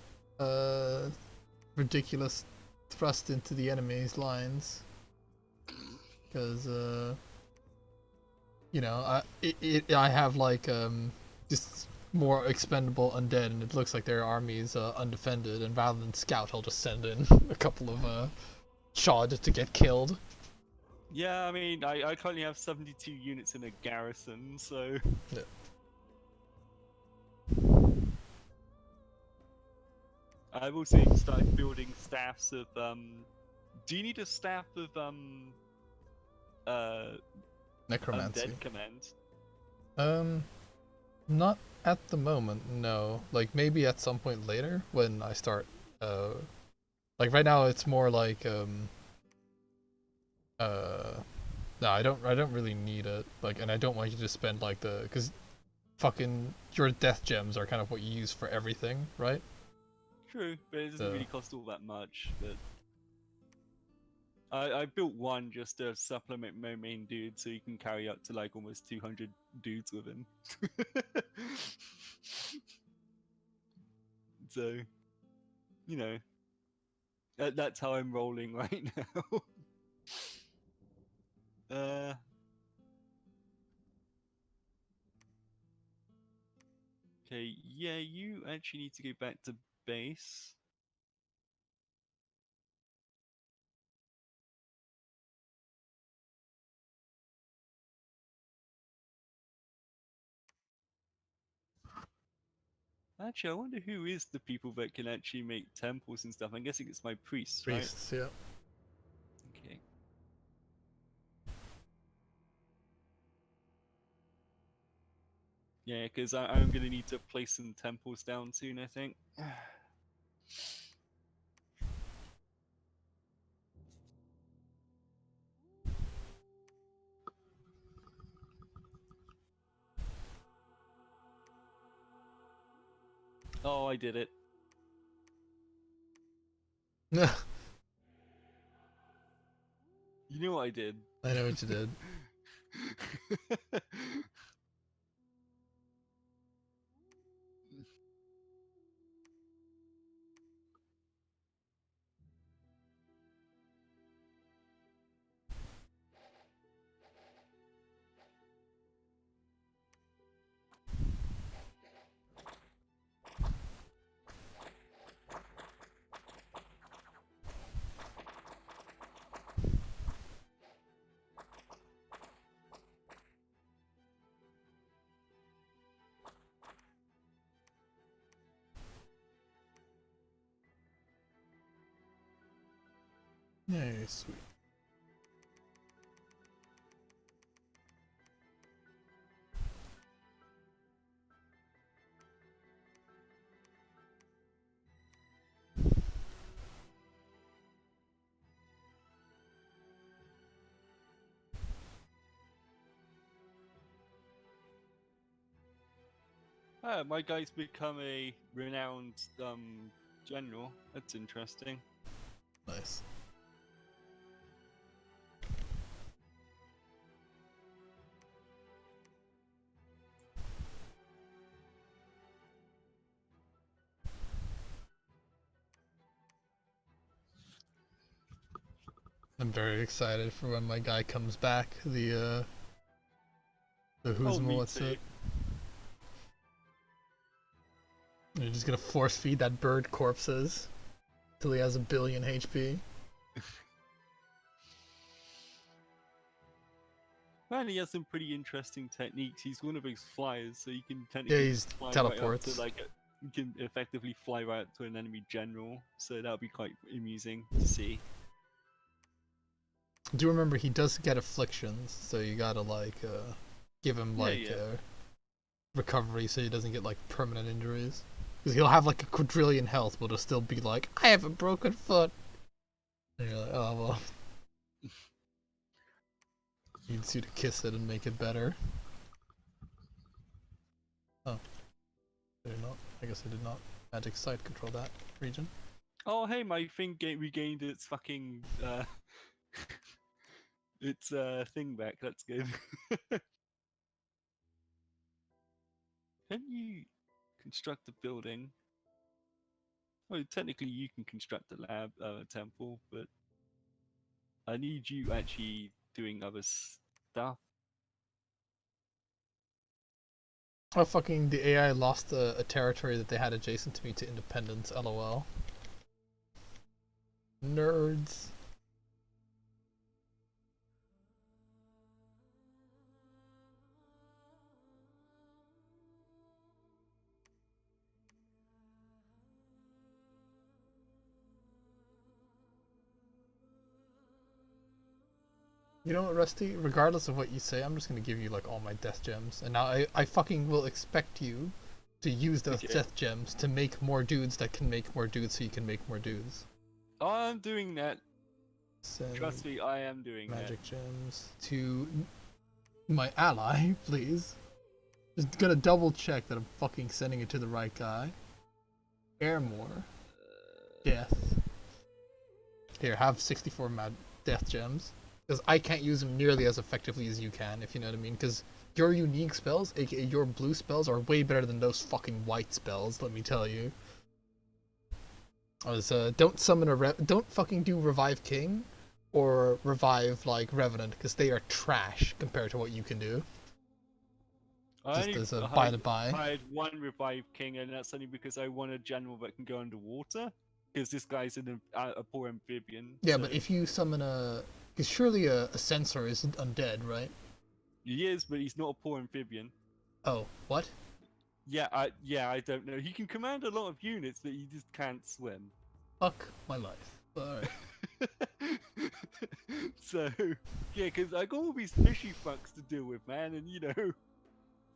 S1: ridiculous thrust into the enemy's lines. Because, you know, I have like just more expendable undead, and it looks like their army is undefended. And rather than scout, I'll just send in a couple of Shod to get killed.
S2: Yeah, I mean, I currently have 72 units in a garrison, so.
S1: Yeah.
S2: I've also started building staffs of. Do you need a staff of uh
S1: Necromancy.
S2: undead command?
S1: Not at the moment, no. Like maybe at some point later when I start like right now it's more like uh no, I don't really need it. Like and I don't want you to spend like the cuz fucking your death gems are kind of what you use for everything, right?
S2: True, but it doesn't
S1: So
S2: really cost all that much. But I built one just to supplement my main dude, so you can carry up to like almost 200 dudes with him. So, you know, that's how I'm rolling right now. uh, okay, yeah, you actually need to go back to base. Actually, I wonder who is the people that can actually make temples and stuff. I'm guessing it's my priests, right?
S1: Priests, yeah.
S2: Okay. Yeah, because I'm gonna need to place some temples down soon, I think. Oh, I did it.
S1: I
S2: You know what I did?
S1: know what you did. Yay, sweet.
S2: Ah, my guy's become a renowned general. That's interesting.
S1: Nice. I'm very excited for when my guy comes back. The who's
S2: me
S1: what's
S2: too.
S1: it? You're just gonna force feed that bird corpses till he has 1,000,000,000 HP.
S2: Man, he has some pretty interesting techniques. He's one of those flyers, so you can
S1: Yeah,
S2: technically
S1: he's
S2: fly
S1: teleports.
S2: right up to you can effectively fly right up to an enemy general. So that'll be quite amusing to see.
S1: Do you remember he does get afflictions, so you gotta give him
S2: Yeah.
S1: recovery so he doesn't get like permanent injuries. Because he'll have like a quadrillion health, but it'll still be like, I have a broken foot. And you're like, oh well. Needs you to kiss it and make it better. Oh. Did it not? I guess I did not. Magic Sight control that region.
S2: Oh, hey, my thing regained its fucking its thing back. That's good. Can you construct a building? Well, technically you can construct a lab, temple, but I need you actually doing other stuff.
S1: Oh fucking the AI lost a territory that they had adjacent to me to independence, lol. Nerds. You know what, Rusty? Regardless of what you say, I'm just gonna give you like all my death gems, and now I fucking will expect you to use those
S2: Okay.
S1: death gems to make more dudes that can make more dudes, so you can make more dudes.
S2: I'm doing that.
S1: Send
S2: Trust me, I am doing
S1: magic gems to my ally, please. Just gonna double check that I'm fucking sending it to the right guy. Airmore. Death. Here, have 64 death gems. Because I can't use them nearly as effectively as you can, if you know what I mean. Because your unique spells, aka your blue spells, are way better than those fucking white spells, let me tell you. Don't summon don't fucking do Revive King or Revive, like, Revenant, because they are trash compared to what you can do. Just as a by-the-by.
S2: I had one revive king, and that's only because I want a general that can go underwater. Because this guy's a poor amphibian.
S1: Yeah,
S2: so...
S1: but if you summon a... Because surely a censor isn't undead, right?
S2: He is, but he's not a poor amphibian.
S1: Oh, what?
S2: I don't know. He can command a lot of units, but he just can't swim.
S1: Fuck my life. Alright.
S2: So yeah, because I got all these fishy fucks to deal with, man, and you know.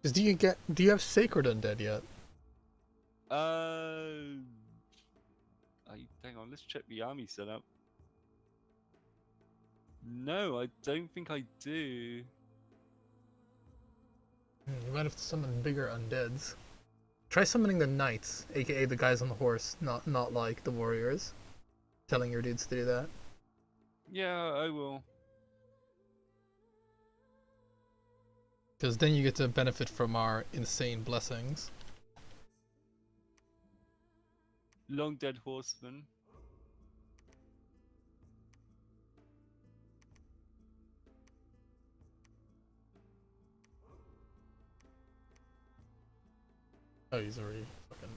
S1: Do you have Sacred Undead yet?
S2: Hang on, let's check the army setup. No, I don't think I do.
S1: You might have to summon bigger undeads. Try summoning the knights, aka the guys on the horse, not like the warriors. Telling your dudes to do that.
S2: Yeah, I will.
S1: Because then you get to benefit from our insane blessings.
S2: Long dead horseman.
S1: Oh, he's already fucking.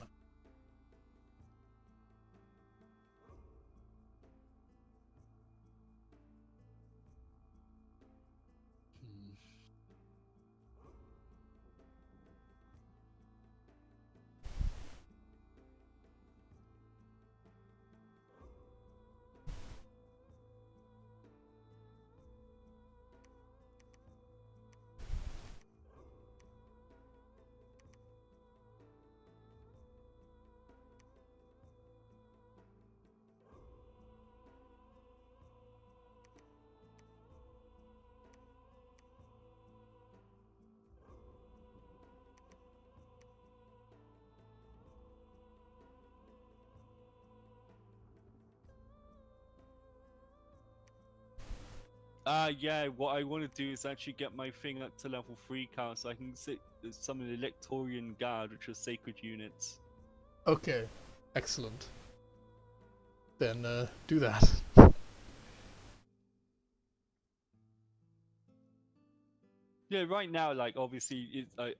S2: Yeah, what I want to do is actually get my thing up to level 3 count so I can summon the Electorian Guard, which are sacred units.
S1: Okay, excellent. Then do that.
S2: Yeah, right now, like obviously, it's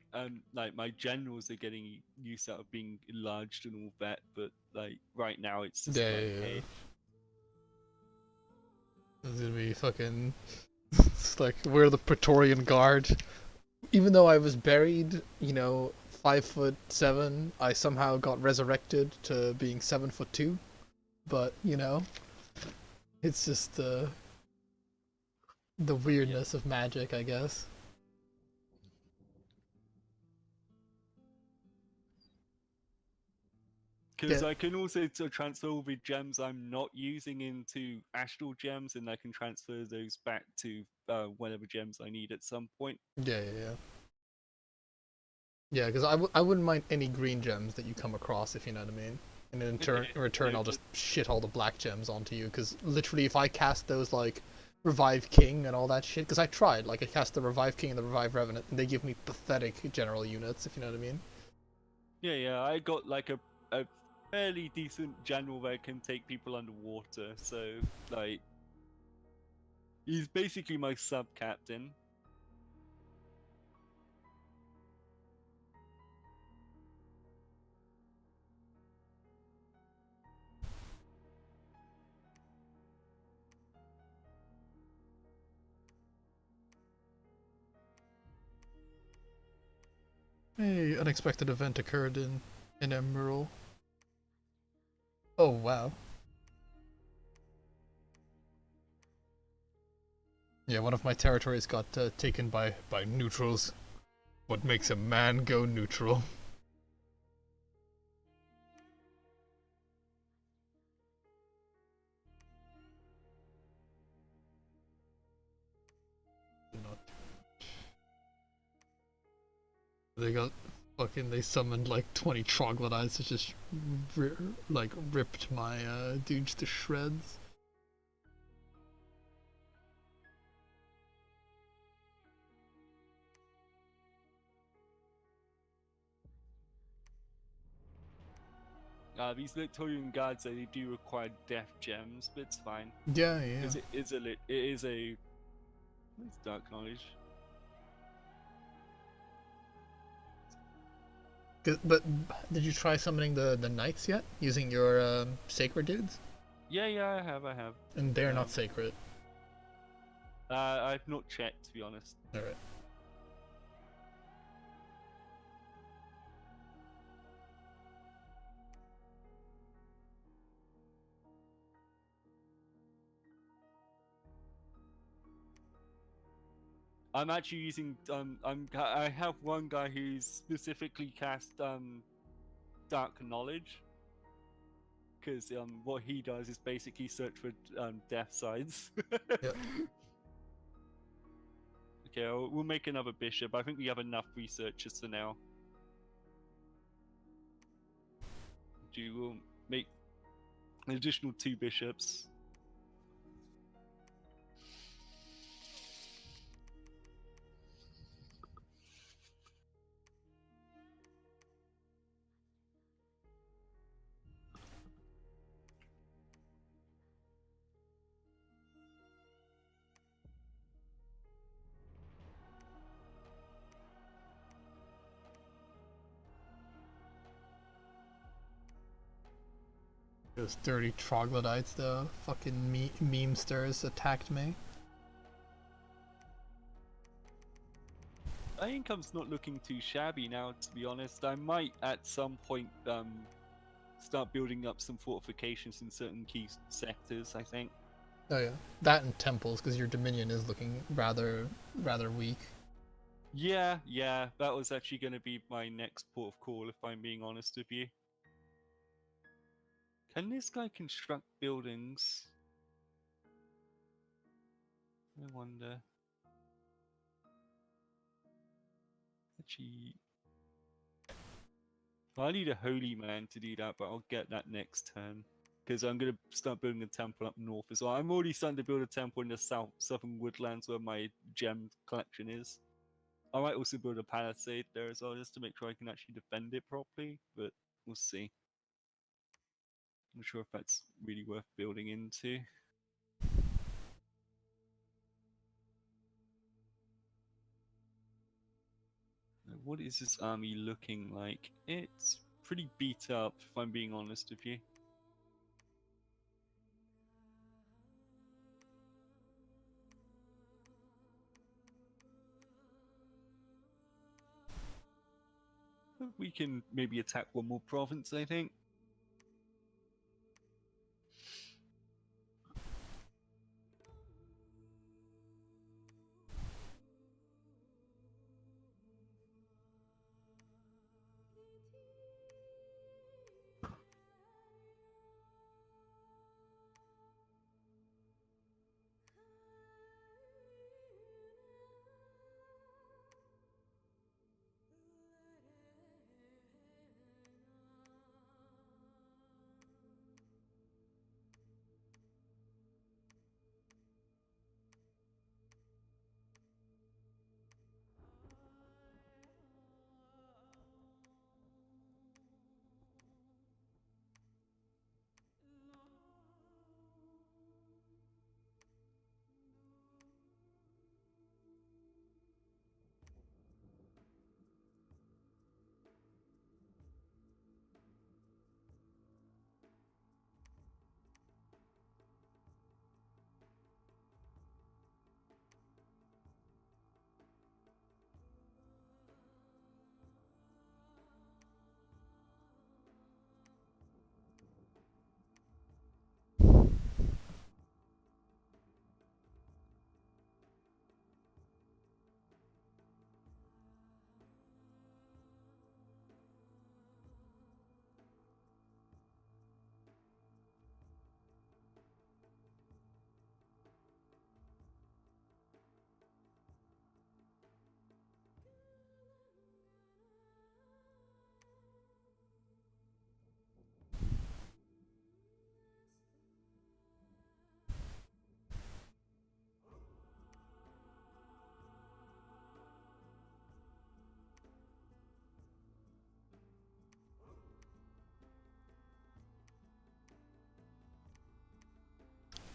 S2: like my generals are getting used out of being enlarged and all that, but like right now, it's just
S1: Yeah,
S2: like,
S1: yeah, yeah.
S2: hey,
S1: It's gonna be fucking. It's like we're the Praetorian Guard. Even though I was buried, 5'7", I somehow got resurrected to being 7'2". But it's just the weirdness of magic, I guess.
S2: because
S1: Yeah,
S2: I can also transfer all the gems I'm not using into astral gems, and I can transfer those back to whatever gems I need at some point.
S1: yeah, yeah, yeah. Yeah, because I wouldn't mind any green gems that you come across, if you know what I mean. And in return, I'll just shit all the black gems onto you. Because literally, if I cast those like Revive King and all that shit, because I tried, like I cast the Revive King and the Revive Revenant, and they give me pathetic general units, if you know what I mean.
S2: Yeah, I got like a fairly decent general that can take people underwater, so like he's basically my sub captain.
S1: Hey, unexpected event occurred in Emerald. Oh wow. Yeah, one of my territories got taken by neutrals. What makes a man go neutral? They got they summoned like 20 troglodytes that just ripped my dudes to shreds.
S2: These Victorian guards, they do require death gems, but it's fine.
S1: Yeah, yeah.
S2: Because it is a it's dark knowledge.
S1: But did you try summoning the knights yet using your sacred dudes?
S2: Yeah, I have.
S1: And they're not sacred.
S2: I've not checked, to be honest.
S1: All right.
S2: I'm actually using I have one guy who's specifically cast Dark Knowledge, because what he does is basically search for death signs.
S1: Yep.
S2: Okay, we'll make another bishop. I think we have enough researchers for now. We'll make an additional 2 bishops.
S1: Those dirty troglodytes, though. Fucking memesters attacked me.
S2: My income's not looking too shabby now, to be honest. I might at some point start building up some fortifications in certain key sectors, I think.
S1: Oh yeah, that and temples, because your dominion is looking rather weak.
S2: Yeah, that was actually going to be my next port of call, if I'm being honest with you. Can this guy construct buildings? I wonder. Actually, I need a holy man to do that, but I'll get that next turn. Because I'm going to start building a temple up north as well. I'm already starting to build a temple in the southern woodlands where my gem collection is. I might also build a palisade there as well, just to make sure I can actually defend it properly, but we'll see. I'm not sure if that's really worth building into. What is this army looking like? It's pretty beat up, if I'm being honest with you. We can maybe attack one more province, I think.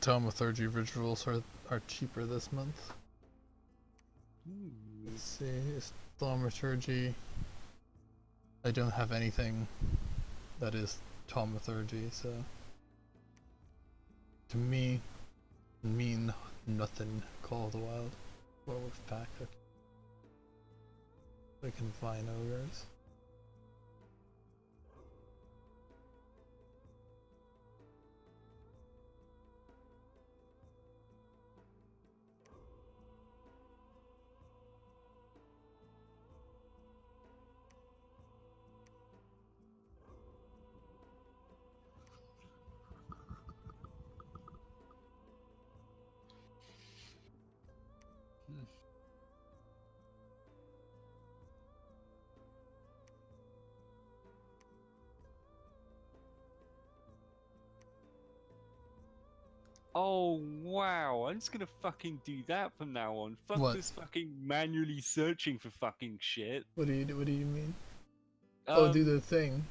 S1: Thaumaturgy rituals are cheaper this month.
S2: Ooh.
S1: Let's see, is thaumaturgy. I don't have anything that is thaumaturgy, so to me, mean nothing. Call of the Wild, Werewolf Pack. I can find ogres.
S2: Oh wow, I'm just gonna fucking do that from now on. Fuck
S1: What?
S2: this fucking manually searching for fucking shit.
S1: What do you mean? Oh, do the thing.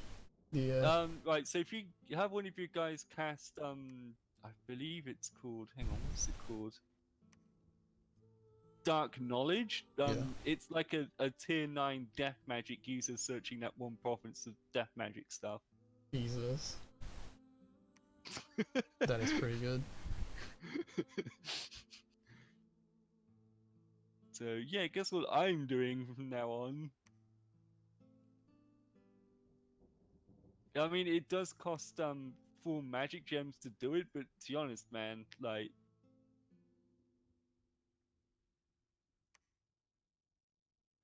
S1: The
S2: Right, so if you have one of you guys cast, I believe it's called, hang on, what's it called? Dark Knowledge.
S1: Yeah.
S2: It's like a tier 9 death magic user searching that one province of death magic stuff.
S1: Jesus. That is pretty good.
S2: So yeah, guess what I'm doing from now on? I mean, it does cost 4 magic gems to do it, but to be honest, man, like,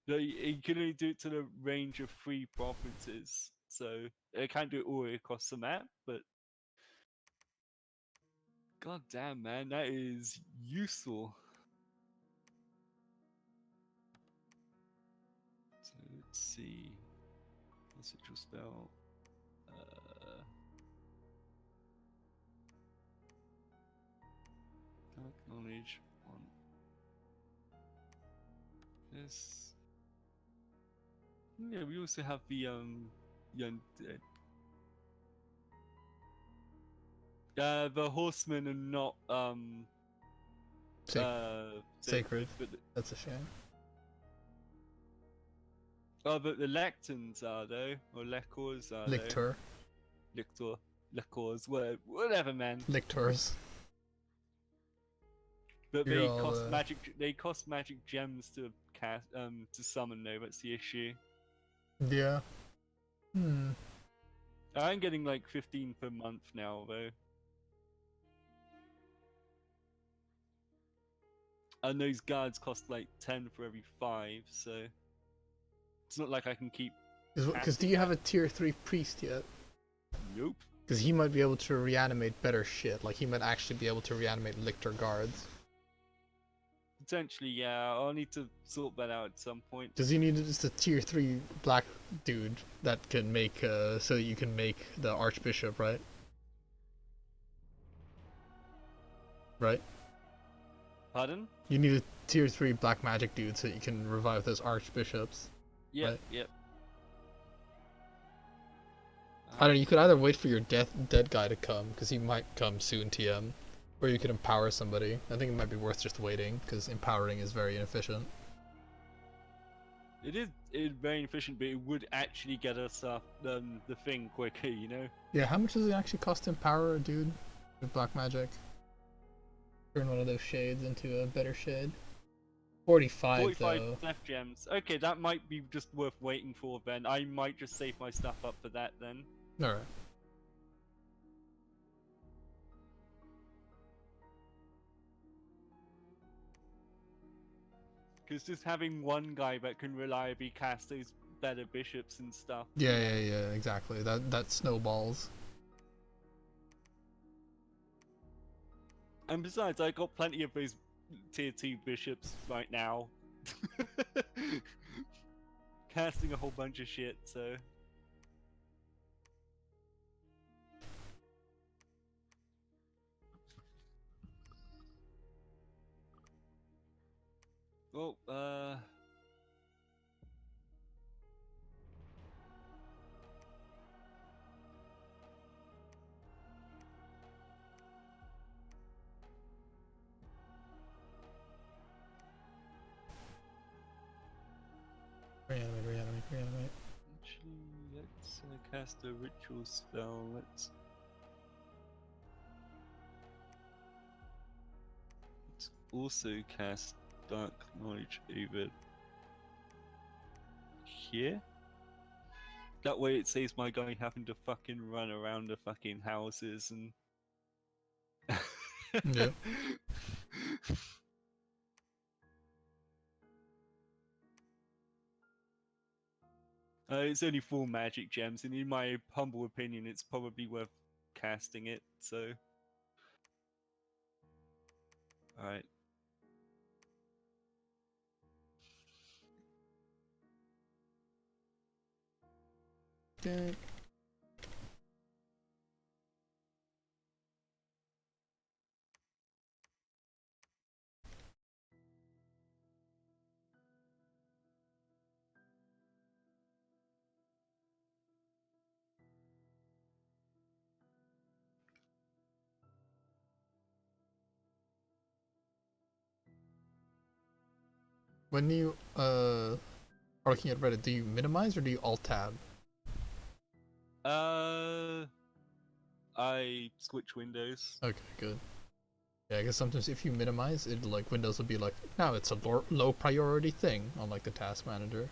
S2: you can only do it to the range of 3 provinces, so I can't do it all across the map. But god damn, man, that is useful. So let's see, residual spell. Dark knowledge on this. Yeah, we also have the undead. The horsemen are not
S1: Sacred.
S2: but
S1: That's a shame.
S2: but the lectins are though, or lecors are
S1: Lictor.
S2: though. Lecors, whatever, man.
S1: Lictors.
S2: But
S1: You're
S2: they
S1: all,
S2: cost magic. They cost magic gems to cast, to summon though. That's the issue.
S1: Yeah. Hmm.
S2: I'm getting like 15 per month now though. And those guards cost like 10 for every 5, so it's not like I can keep.
S1: Because do you have a tier 3 priest yet?
S2: Nope.
S1: Because he might be able to reanimate better shit. Like, he might actually be able to reanimate lictor guards.
S2: Potentially, yeah. I'll need to sort that out at some point.
S1: Does he need just a tier 3 black dude that can make, so you can make the archbishop, right? Right?
S2: Pardon?
S1: You need a tier 3 black magic dude so you can revive those archbishops.
S2: Yep,
S1: Right.
S2: yep.
S1: I don't know, you could either wait for your dead guy to come, because he might come soon, TM, or you could empower somebody. I think it might be worth just waiting, because empowering is very inefficient.
S2: It is very efficient, but it would actually get us up the thing quicker, you know?
S1: Yeah, how much does it actually cost to empower a dude with black magic? Turn one of those shades into a better shade. 45
S2: 45
S1: though.
S2: death gems. Okay, that might be just worth waiting for then. I might just save my stuff up for that then.
S1: Alright.
S2: Because just having one guy that can reliably cast those better bishops and stuff.
S1: Yeah, exactly. That snowballs.
S2: And besides, I got plenty of those tier 2 bishops right now. Casting a whole bunch of shit, so. Well,
S1: Reanimate.
S2: actually, let's cast a ritual spell. Let's also cast Dark Knowledge over here. That way it saves my guy having to fucking run around the fucking houses and...
S1: Yeah.
S2: It's only 4 magic gems, and in my humble opinion, it's probably worth casting it, so... Alright.
S1: Okay. When you are looking at Reddit, do you minimize or do you alt tab?
S2: I switch windows.
S1: Okay, good. Yeah, I guess sometimes if you minimize it, like Windows will be like, now it's a low priority thing on like the task manager.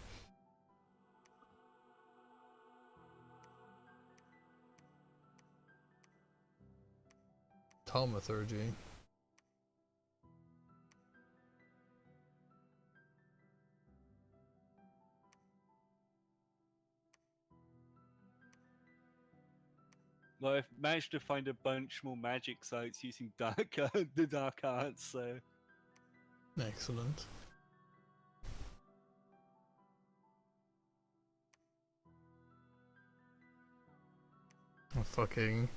S1: Thaumaturgy.
S2: Well, I've managed to find a bunch more magic sites using the dark arts, so
S1: Excellent. Oh, fucking,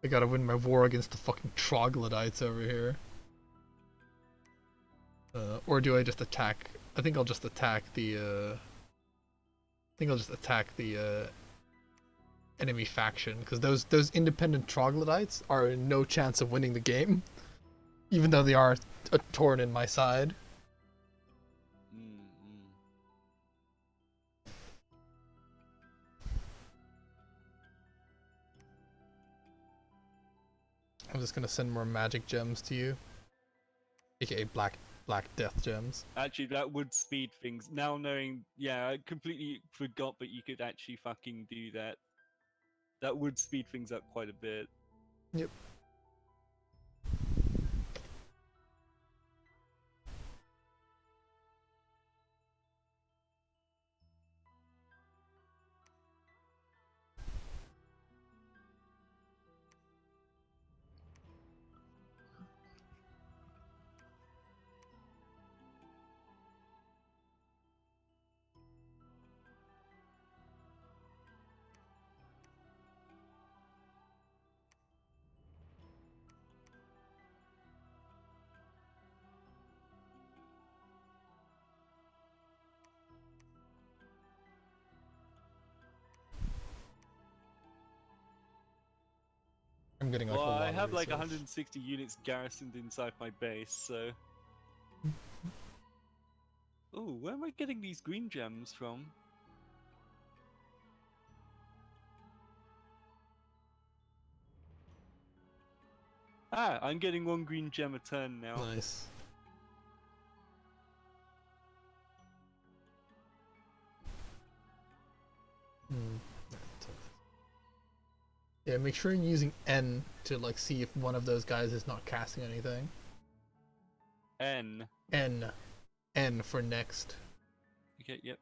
S1: I gotta win my war against the fucking troglodytes over here. Or do I just attack? I think I'll just attack the. Enemy faction because those independent troglodytes are in no chance of winning the game, even though they are a torn in my side. I'm just gonna send more magic gems to you, aka black death gems.
S2: Actually, that would speed things. Now knowing, yeah, I completely forgot, but you could actually fucking do that. That would speed things up quite a bit.
S1: Yep. I'm getting like
S2: Well,
S1: a lot
S2: I
S1: of
S2: have like
S1: research.
S2: 160 units garrisoned inside my base, so. Oh, where am I getting these green gems from? Ah, I'm getting one green gem a turn now.
S1: Nice. Hmm. Yeah, make sure you're using N to like see if one of those guys is not casting anything.
S2: N.
S1: N for next.
S2: Okay, yep.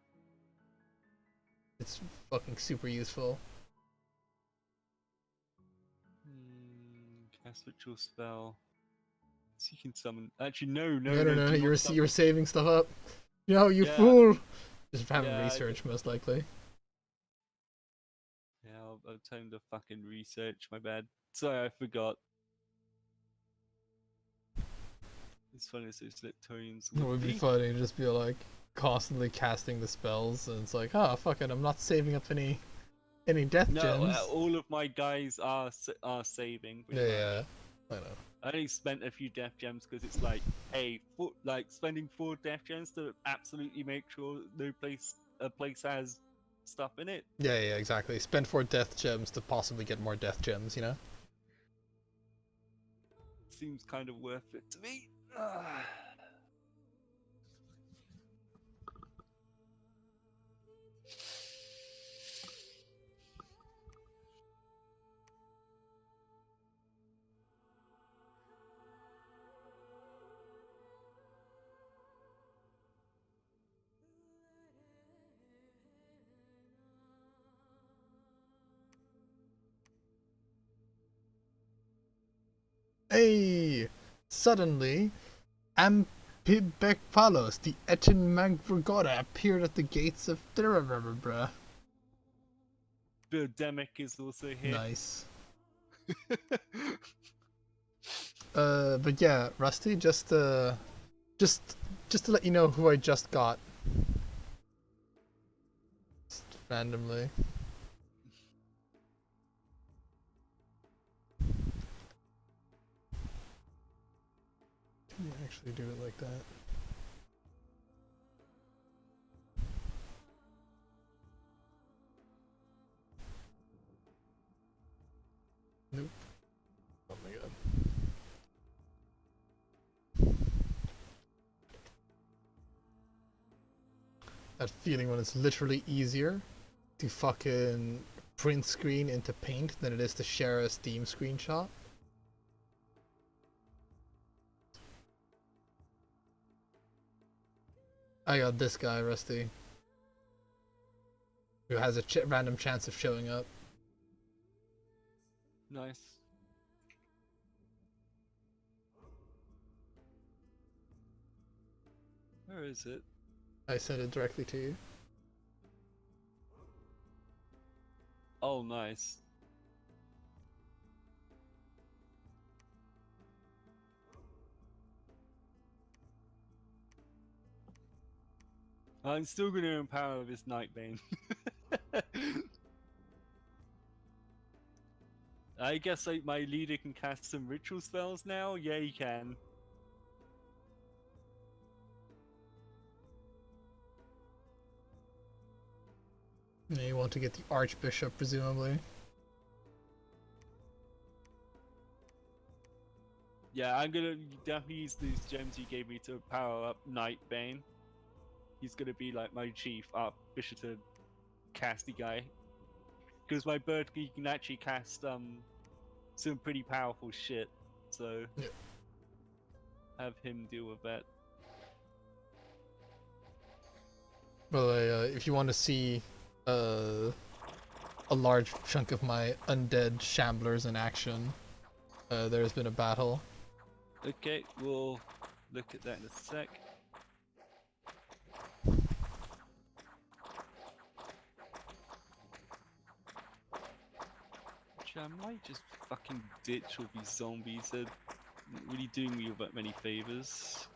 S1: It's fucking super useful.
S2: Cast ritual spell. So you can summon. Actually, no.
S1: No,
S2: do
S1: you're
S2: not summon.
S1: saving stuff up. No, you
S2: Yeah,
S1: fool! Just having
S2: yeah,
S1: research, most likely.
S2: Yeah, I'll tell him to fucking research. My bad. Sorry, I forgot. It's funny as those Leptonians
S1: It
S2: would
S1: would be
S2: be.
S1: funny to just be like constantly casting the spells, and it's like, oh fuck it, I'm not saving up any death
S2: No,
S1: gems.
S2: all of my guys are saving. Pretty
S1: Yeah,
S2: much.
S1: I know.
S2: I only spent a few death gems because it's like, hey, like spending 4 death gems to absolutely make sure a place has stuff in it.
S1: Yeah, exactly. Spend 4 death gems to possibly get more death gems, you know?
S2: Seems kind of worth it to me. Ah.
S1: Hey! Suddenly, Ampibekpalos, the Etin Magvragora, appeared at the gates of Thirabra.
S2: Birdemic is also here.
S1: Nice. But yeah, Rusty, just to let you know who I just got. Just randomly. Can you actually do it like that? That feeling when it's literally easier to fucking print screen into Paint than it is to share a Steam screenshot. I got this guy, Rusty, who has a random chance of showing up.
S2: Nice. Where is it?
S1: I sent it directly to you.
S2: Oh, nice. I'm still going to empower this Nightbane. I guess like my leader can cast some ritual spells now? Yeah, he can.
S1: And you want to get the Archbishop, presumably.
S2: Yeah, I'm gonna definitely use these gems you gave me to power up Nightbane. He's gonna be like my chief Archbishop casty guy. Because my bird he can actually cast some pretty powerful shit. So
S1: Yeah.
S2: have him deal with that.
S1: By the way, if you want to see a large chunk of my undead shamblers in action, there's been a battle.
S2: Okay, we'll look at that in a sec. Actually, I might just fucking ditch all these zombies. They're not really doing me that many favors.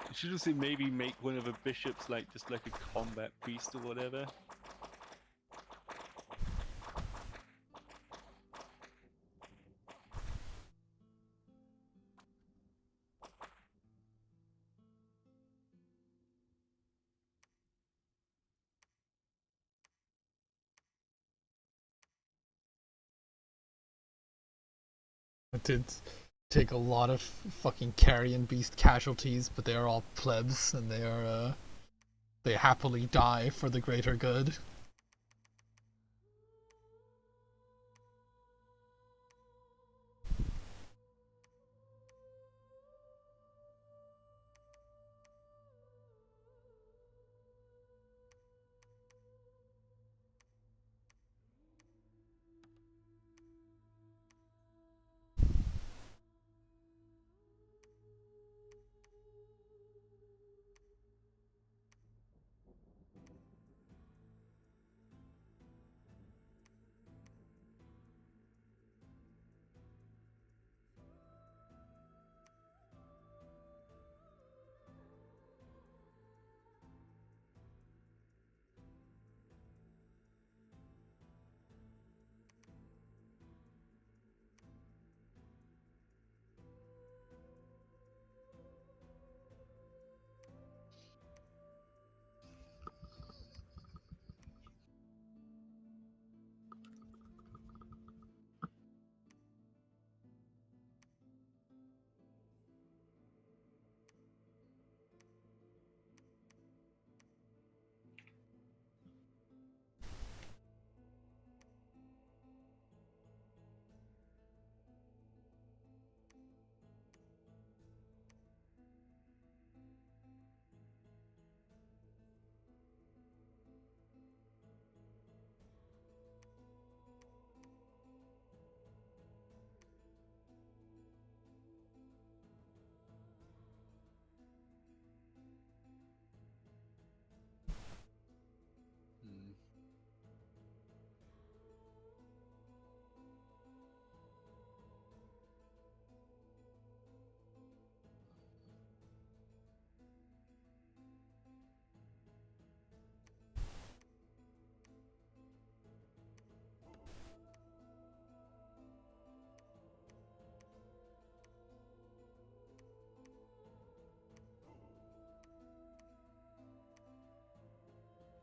S2: I should also maybe make one of the bishops like just like a combat priest or whatever.
S1: It did take a lot of fucking carrion beast casualties, but they are all plebs, and they happily die for the greater good.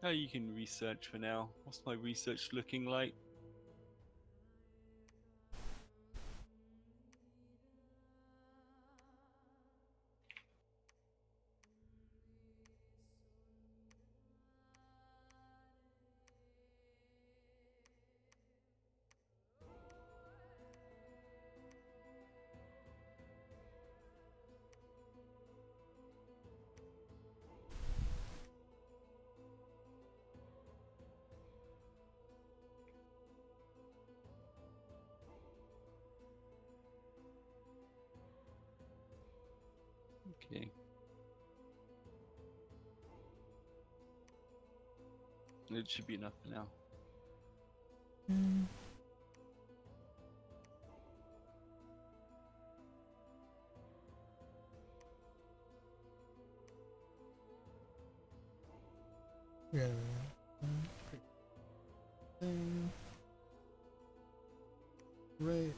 S2: Oh, you can research for now. What's my research looking like? Okay. It should be enough for now.
S1: Yeah. Right.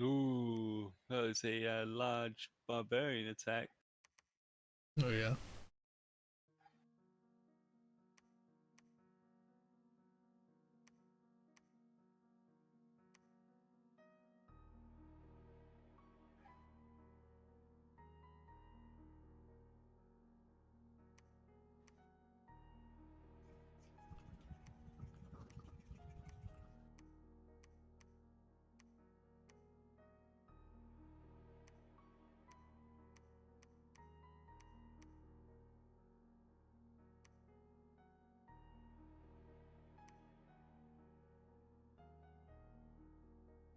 S2: Ooh, that was a large barbarian attack.
S1: Oh yeah.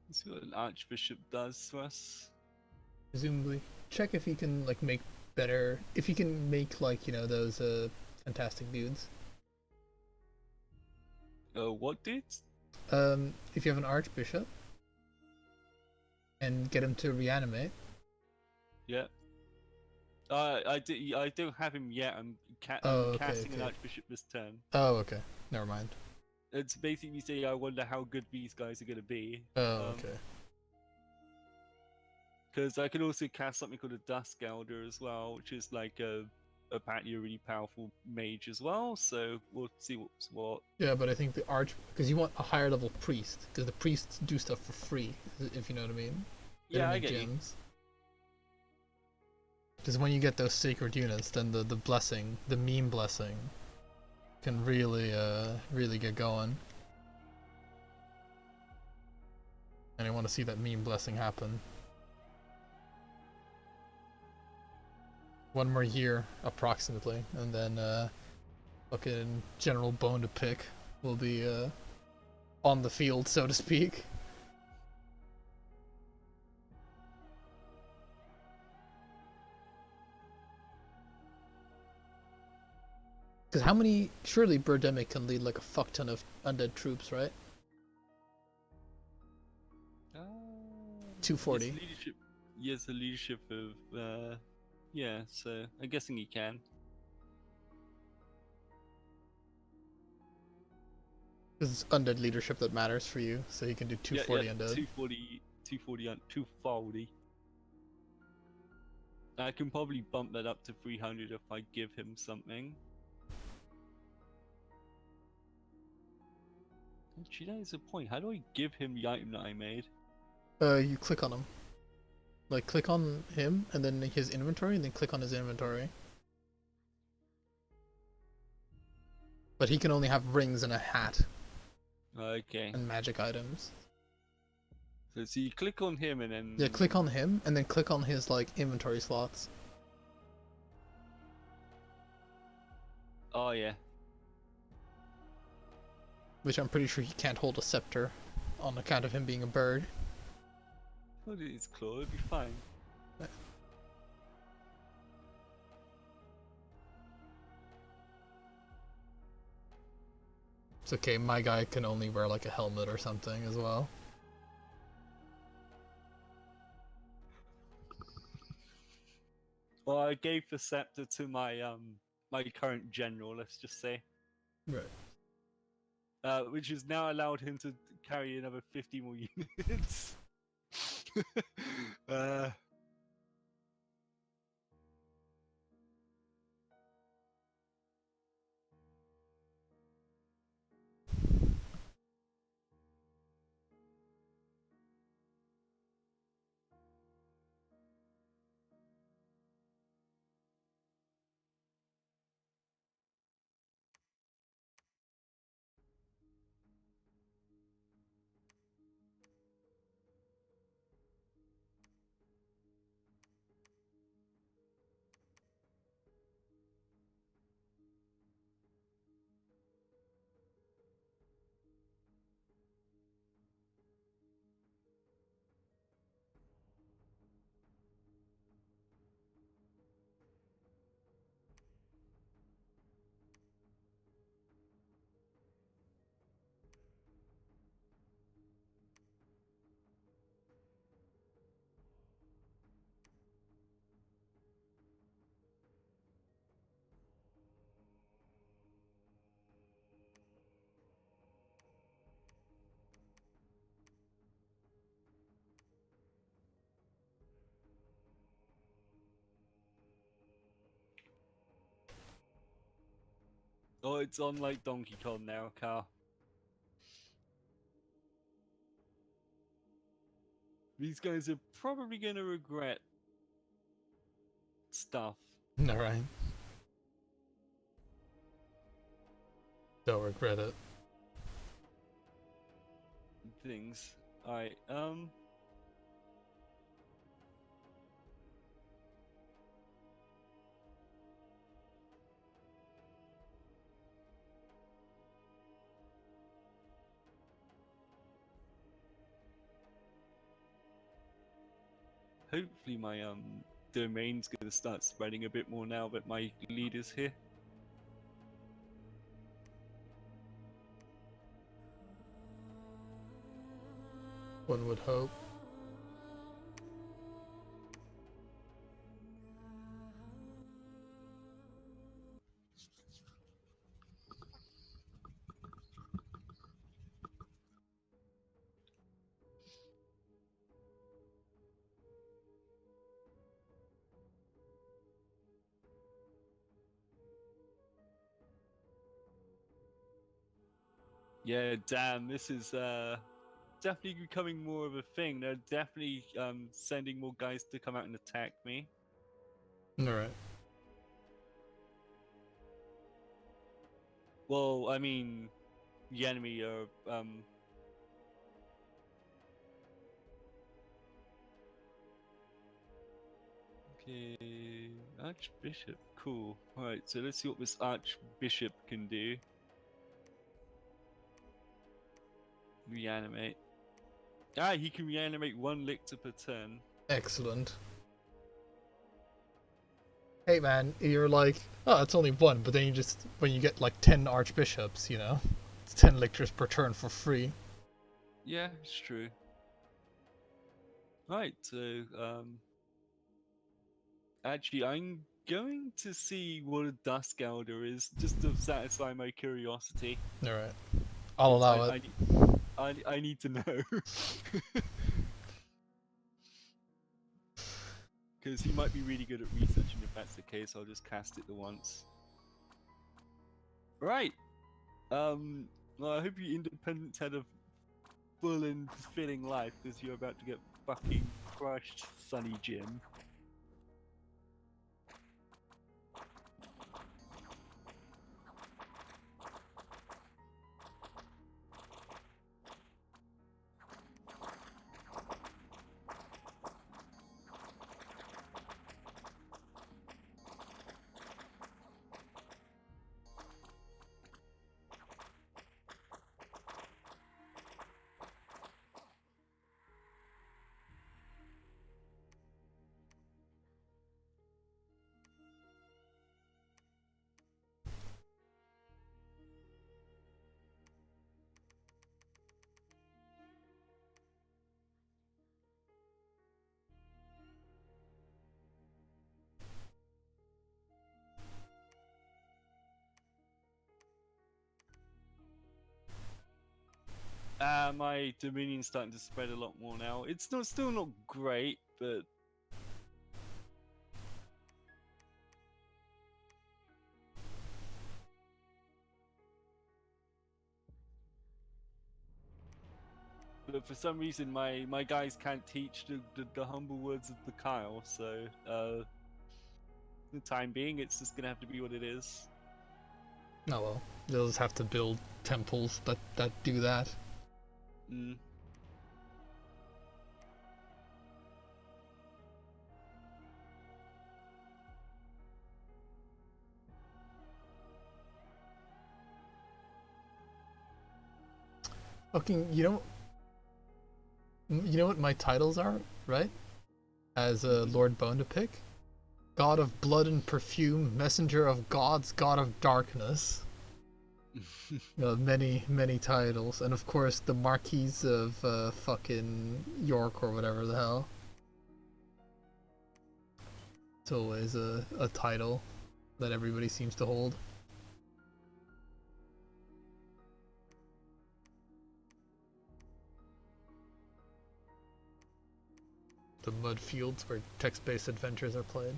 S2: Let's see what an archbishop does to us.
S1: Presumably, check if you can like make better. If you can make like those fantastic dudes.
S2: What dudes?
S1: If you have an archbishop and get him to reanimate.
S2: Yeah. I don't have him yet. I'm
S1: Okay,
S2: casting an
S1: okay.
S2: archbishop this turn.
S1: Oh, okay. Never mind.
S2: It's basically saying I wonder how good these guys are gonna be.
S1: Oh, okay.
S2: Because I can also cast something called a Dusk Elder as well, which is like apparently a really powerful mage as well. So we'll see what's what.
S1: Yeah, but I think the because you want a higher level priest, because the priests do stuff for free, if you know what I mean. They
S2: Yeah,
S1: don't
S2: I
S1: need
S2: get you.
S1: gems. Because when you get those sacred units, then the blessing, the meme blessing, can really get going. And I want to see that meme blessing happen. One more year, approximately, and then fucking General Bone to pick will be on the field, so to speak. Because how many? Surely Birdemic can lead like a fuck ton of undead troops, right? 240.
S2: Yes, leadership. Yes, the leadership of. Yeah, so I'm guessing he can.
S1: Because it's undead leadership that matters for you, so you can do 240
S2: yeah,
S1: undead.
S2: 240, 240. I can probably bump that up to 300 if I give him something. Actually, that is a point. How do I give him the item that I made?
S1: You click on him. Like, click on him, and then his inventory, and then click on his inventory. But he can only have rings and a hat,
S2: Okay.
S1: and magic items.
S2: So you click on him and then...
S1: Yeah, click on him, and then click on his, like, inventory slots.
S2: Oh, yeah.
S1: Which I'm pretty sure he can't hold a scepter, on account of him being a bird.
S2: What is his claw? It'll be fine.
S1: It's okay, my guy can only wear, like, a helmet or something as well.
S2: Well, Well, I gave the scepter to my my current general. Let's just say,
S1: Right.
S2: which has now allowed him to carry another 50 more units. uh, oh, it's on like Donkey Kong now, Carl. These guys are probably gonna regret stuff.
S1: Alright. Don't regret it.
S2: Things. Alright, hopefully my domain's gonna start spreading a bit more now that my leader's here.
S1: One would hope.
S2: Yeah, damn, this is definitely becoming more of a thing. They're definitely sending more guys to come out and attack me.
S1: Alright.
S2: Well, I mean, the enemy are okay, Archbishop, cool. Alright, so let's see what this Archbishop can do. Reanimate. Ah, he can reanimate one lictor per turn.
S1: Excellent. Hey man, you're like, oh, it's only one, but then you just, when you get like 10 archbishops, you know, it's 10 lictors per turn for free.
S2: Yeah, it's true. Right, so actually I'm going to see what a Dusk Elder is, just to satisfy my curiosity.
S1: Alright. I'll allow it.
S2: I need to know. Because he might be really good at researching. If that's the case, I'll just cast it the once. Right. Well, I hope you independents had a full and fulfilling life, because you're about to get fucking crushed, Sonny Jim. My Dominion's starting to spread a lot more now. It's not still not great, but for some reason my guys can't teach the humble words of the Kyle, so for the time being it's just gonna have to be what it is.
S1: Oh well, they'll just have to build temples that do that.
S2: Mm.
S1: Fucking, you know what my titles are, right? As Lord Bone to pick, God of Blood and Perfume, Messenger of Gods, God of Darkness. You know, many titles, and of course the Marquis of fucking York or whatever the hell. It's always a title that everybody seems to hold. The mud fields where text-based adventures are played.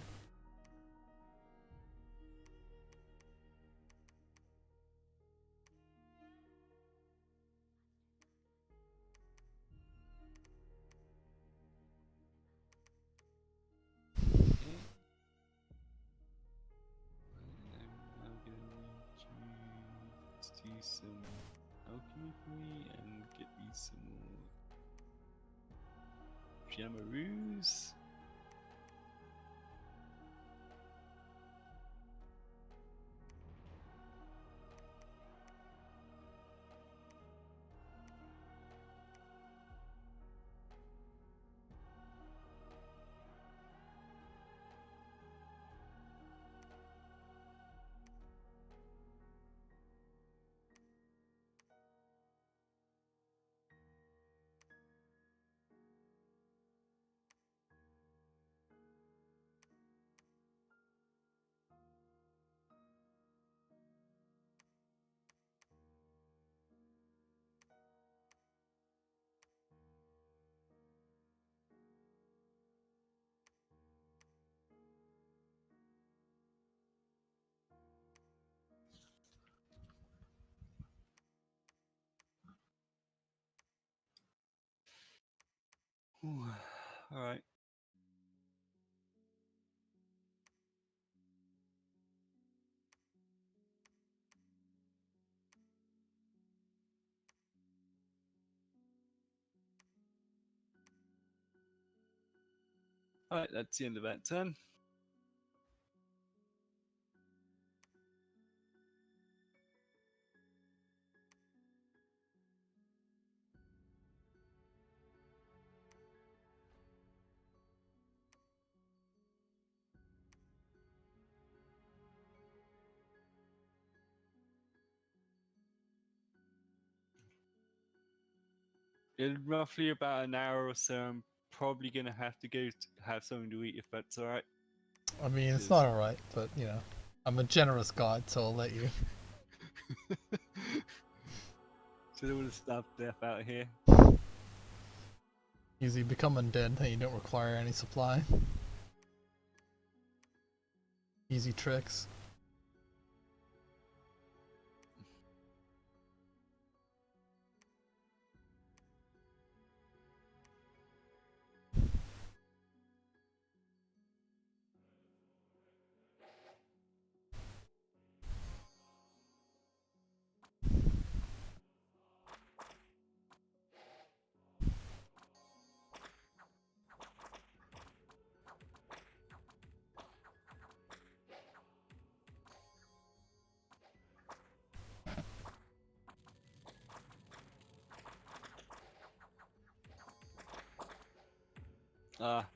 S2: I'm gonna need you to do some alchemy for me and get me some more Jamaroos. Alright. Alright, that's the end of that turn. In roughly about an hour or so, I'm probably gonna have to go have something to eat if that's alright.
S1: I mean, it's
S2: Yes.
S1: not alright, but you know, I'm a generous god, so I'll let you.
S2: So they would have stopped death out here.
S1: Easy, become undead, and you don't require any supply. Easy tricks.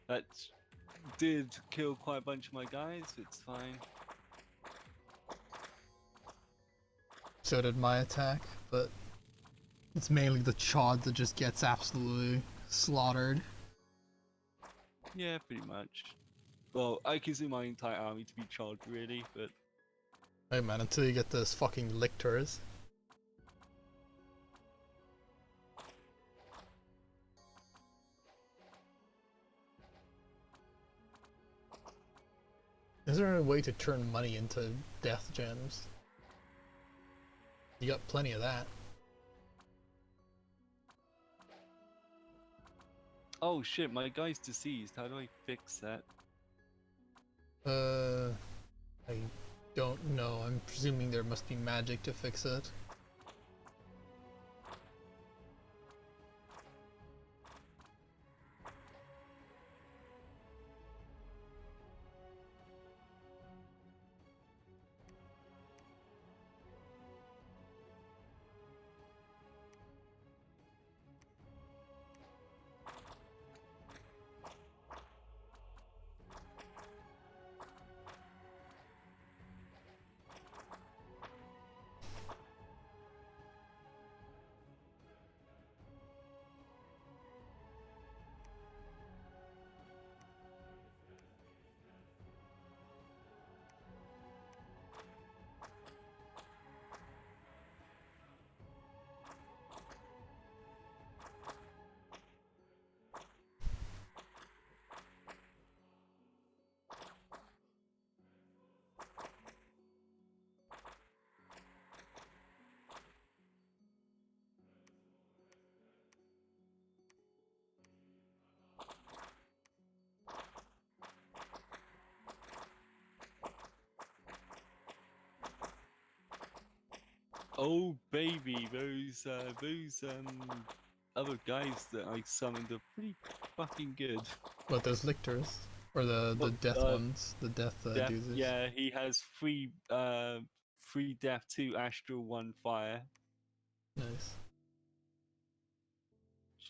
S2: That did kill quite a bunch of my guys, it's fine.
S1: So did my attack, but it's mainly the Chod that just gets absolutely slaughtered.
S2: Yeah, pretty much. Well, I consider my entire army to be charged, really, but
S1: Hey man, until you get those fucking lictors. Is there a way to turn money into death gems? You got plenty of that.
S2: Oh shit, my guy's deceased. How do I fix that?
S1: I don't know. I'm presuming there must be magic to fix it.
S2: Oh baby, those other guys that I summoned are pretty fucking good.
S1: But those lictors, or the
S2: Well,
S1: death ones, the death
S2: Death,
S1: doozies.
S2: yeah, he has three death, 2 astral, 1 fire.
S1: Nice.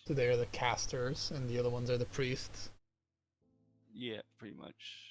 S1: So they are the casters, and the other ones are the priests.
S2: Yeah, pretty much.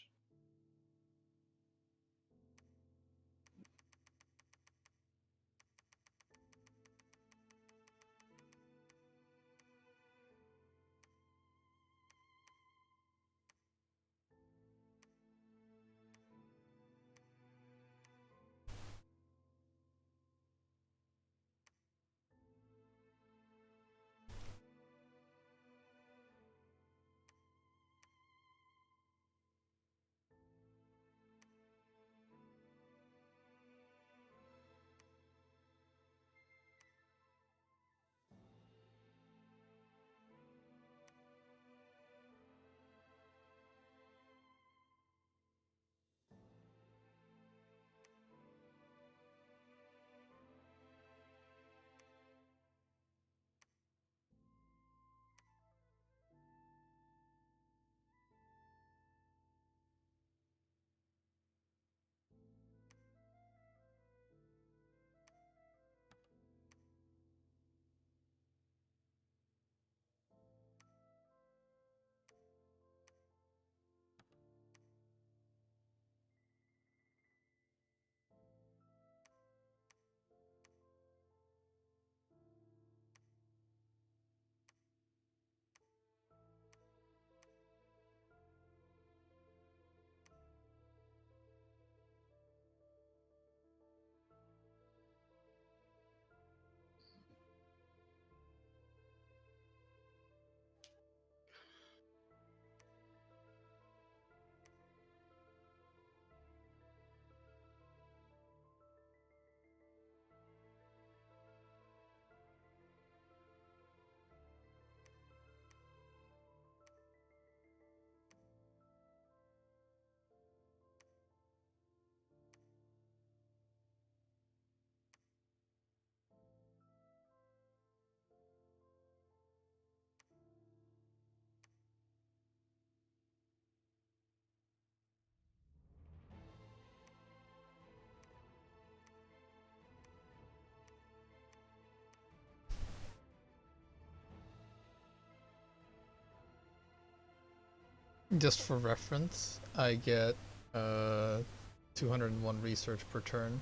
S1: Just for reference, I get 201 research per turn,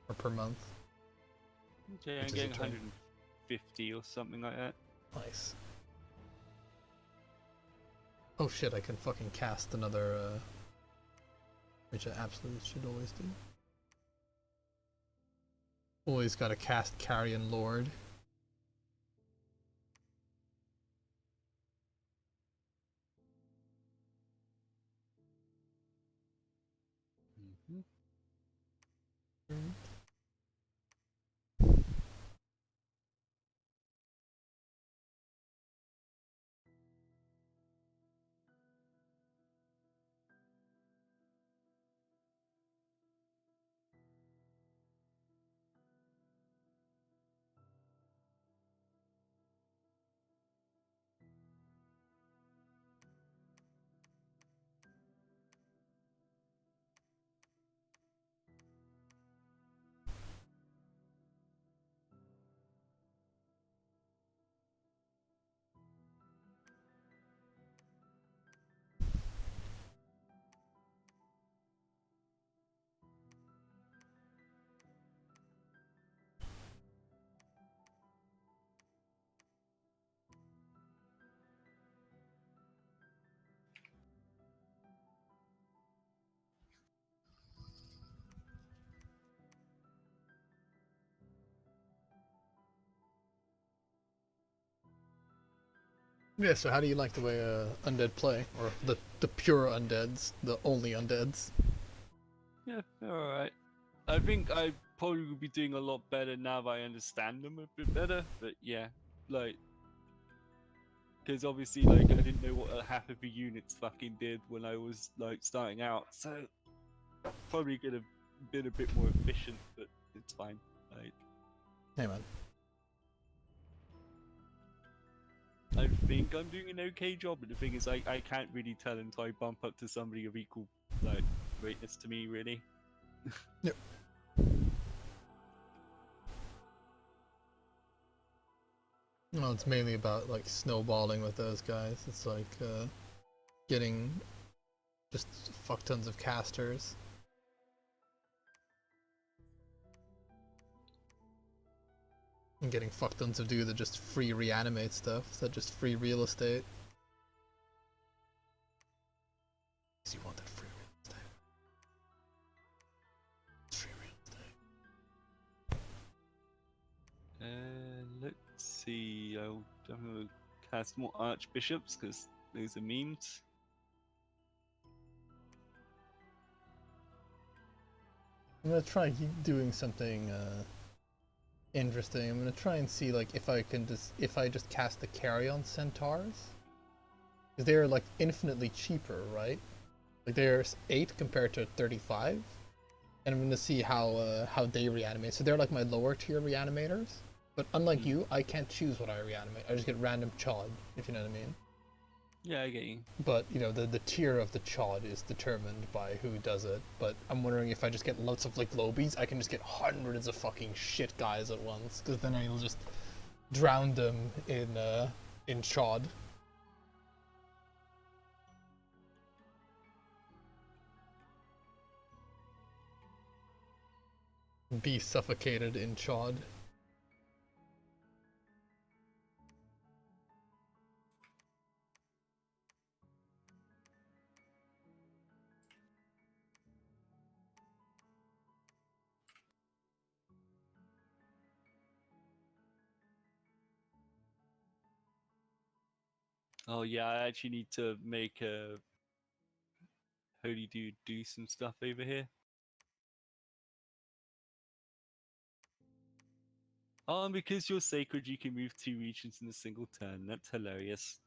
S1: or per month.
S2: Okay, I'm
S1: Which is
S2: getting
S1: a turn.
S2: 150 or something like that.
S1: Nice. Oh shit, I can fucking cast another, which I absolutely should always do. Always gotta cast Carrion Lord. Yeah, so how do you like the way undead play? Or the pure undeads, the only undeads?
S2: Yeah, they're alright. I think I probably would be doing a lot better now that I understand them a bit better. But yeah, like, because obviously, like, I didn't know what half of the units fucking did when I was like starting out, so probably could have been a bit more efficient. But it's fine. Like,
S1: Hey man.
S2: I think I'm doing an okay job, but the thing is, I can't really tell until I bump up to somebody of equal like greatness to me, really.
S1: Yep. Well, it's mainly about like snowballing with those guys. It's like getting just fuck tons of casters. And getting fuck tons of dude that just free reanimate stuff. That just free real estate. 'Cause you want that free real estate. It's free real estate.
S2: Let's see. I'm gonna cast more archbishops because those are memes.
S1: I'm gonna try doing something interesting. I'm gonna try and see like if I can just cast the carrion centaurs, because they're like infinitely cheaper, right? Like they're 8 compared to 35, and I'm gonna see how they reanimate. So they're like my lower tier reanimators, but unlike you, I can't choose what I reanimate. I just get random chod, if you know what I mean.
S2: Yeah, I get you.
S1: But you know the tier of the chod is determined by who does it. But I'm wondering if I just get lots of like lobies, I can just get hundreds of fucking shit guys at once, because then I'll just drown them in chod. Be suffocated in chod.
S2: Oh yeah, I actually need to make a holy dude do some stuff over here. Oh, and because you're sacred, you can move 2 regions in a single turn. That's hilarious.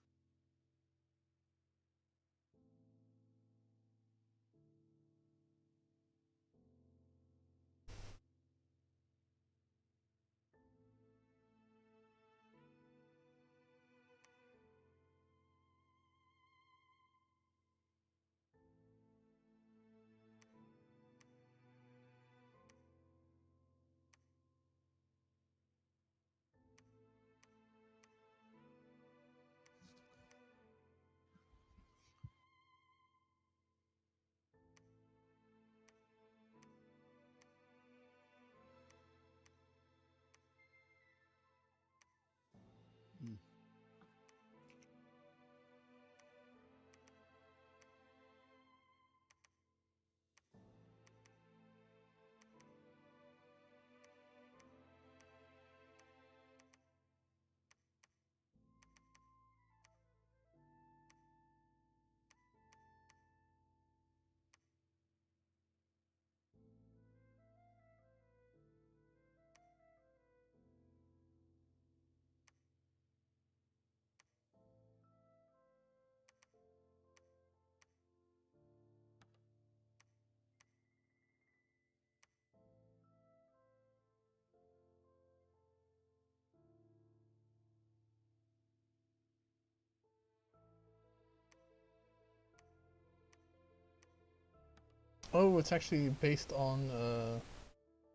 S1: Oh, it's actually based on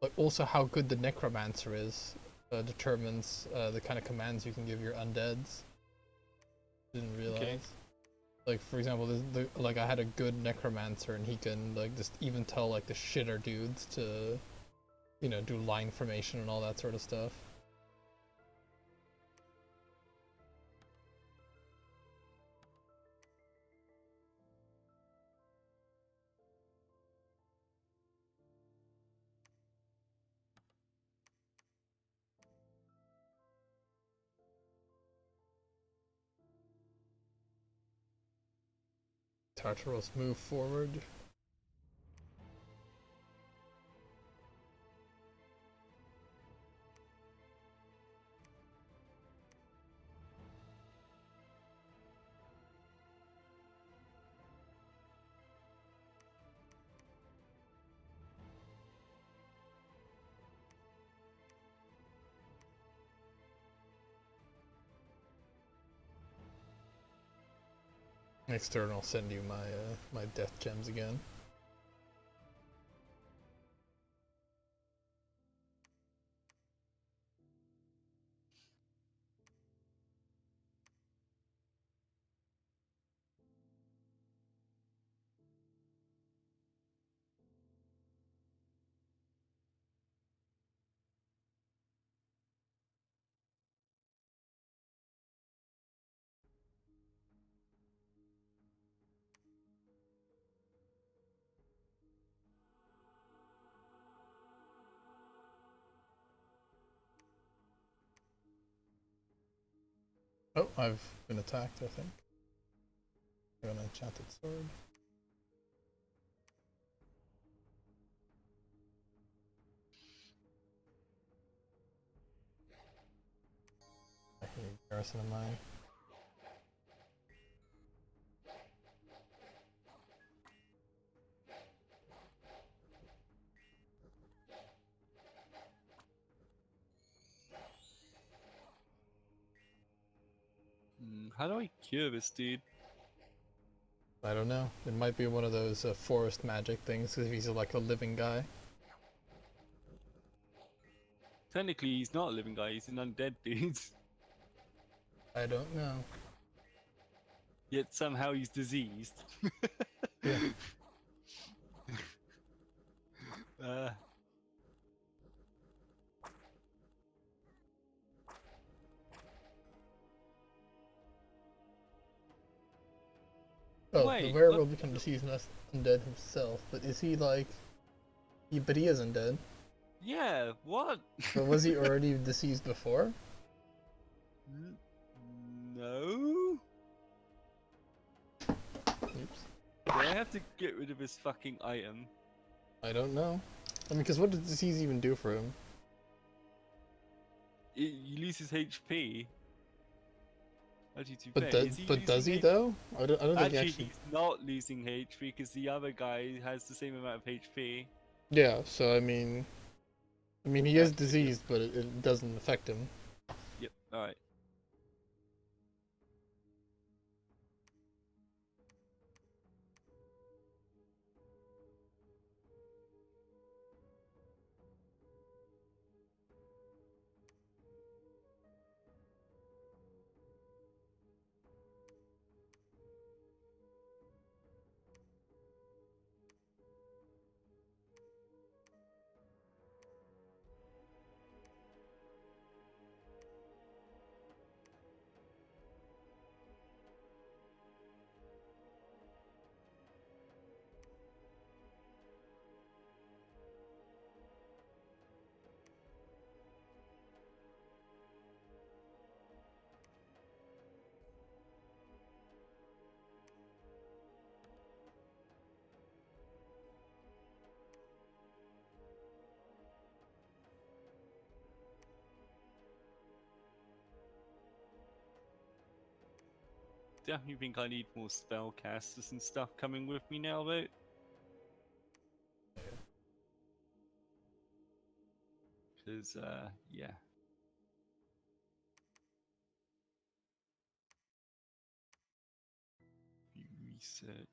S1: like also how good the necromancer is. Determines the kind of commands you can give your undeads. Didn't realize.
S2: Okay.
S1: Like for example, like I had a good necromancer, and he can like just even tell like the shitter dudes to, you know, do line formation and all that sort of stuff. Tartaros move forward. Next turn I'll send you my death gems again. Oh, I've been attacked, I think. I got an enchanted sword. I hate garrison of mine.
S2: How do I cure this dude?
S1: I don't know. It might be one of those forest magic things, because he's like a living guy.
S2: Technically, he's not a living guy, he's an undead dude.
S1: I don't know.
S2: Yet somehow he's diseased.
S1: Yeah.
S2: uh,
S1: Oh,
S2: Wait,
S1: the wearer
S2: what?
S1: will become diseased and undead himself, but is he like... but he is undead.
S2: Yeah, what?
S1: But was he already deceased before?
S2: No?
S1: Oops.
S2: Do I have to get rid of his fucking item?
S1: I don't know. I mean, because what does disease even do for him?
S2: You lose his HP. Actually, to be
S1: But,
S2: fair, is he
S1: but does
S2: losing
S1: he
S2: H-
S1: though? I don't think
S2: Actually,
S1: he actually...
S2: he's not losing HP because the other guy has the same amount of HP.
S1: Yeah, so I mean... he is
S2: Actually,
S1: diseased, but it doesn't affect him.
S2: Yep, alright. Definitely think I need more spellcasters and stuff coming with me now, though. Because, yeah. Research.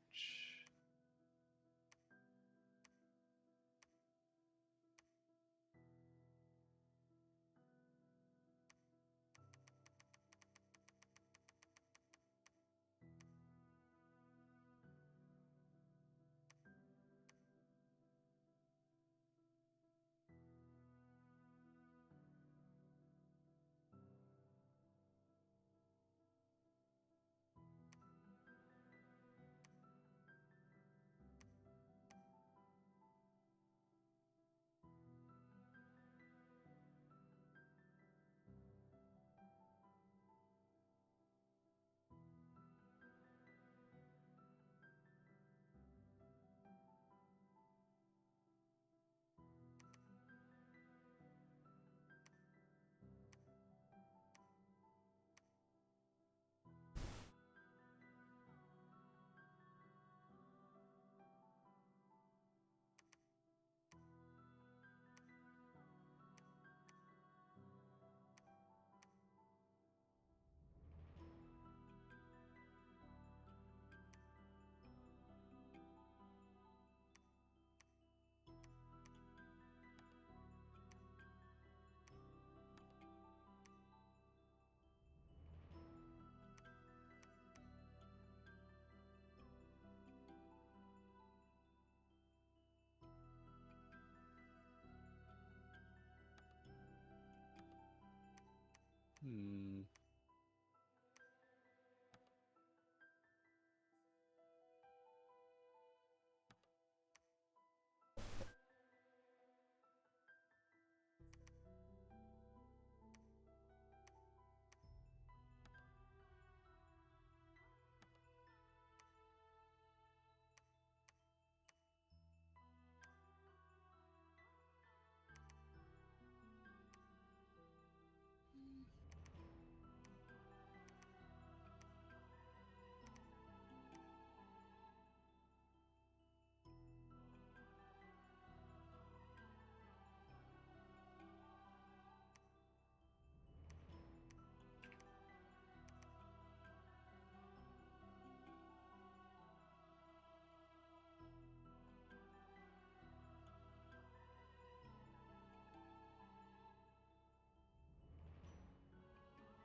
S2: Hmm.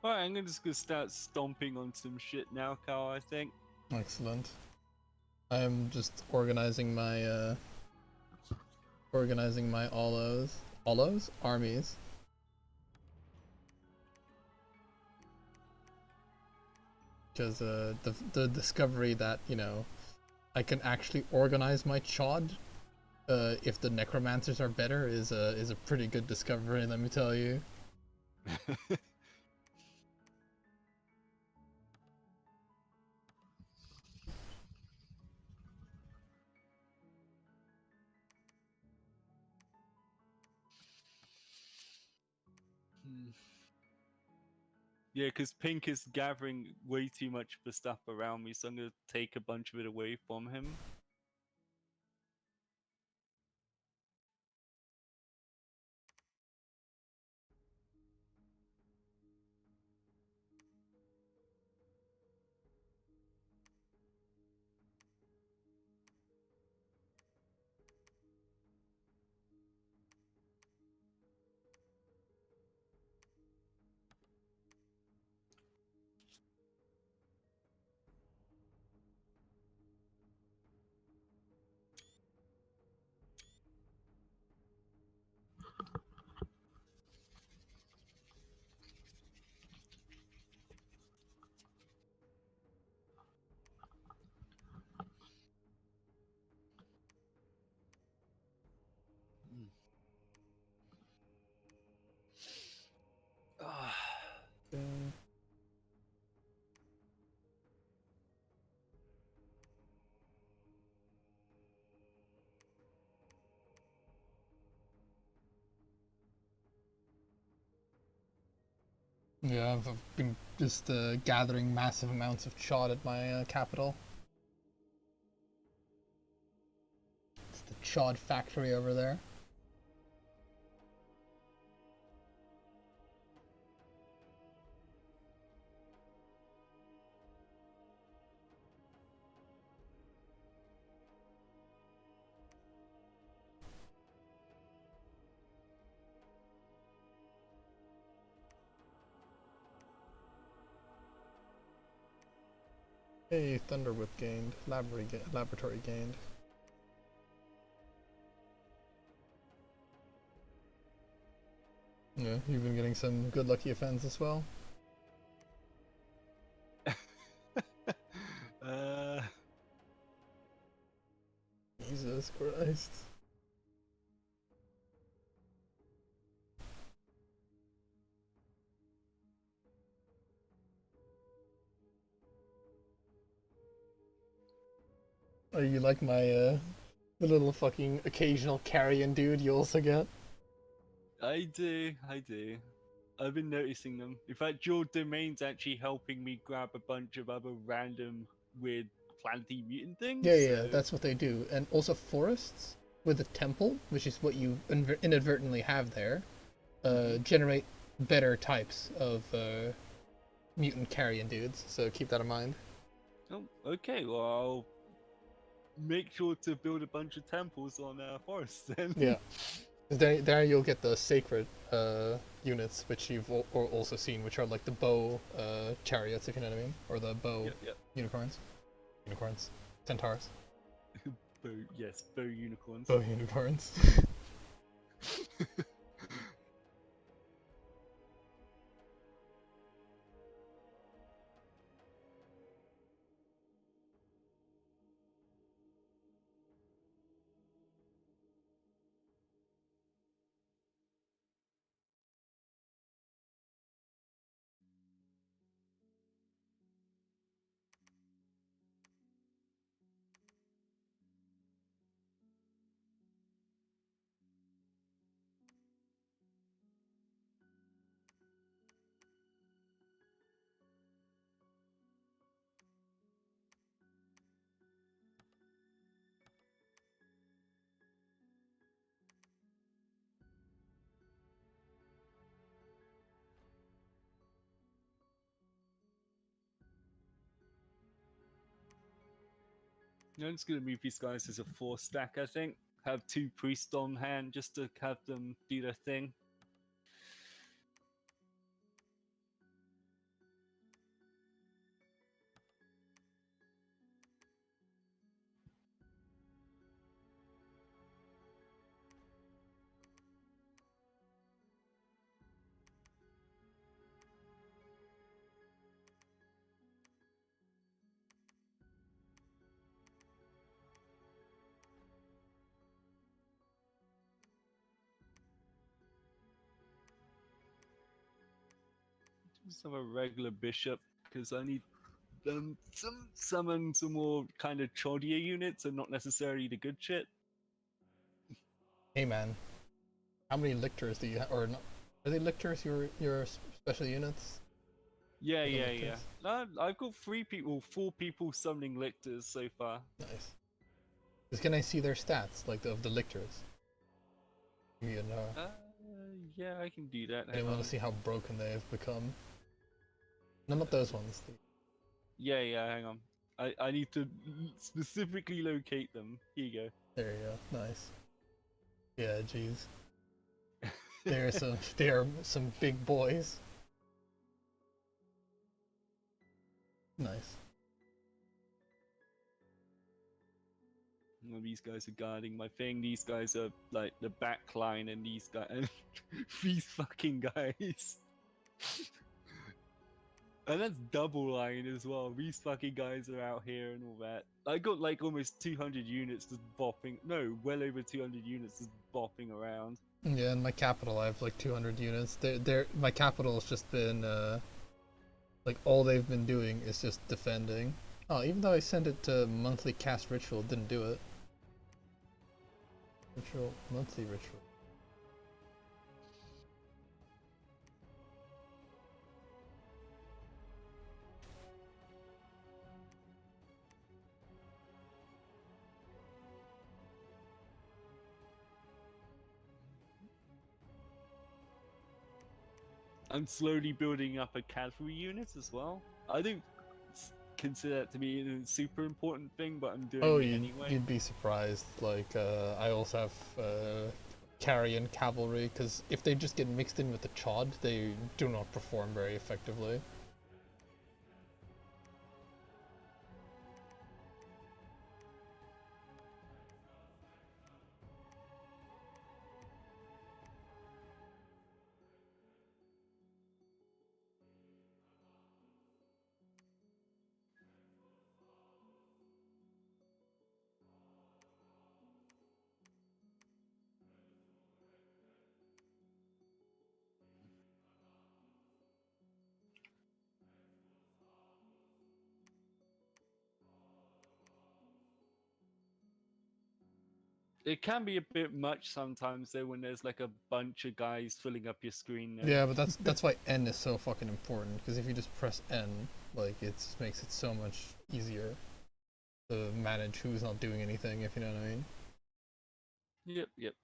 S2: Alright, I'm just gonna start stomping on some shit now, Carl, I think.
S1: Excellent. I'm just organizing my Olos armies. Because the discovery that, you know, I can actually organize my Chod if the necromancers are better is a pretty good discovery, let me tell you.
S2: Yeah, because Pink is gathering way too much of the stuff around me, so I'm gonna take a bunch of it away from him. Ah.
S1: Yeah, I've been just gathering massive amounts of Chod at my capital. It's the Chod factory over there. Hey, Thunderwhip gained. Laboratory gained. Yeah, you've been getting some good lucky offense as well.
S2: uh,
S1: Jesus Christ. Oh, you like my the little fucking occasional carrion dude you also get?
S2: I do. I've been noticing them. In fact, your domain's actually helping me grab a bunch of other random weird planty mutant things.
S1: Yeah, yeah,
S2: So...
S1: that's what they do. And also forests with a temple, which is what you inadvertently have there, generate better types of mutant carrion dudes. So keep that in mind.
S2: Oh, okay. Well, I'll make sure to build a bunch of temples on forests then.
S1: Yeah. There you'll get the sacred units, which you've also seen, which are like the bow chariots, if you know what I mean, or the bow
S2: Yep.
S1: unicorns, centaurs,
S2: Yes, bow unicorns.
S1: bow unicorns.
S2: I'm just gonna move these guys as a 4-stack, I think. Have 2 priests on hand just to have them do their thing. Just have a regular bishop because I need summon some more kind of chodier units and not necessarily the good shit.
S1: Hey man, how many lictors do you have? Or not? Are they lictors your special units?
S2: Yeah,
S1: Are they
S2: yeah,
S1: lictors?
S2: yeah. No, I've got 4 people summoning lictors so far.
S1: Nice. Because can I see their stats, like of the lictors? You know,
S2: Yeah, I can do that.
S1: I
S2: Hang
S1: want
S2: on.
S1: to see how broken they have become. No, not those ones.
S2: Yeah, yeah, hang on. I need to specifically locate them. Here you
S1: There you go. Nice. Yeah, jeez.
S2: go.
S1: They are some big boys. Nice.
S2: Well, these guys are guarding my thing. These guys are like the back line, and these guys, these fucking guys. And that's double line as well. These fucking guys are out here and all that. I got like almost 200 units just bopping. No, well over 200 units just bopping around.
S1: Yeah, in my capital I have like 200 units. My capital has just been like all they've been doing is just defending. Oh, even though I sent it to monthly cast ritual, it didn't do it. Ritual, monthly ritual.
S2: I'm slowly building up a cavalry unit as well. I don't consider that to be a super important thing, but I'm doing
S1: Oh,
S2: it anyway.
S1: you'd be surprised. Like, I also have carrion cavalry, because if they just get mixed in with the chod, they do not perform very effectively.
S2: It can be a bit much sometimes though when there's like a bunch of guys filling up your screen. Though.
S1: Yeah, but that's why N is so fucking important, because if you just press N, like, it makes it so much easier to manage who's not doing anything, if you know what I mean.
S2: Yep, yep.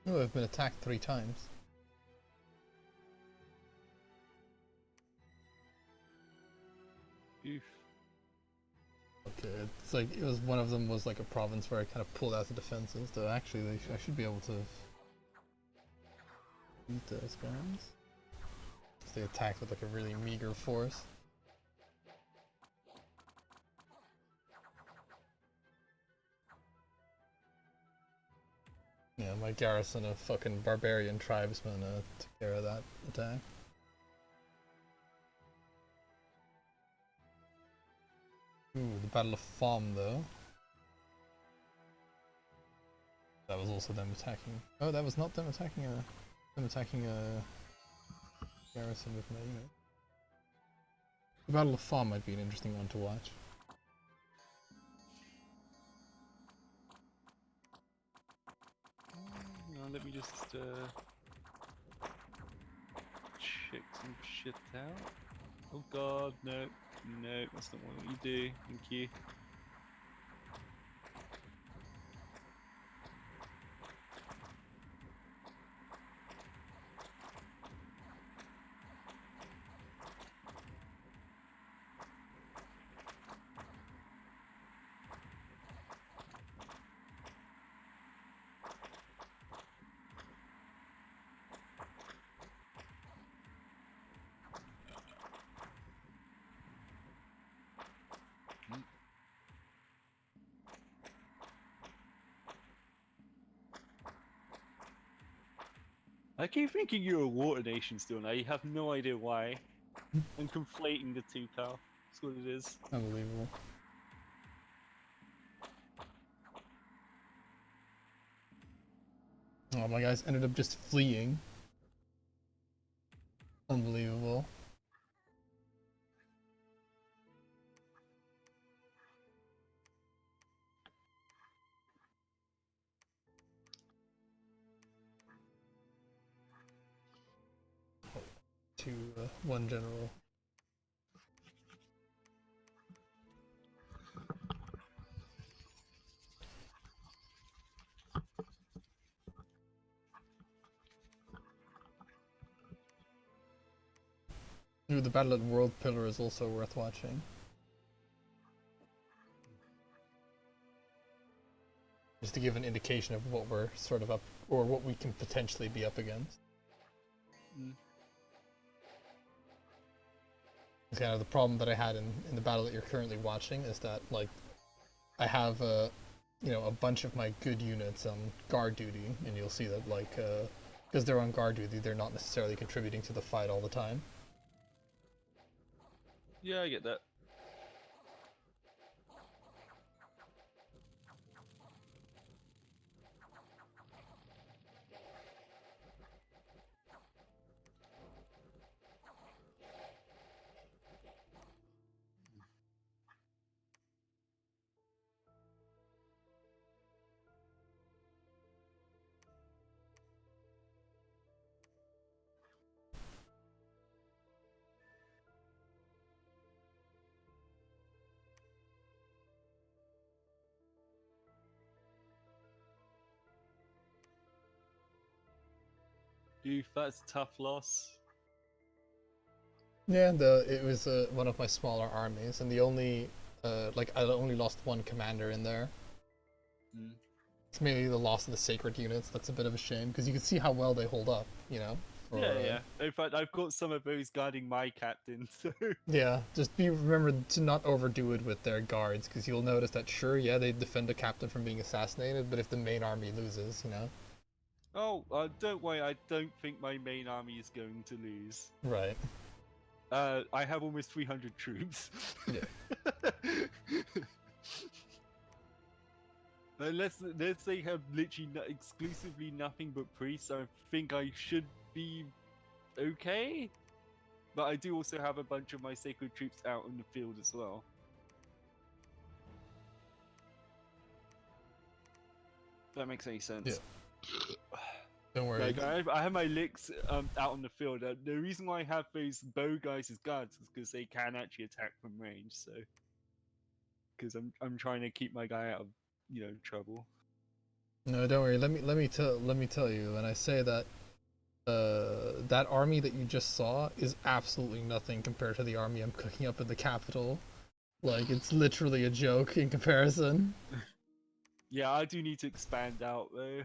S1: Oh, I've been attacked 3 times.
S2: Oof.
S1: Okay, it's like it was one of them was like a province where I kind of pulled out the defenses. So actually, I should be able to beat those guys. They attacked with like a really meager force. Yeah, my garrison of fucking barbarian tribesmen took care of that attack. Ooh, the Battle of Fomm though. That was also them attacking. Oh, that was not them attacking a garrison with my unit. The Battle of Fomm might be an interesting one to watch.
S2: Let me just check some shit out. Oh god, no, no, that's not what you do. Thank you. I keep thinking you're a water nation still now. You have no idea why. I'm conflating the two, pal. That's what it is.
S1: Unbelievable. Oh, my guys ended up just fleeing. Unbelievable. To one general. Ooh, the battle at World Pillar is also worth watching. Just to give an indication of what we're sort of up, or what we can potentially be up against.
S2: Mm.
S1: It's kind of the problem that I had in the battle that you're currently watching is that, like, I have a bunch of my good units on guard duty, and you'll see that, like, because they're on guard duty, they're not necessarily contributing to the fight all the time.
S2: Yeah, I get that. Oof, that's a tough loss.
S1: Yeah, it was one of my smaller armies, and the only like I only lost one commander in there.
S2: Mm.
S1: It's mainly the loss of the sacred units that's a bit of a shame because you can see how well they hold up, you know. For,
S2: Yeah, yeah. In fact, I've got some of those guarding my captain, so...
S1: Yeah, just remember to not overdo it with their guards because you'll notice that sure, yeah, they defend the captain from being assassinated, but if the main army loses, you know.
S2: Oh, don't worry, I don't think my main army is going to lose.
S1: Right.
S2: I have almost 300 troops.
S1: Yeah.
S2: Unless they have literally exclusively nothing but priests, I think I should be okay. But I do also have a bunch of my sacred troops out in the field as well. If that makes any sense.
S1: Yeah. Don't worry.
S2: Like I have my licks out on the field. The reason why I have those bow guys as guards is because they can actually attack from range. So, because I'm trying to keep my guy out of trouble.
S1: No, don't worry. Let me tell you. When I say that, that army that you just saw is absolutely nothing compared to the army I'm cooking up in the capital. Like, it's literally a joke in comparison.
S2: Yeah, I do need to expand out though.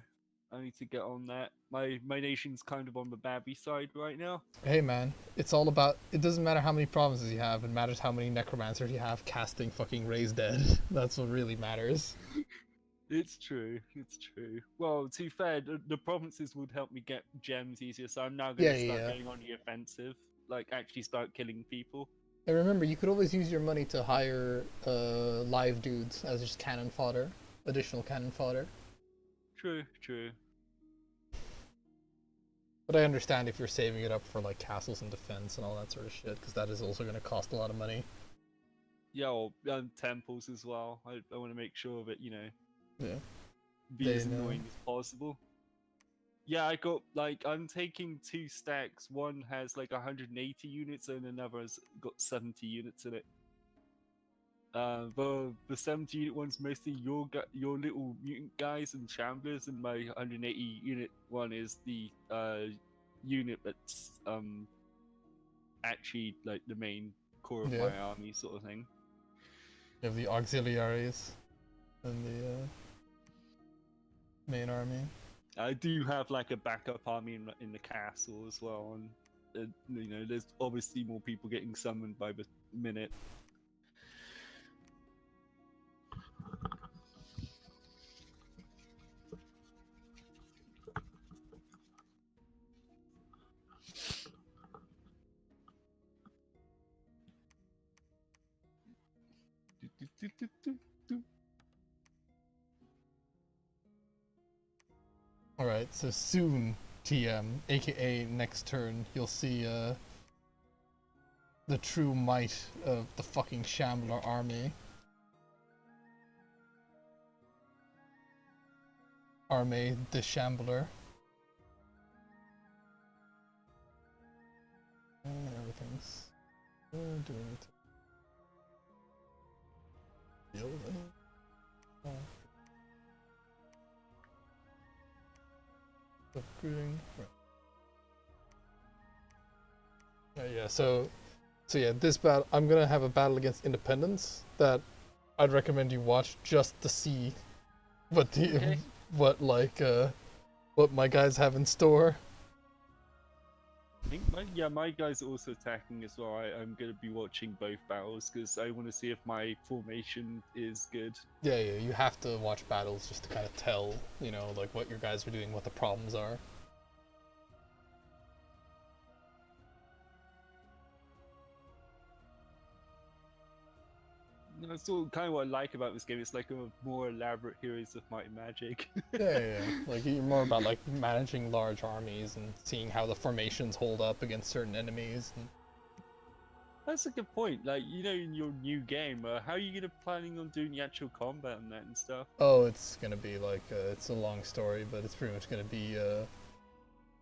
S2: I need to get on that. My nation's kind of on the babby side right now.
S1: Hey man, it's all about. It doesn't matter how many provinces you have. It matters how many necromancers you have casting fucking Raise Dead. That's what really matters.
S2: It's true. It's true. Well, to be fair, the provinces would help me get gems easier, so I'm now going
S1: Yeah,
S2: to start
S1: yeah.
S2: going on the offensive. Like, actually start killing people.
S1: And remember, you could always use your money to hire live dudes as just cannon fodder, additional cannon fodder.
S2: True, true.
S1: But I understand if you're saving it up for like castles and defense and all that sort of shit, because that is also going to cost a lot of money.
S2: Yeah, or temples as well. I want to make sure that, you know,
S1: Yeah.
S2: be
S1: They
S2: as
S1: know.
S2: annoying as possible. Yeah, I got, like, I'm taking 2 stacks. One has, like, 180 units and another has got 70 units in it. The 70 unit one's mostly your little mutant guys and shamblers, and my 180 unit one is the unit that's actually like the main core of
S1: Yeah.
S2: my army, sort of thing.
S1: You have the auxiliaries and the main army.
S2: I do have like a backup army in the castle as well, and you know, there's obviously more people getting summoned by the minute.
S1: Alright, so soon, TM, aka next turn, you'll see the true might of the fucking Shambler army. Armée de Shambler. Everything's doing it. Building. Oh. Recruiting. Right. Yeah. So yeah, this battle. I'm gonna have a battle against Independence that I'd recommend you watch just to see what the
S2: Okay.
S1: what my guys have in store.
S2: I think my guys are also attacking as well. I'm going to be watching both battles because I want to see if my formation is good.
S1: Yeah, you have to watch battles just to kind of tell, you know, like what your guys are doing, what the problems are.
S2: You know, that's all kind of what I like about this game. It's like a more elaborate Heroes of Might and Magic.
S1: Yeah. Like you're more about like managing large armies and seeing how the formations hold up against certain enemies. And...
S2: That's a good point. Like, you know, in your new game, how are you planning on doing the actual combat and that and stuff?
S1: Oh, it's gonna be like it's a long story, but it's pretty much gonna be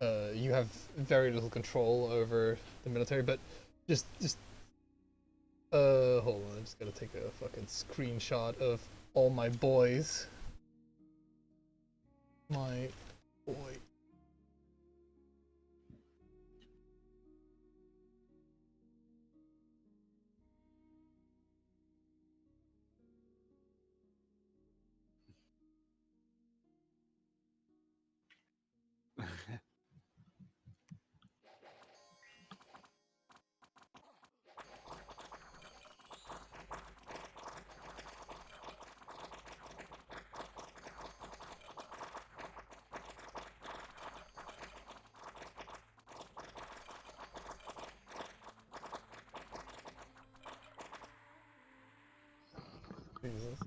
S1: you have very little control over the military, but just hold on, I'm just gonna take a fucking screenshot of all my boys. My boy. Jesus.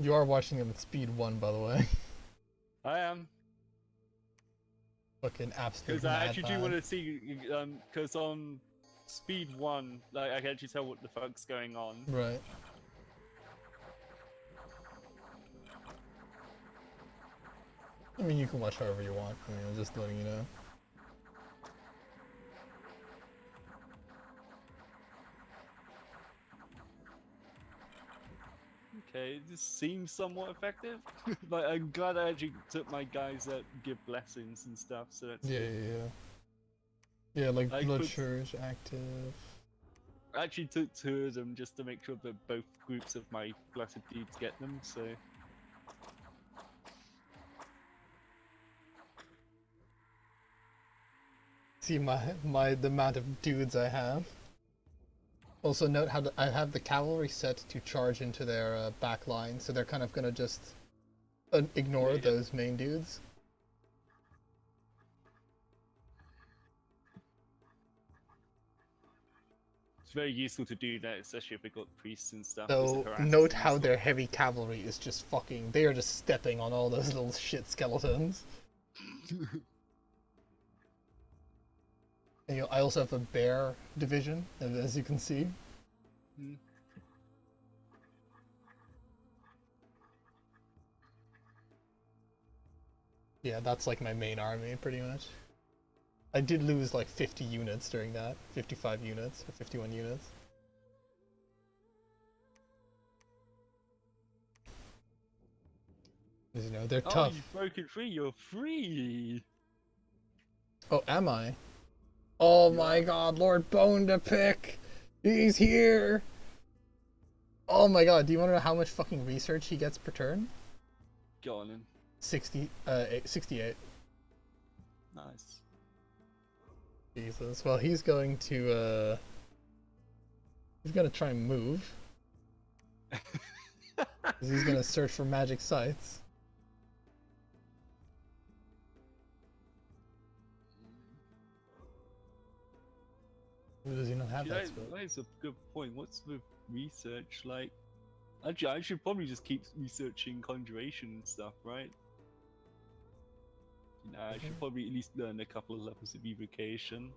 S1: You are watching them at speed 1, by the way.
S2: I am.
S1: Fucking absolute
S2: Because I actually do want
S1: madman.
S2: to see, because on speed 1, like, I can actually tell what the fuck's going on.
S1: Right. I mean, you can watch however you want. I mean, I'm just letting you know.
S2: Okay, this seems somewhat effective. Like, I'm glad I actually took my guys that give blessings and stuff, so that's
S1: Yeah,
S2: good.
S1: yeah, yeah. Yeah, like
S2: I
S1: Blood
S2: put-
S1: Church active.
S2: I actually took 2 of them just to make sure that both groups of my blessed dudes get them, so...
S1: See the amount of dudes I have. Also note how I have the cavalry set to charge into their back line, so they're kind of gonna just ignore
S2: Yeah.
S1: those main dudes.
S2: It's very useful to do that, especially if we got priests and stuff. just to
S1: So
S2: harass us
S1: note
S2: and
S1: how
S2: stuff.
S1: their heavy cavalry is just fucking. They are just stepping on all those little shit skeletons. And, I also have a bear division, as you can see.
S2: Hmm.
S1: Yeah, that's like my main army, pretty much. I did lose like 50 units during that. 55 units, or 51 units. Because, they're
S2: Oh,
S1: tough.
S2: you broke it free, you're free!
S1: Oh, am I? Oh
S2: You
S1: my
S2: are.
S1: god, Lord Bone to pick! He's here! Oh my god, do you want to know how much fucking research he gets per turn?
S2: Go on then.
S1: 68.
S2: Nice.
S1: Jesus. Well, he's gonna try and move. 'Cause he's gonna search for magic sites. Or does he not have that spell?
S2: That is a good point. What's with research like? Actually, I should probably just keep researching conjuration and stuff, right? I should probably at least learn a couple of levels of evocation.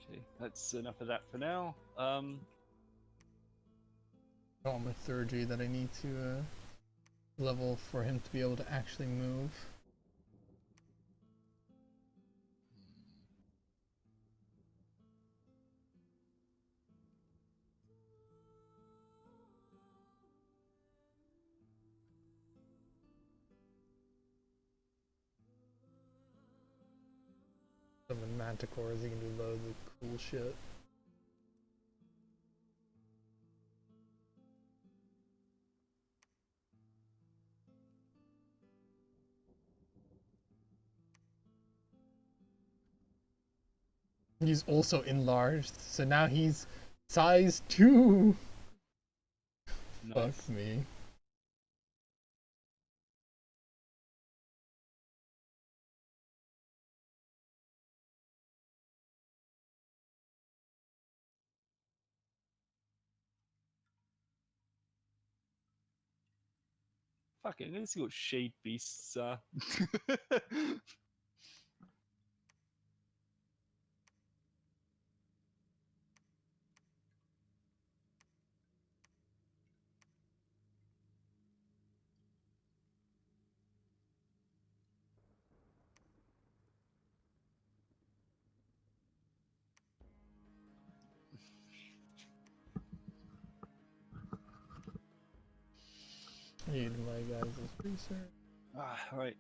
S2: Okay, that's enough of that for now.
S1: Oh, my liturgy that I need to level for him to be able to actually move. Summon manticores, he can do loads of cool shit. He's also enlarged, so now he's size 2!
S2: Nice.
S1: Fuck me.
S2: Fucking, at least you got shade beasts.
S1: Need my guys' research.
S2: Right.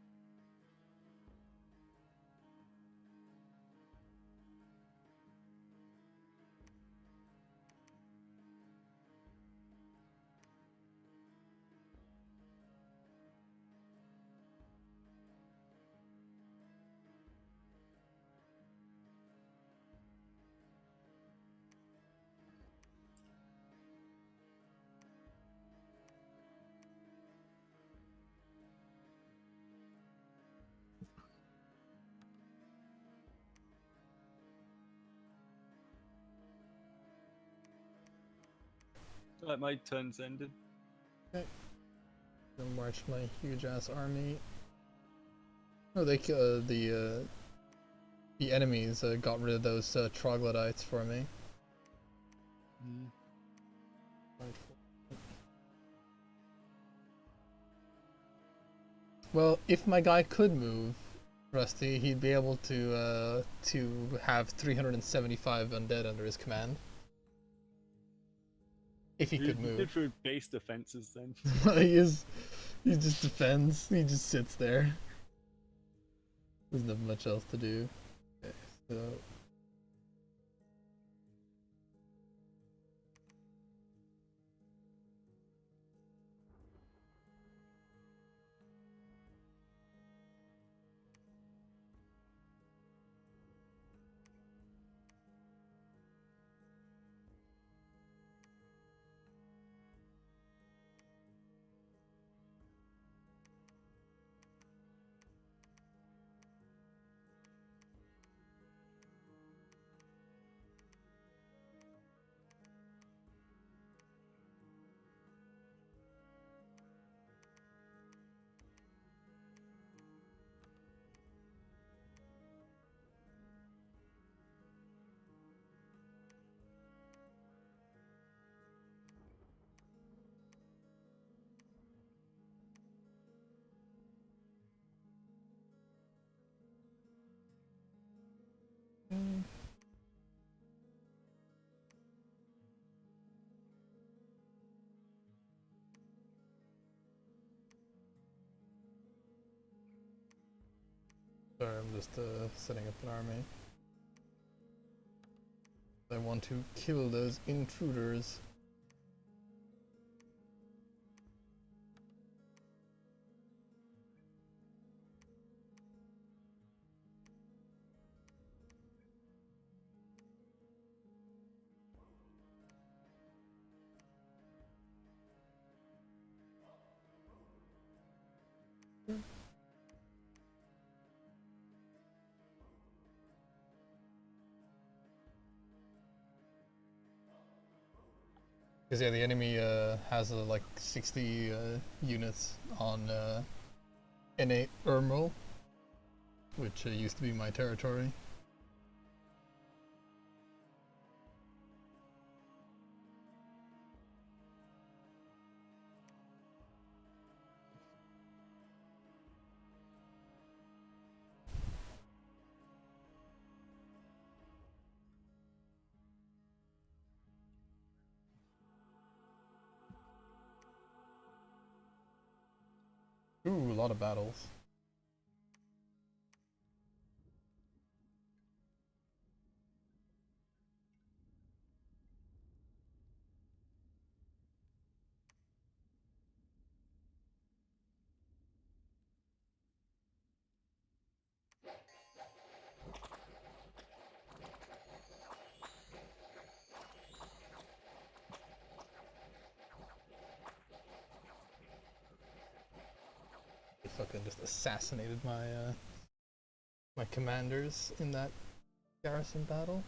S2: Like my turn's ended.
S1: I'll march my huge ass army. Oh, the enemies got rid of those troglodytes for me. Well, if my guy could move, Rusty, he'd be able to have 375 undead under his command. If he could
S2: You
S1: move.
S2: did for base defenses then.
S1: He just defends. He just sits there. Doesn't have much else to do. Okay, so sorry, I'm just setting up an army. I want to kill those intruders. Because yeah, the enemy has like 60 units on N8 Ermel, which used to be my territory. Ooh, a lot of battles. They fucking just assassinated my commanders in that garrison battle.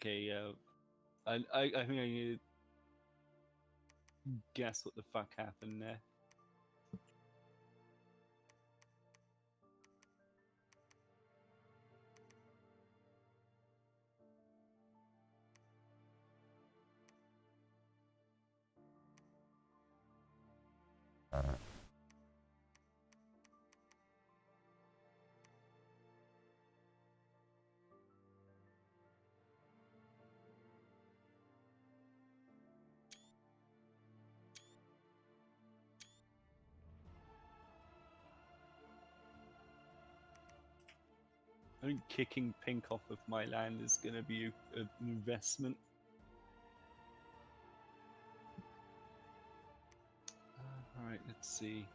S2: Okay, I think I need to guess what the fuck happened there. think kicking pink off of my land is going to be an investment. Alright, let's see.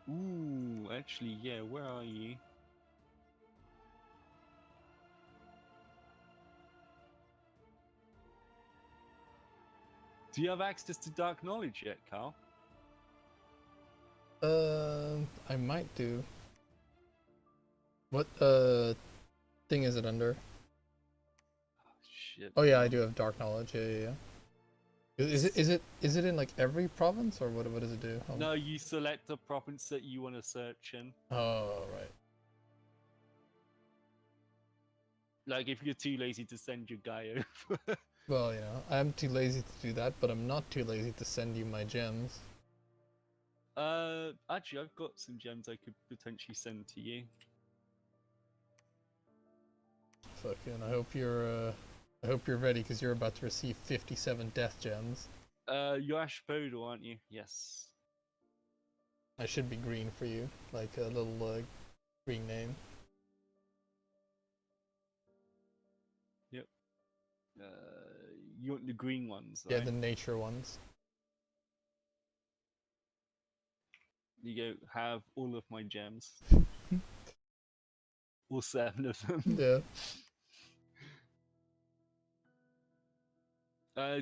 S2: Ooh, actually, yeah, where are you? Do you have access to Dark Knowledge yet, Carl?
S1: I might do. What thing is it under?
S2: Oh, shit.
S1: Oh yeah, I do have dark knowledge. Yeah. Is it in like every province or what does it do?
S2: No, you select a province that you want to search in.
S1: Oh right.
S2: Like if you're too lazy to send your guy over.
S1: Well, I'm too lazy to do that, but I'm not too lazy to send you my gems.
S2: Actually, I've got some gems I could potentially send to you.
S1: Fucking, I hope you're ready because you're about to receive 57 death gems.
S2: You're Ashpodal, aren't you? Yes.
S1: I should be green for you, like a little green name.
S2: Yep. You want the green ones,
S1: Yeah,
S2: right?
S1: the nature ones.
S2: You go have all of my gems. All 7 of them.
S1: Yeah.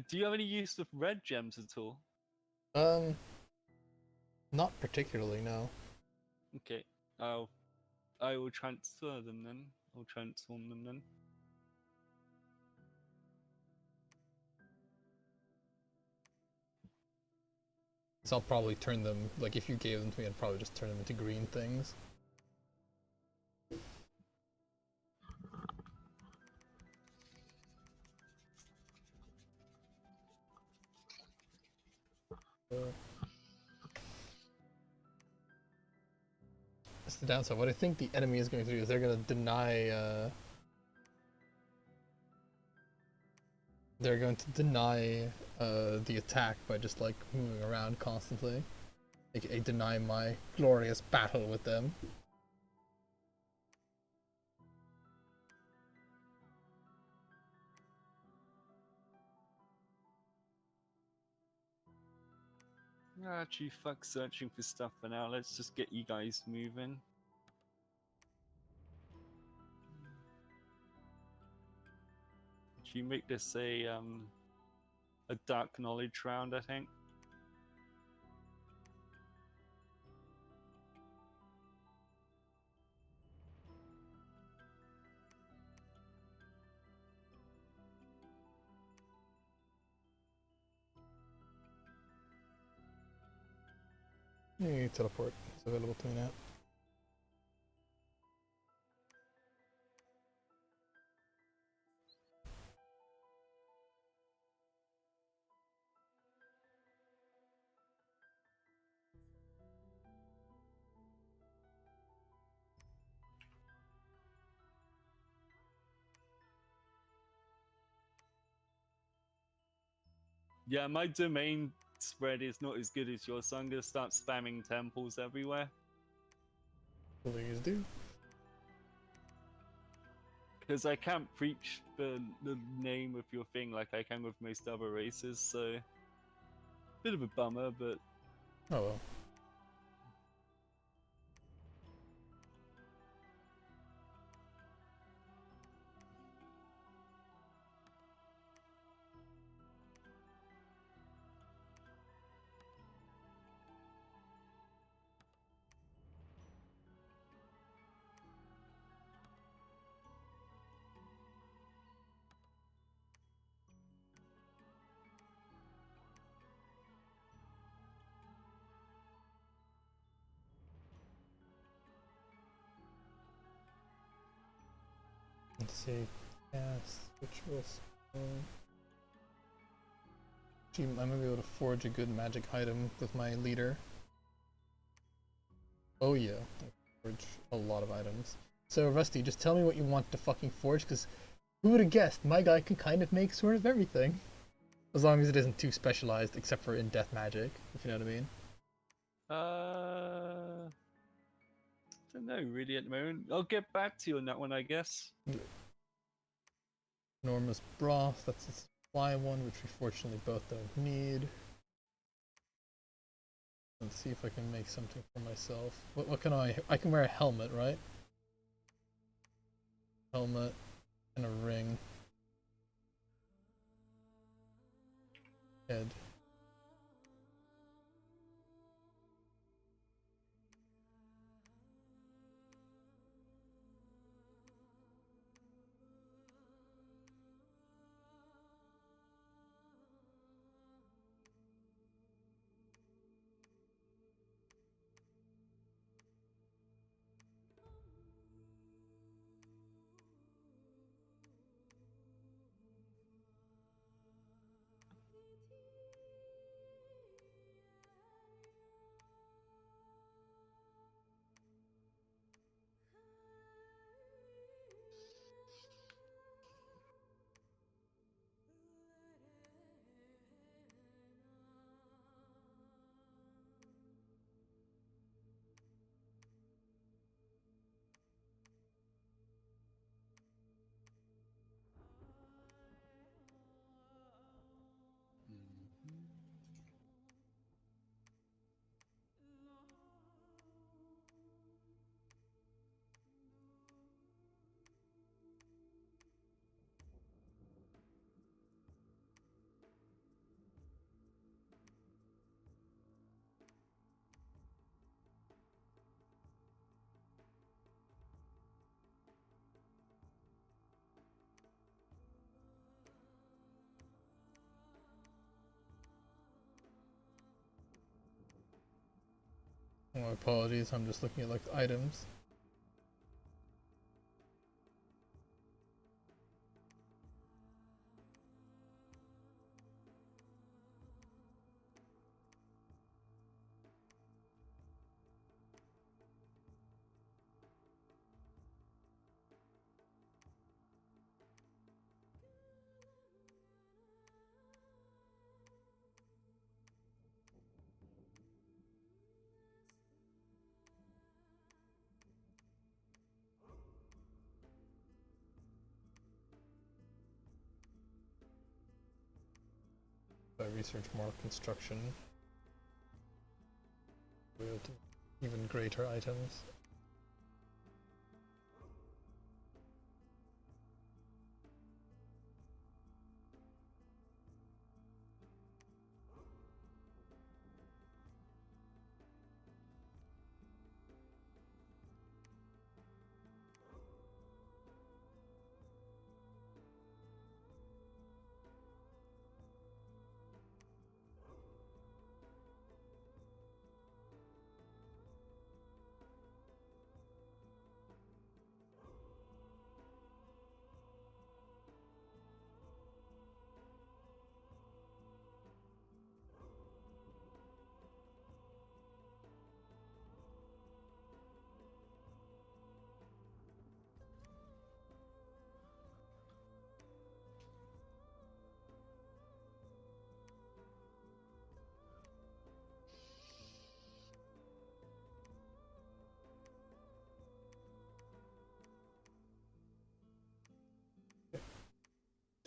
S2: Do you have any use of red gems at all?
S1: Not particularly, no.
S2: Okay. I will transfer them then. I'll transform them then.
S1: So I'll probably turn them, like if you gave them to me, I'd probably just turn them into green things. That's the downside. What I think the enemy is going to do is they're going to deny, they're going to deny the attack by just like moving around constantly. AKA deny my glorious battle with them.
S2: Actually, fuck searching for stuff for now. Let's just get you guys moving. Should you make this a dark knowledge round, I think?
S1: Yeah, teleport. It's available to me now.
S2: Yeah, my domain spread is not as good as yours, so I'm gonna start spamming temples everywhere.
S1: Please do.
S2: Because I can't preach the name of your thing like I can with most other races, so... Bit of a bummer, but...
S1: Oh well. Let's see. Yes, which was. Gee, I might be able to forge a good magic item with my leader. Oh yeah, I forge a lot of items. So Rusty, just tell me what you want to fucking forge, because who would have guessed my guy can kind of make sort of everything. As long as it isn't too specialized, except for in death magic, if you know what I mean.
S2: don't know really at the moment. I'll get back to you on that one, I guess.
S1: Enormous broth, that's a supply one, which we fortunately both don't need. Let's see if I can make something for myself. What can I can wear a helmet, right? Helmet and a ring. Head. Oh, apologies, I'm just looking at like the items. If I research more construction, we'll do even greater items.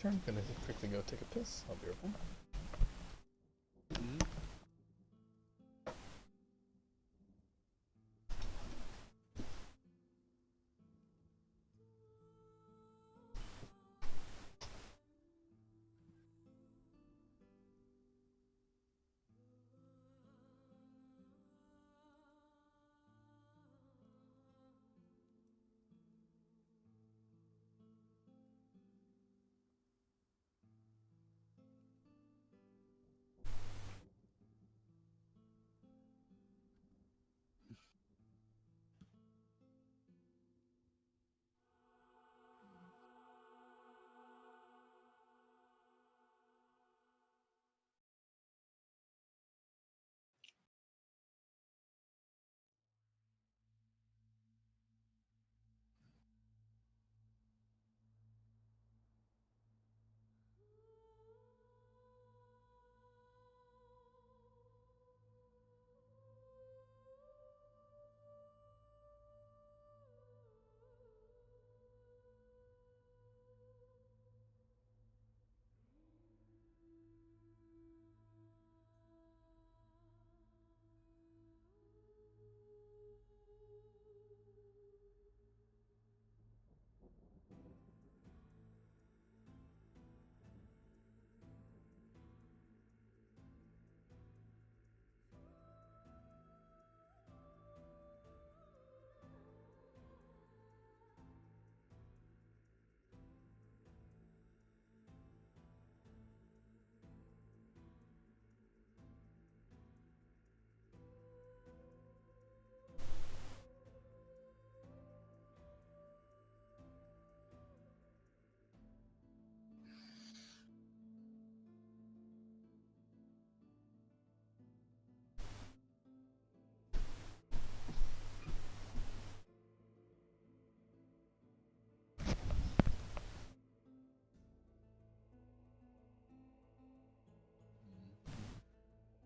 S1: I'm gonna quickly go take a piss. I'll be right back.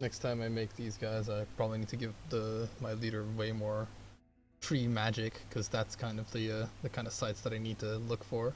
S1: Next time I make these guys, I probably need to give my leader way more tree magic, because that's kind of the kind of sites that I need to look for.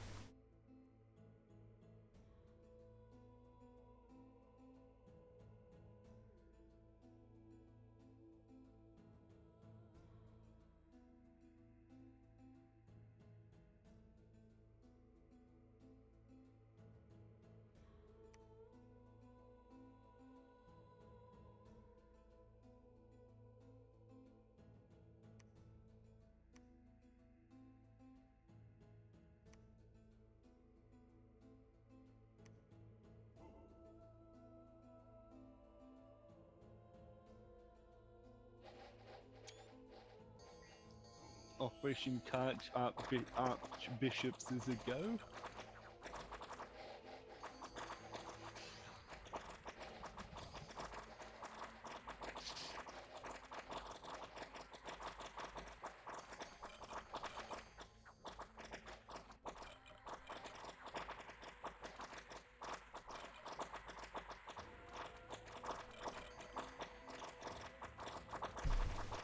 S2: Operation Catch Archbishops is a go.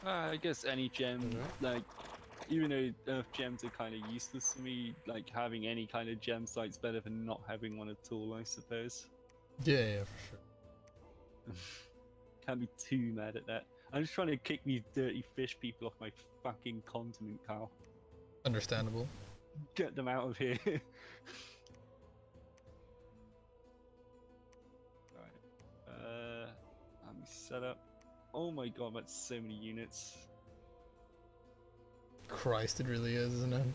S2: I guess any gem, like, even though Earth gems are kind of useless to me, like having any kind of gem site's better than not having one at all, I suppose.
S1: Yeah, for sure.
S2: Can't be too mad at that. I'm just trying to kick these dirty fish people off my fucking continent, Carl.
S1: Understandable.
S2: Get them out of here. Alright. Let me set up. Oh my god, that's so many units.
S1: Christ, it really is, isn't it?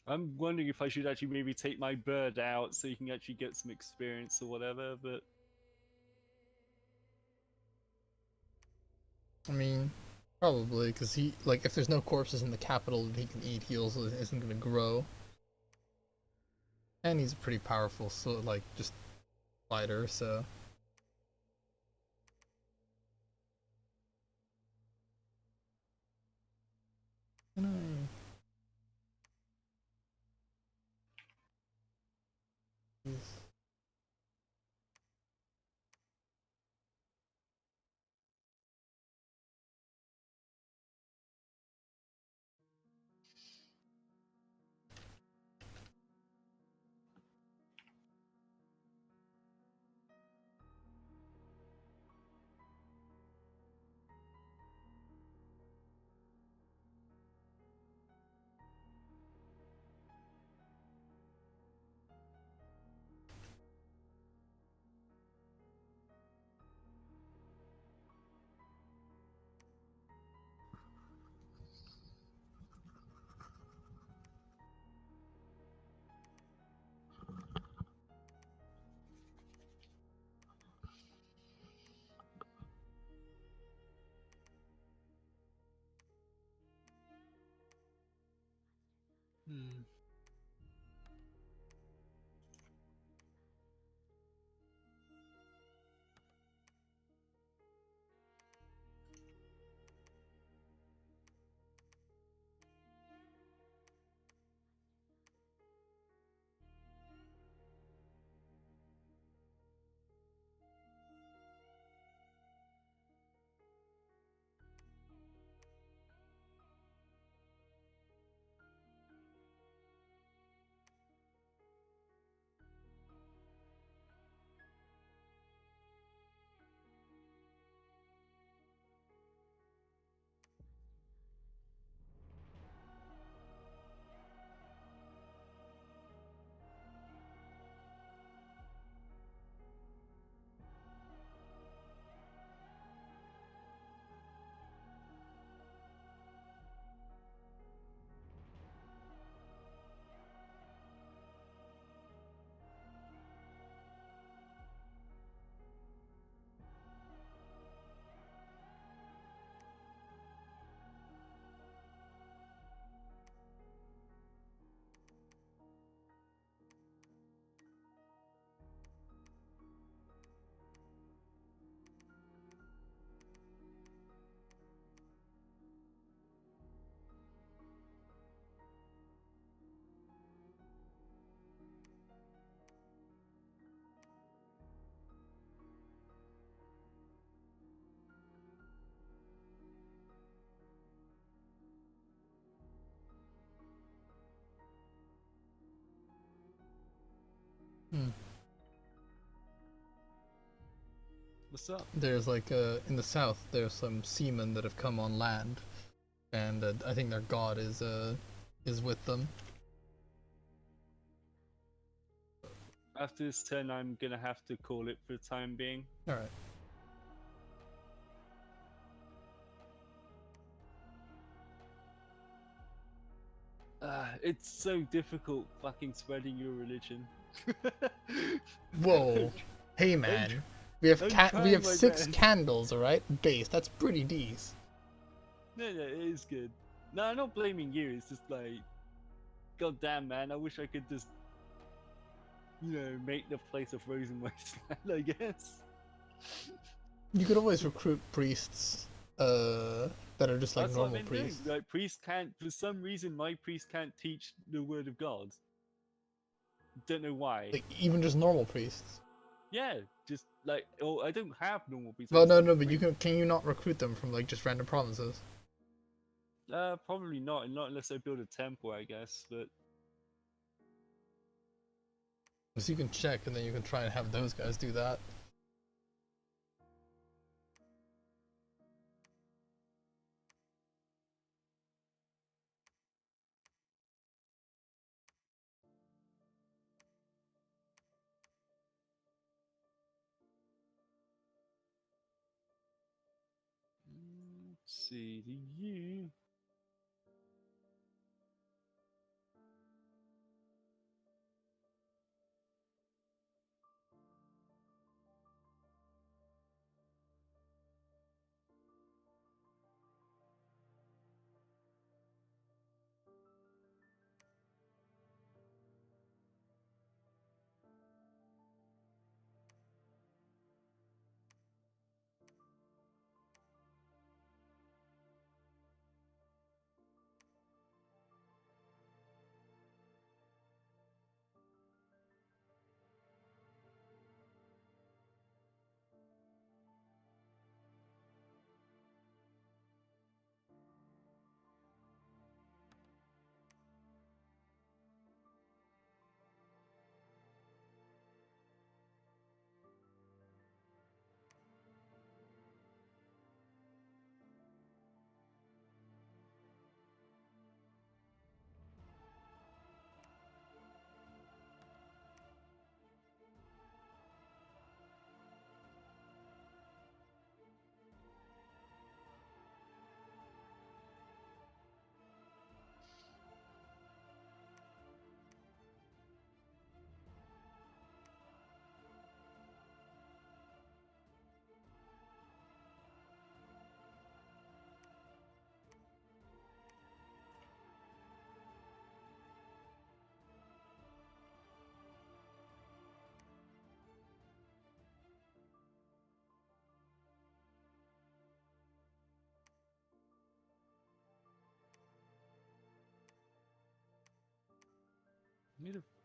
S2: I'm wondering if I should actually maybe take my bird out so you can actually get some experience or whatever, but
S1: I mean, probably, because he, like, if there's no corpses in the capital that he can eat, he also isn't going to grow. And he's a pretty powerful, so, like, just fighter, so. Can I...
S2: What's up?
S1: There's like in the south, there's some seamen that have come on land, and I think their god is with them.
S2: After this turn, I'm gonna have to call it for the time being.
S1: All right.
S2: It's so difficult fucking spreading your religion.
S1: Whoa. Hey man. We have
S2: I'm
S1: we
S2: trying
S1: have
S2: my
S1: 6
S2: best.
S1: candles, all right? Base. That's pretty decent.
S2: No, it is good. No, I'm not blaming you. It's just like, god damn, man. I wish I could just, make the place a frozen wasteland. I guess.
S1: You could always recruit priests that are just like
S2: That's what I've
S1: normal
S2: been doing.
S1: priests.
S2: Like, priests can't, for some reason, my priest can't teach the word of God. Don't know why.
S1: Like even just normal priests.
S2: Yeah, just like, I don't have normal priests. I
S1: Well,
S2: just
S1: no,
S2: have
S1: no, but
S2: priests.
S1: can you not recruit them from like just random provinces?
S2: Probably not unless I build a temple, I guess. But
S1: So you can check, and then you can try and have those guys do that.
S2: let's see, do you?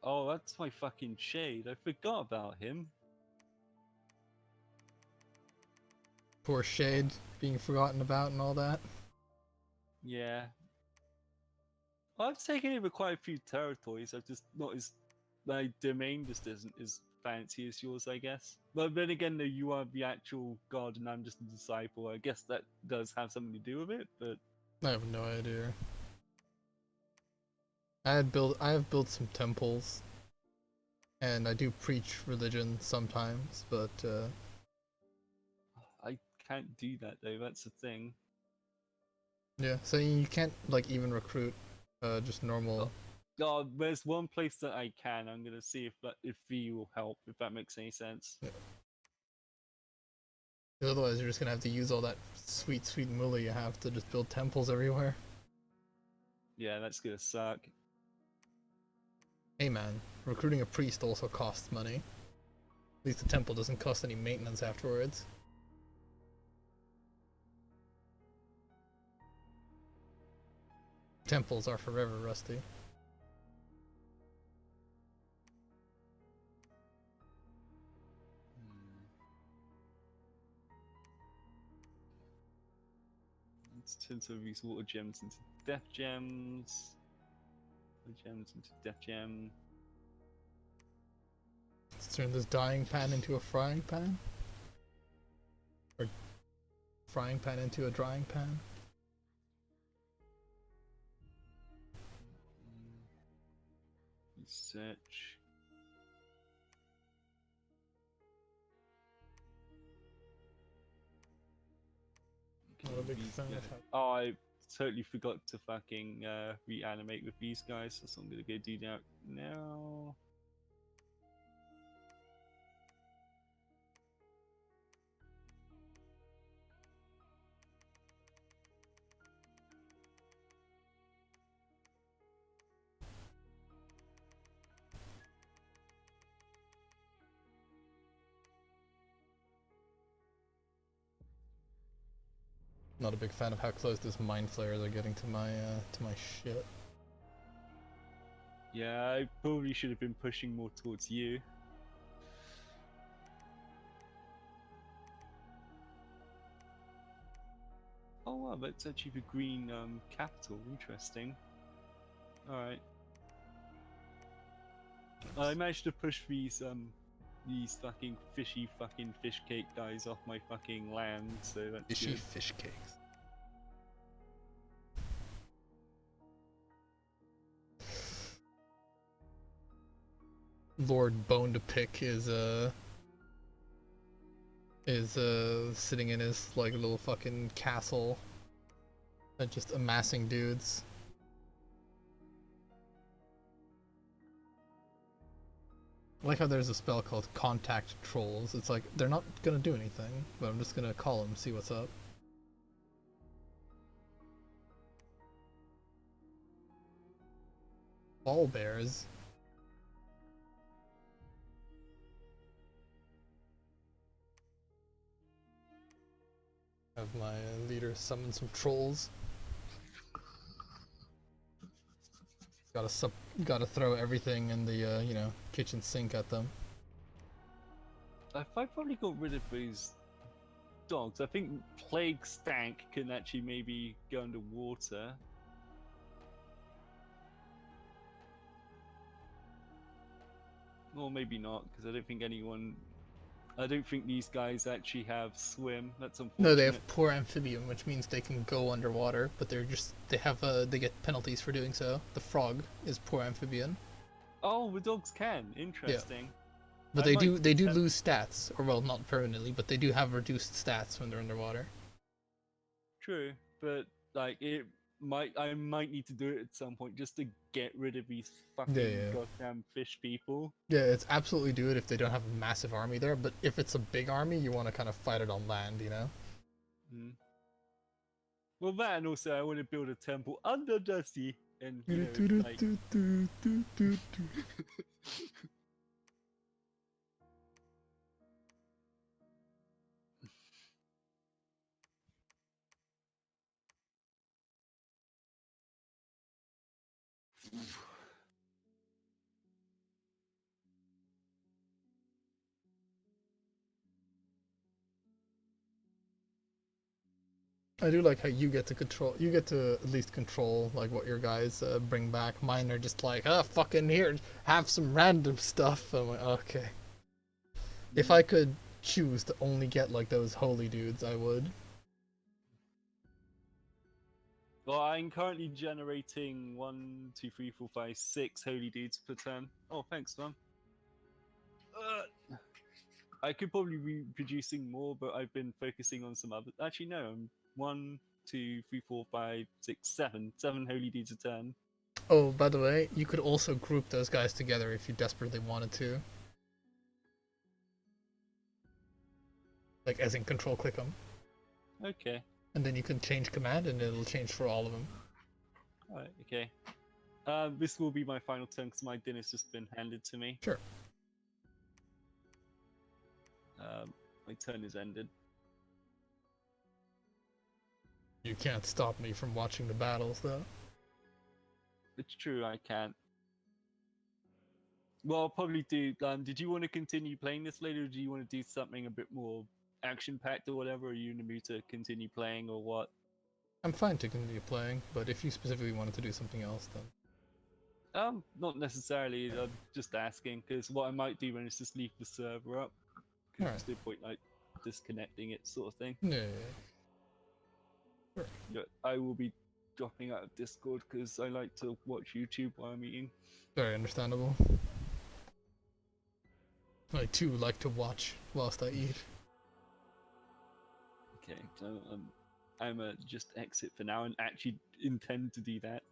S2: Oh, that's my fucking shade. I forgot about him.
S1: Poor Shade being forgotten about and all that.
S2: Yeah. Well, I've taken over quite a few territories. I've just not as my domain just isn't as fancy as yours, I guess. But then again, though, you are the actual god and I'm just a disciple. I guess that does have something to do with it. But
S1: I have no idea. I have built some temples, and I do preach religion sometimes, but
S2: I can't do that though. That's the thing.
S1: yeah. So you can't like even recruit just normal.
S2: God, there's one place that I can. I'm gonna see if V will help. If that makes any sense.
S1: Yeah. Otherwise, you're just gonna have to use all that sweet, sweet moolah you have to just build temples everywhere.
S2: Yeah, that's gonna suck.
S1: Hey man, recruiting a priest also costs money. At least the temple doesn't cost any maintenance afterwards. Temples are forever rusty.
S2: Let's turn some of these water gems into death gems. Water gems into death gem.
S1: Let's turn this dyeing pan into a frying pan. frying pan into a drying pan.
S2: Research.
S1: Not a big
S2: These
S1: fan
S2: guys-
S1: of how
S2: Oh, I totally forgot to fucking reanimate with these guys, so I'm gonna go do that now.
S1: Not a big fan of how close these mind flayers are getting to my shit.
S2: Yeah, I probably should have been pushing more towards you. Oh wow, that's actually the green capital. Interesting. Alright. I managed to push these fucking fishy fucking fish cake guys off my fucking land, so that's
S1: Fishy
S2: good.
S1: fish cakes. Lord Bone to Pick is sitting in his like little fucking castle and just amassing dudes. I like how there's a spell called Contact Trolls. It's like they're not gonna do anything, but I'm just gonna call them, see what's up. Ball bears. Have my leader summon some trolls. Gotta throw everything in the kitchen sink at them.
S2: If I probably got rid of those dogs, I think Plague Stank can actually maybe go underwater. Or maybe not, because I don't think these guys actually have swim. That's unfortunate.
S1: No, they have poor amphibian, which means they can go underwater, but they get penalties for doing so. The frog is poor amphibian,
S2: Oh, the dogs can. Interesting.
S1: but
S2: I
S1: they do
S2: might-
S1: lose stats, or well, not permanently, but they do have reduced stats when they're underwater.
S2: True, but like I might need to do it at some point just to get rid of these fucking
S1: Yeah.
S2: goddamn fish people.
S1: Yeah, it's absolutely do it if they don't have a massive army there, but if it's a big army, you want to kind of fight it on land, you know?
S2: Mm. Well, that and also I want to build a temple under the sea, and like
S1: I do like how you get to at least control like what your guys bring back. Mine are just like, fucking here, have some random stuff. I'm like, okay. If I could choose to only get like those holy dudes, I would.
S2: Well, I'm currently generating 1, 2, 3, 4, 5, 6 holy dudes per turn. Oh, thanks, man. I could probably be producing more, but I've been focusing on some other. Actually, no. I'm 1, 2, 3, 4, 5, 6, 7. 7 holy dudes a turn.
S1: Oh, by the way, you could also group those guys together if you desperately wanted to. Like, as in control click them.
S2: Okay.
S1: And then you can change command and it'll change for all of them.
S2: Alright, okay. This will be my final turn because my dinner's just been handed to me.
S1: Sure.
S2: My turn is ended.
S1: You can't stop me from watching the battles, though.
S2: It's true, I can't. Well, I'll probably do. Did you want to continue playing this later, or do you want to do something a bit more action-packed or whatever? Are you in the mood to continue playing, or what?
S1: I'm fine to continue playing, but if you specifically wanted to do something else, then...
S2: Not necessarily. I'm just asking because what I might do then is just leave the server up. Because
S1: Alright.
S2: there's no point like disconnecting it, sort of thing.
S1: Yeah.
S2: I will be dropping out of Discord because I like to watch YouTube while I'm eating.
S1: Very understandable. I too like to watch whilst I eat.
S2: Okay, so I'm just exit for now and actually intend to do that.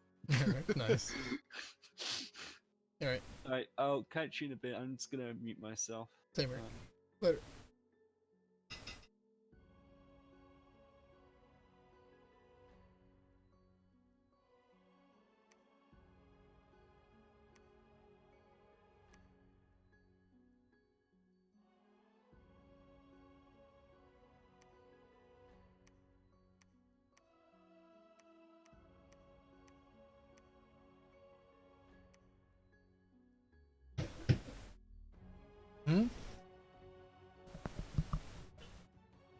S1: Alright, nice. Alright,
S2: Alright, I'll catch you in a bit. I'm just gonna mute myself.
S1: same here. Later.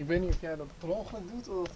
S1: Ik weet niet of jij dat per ongeluk doet of...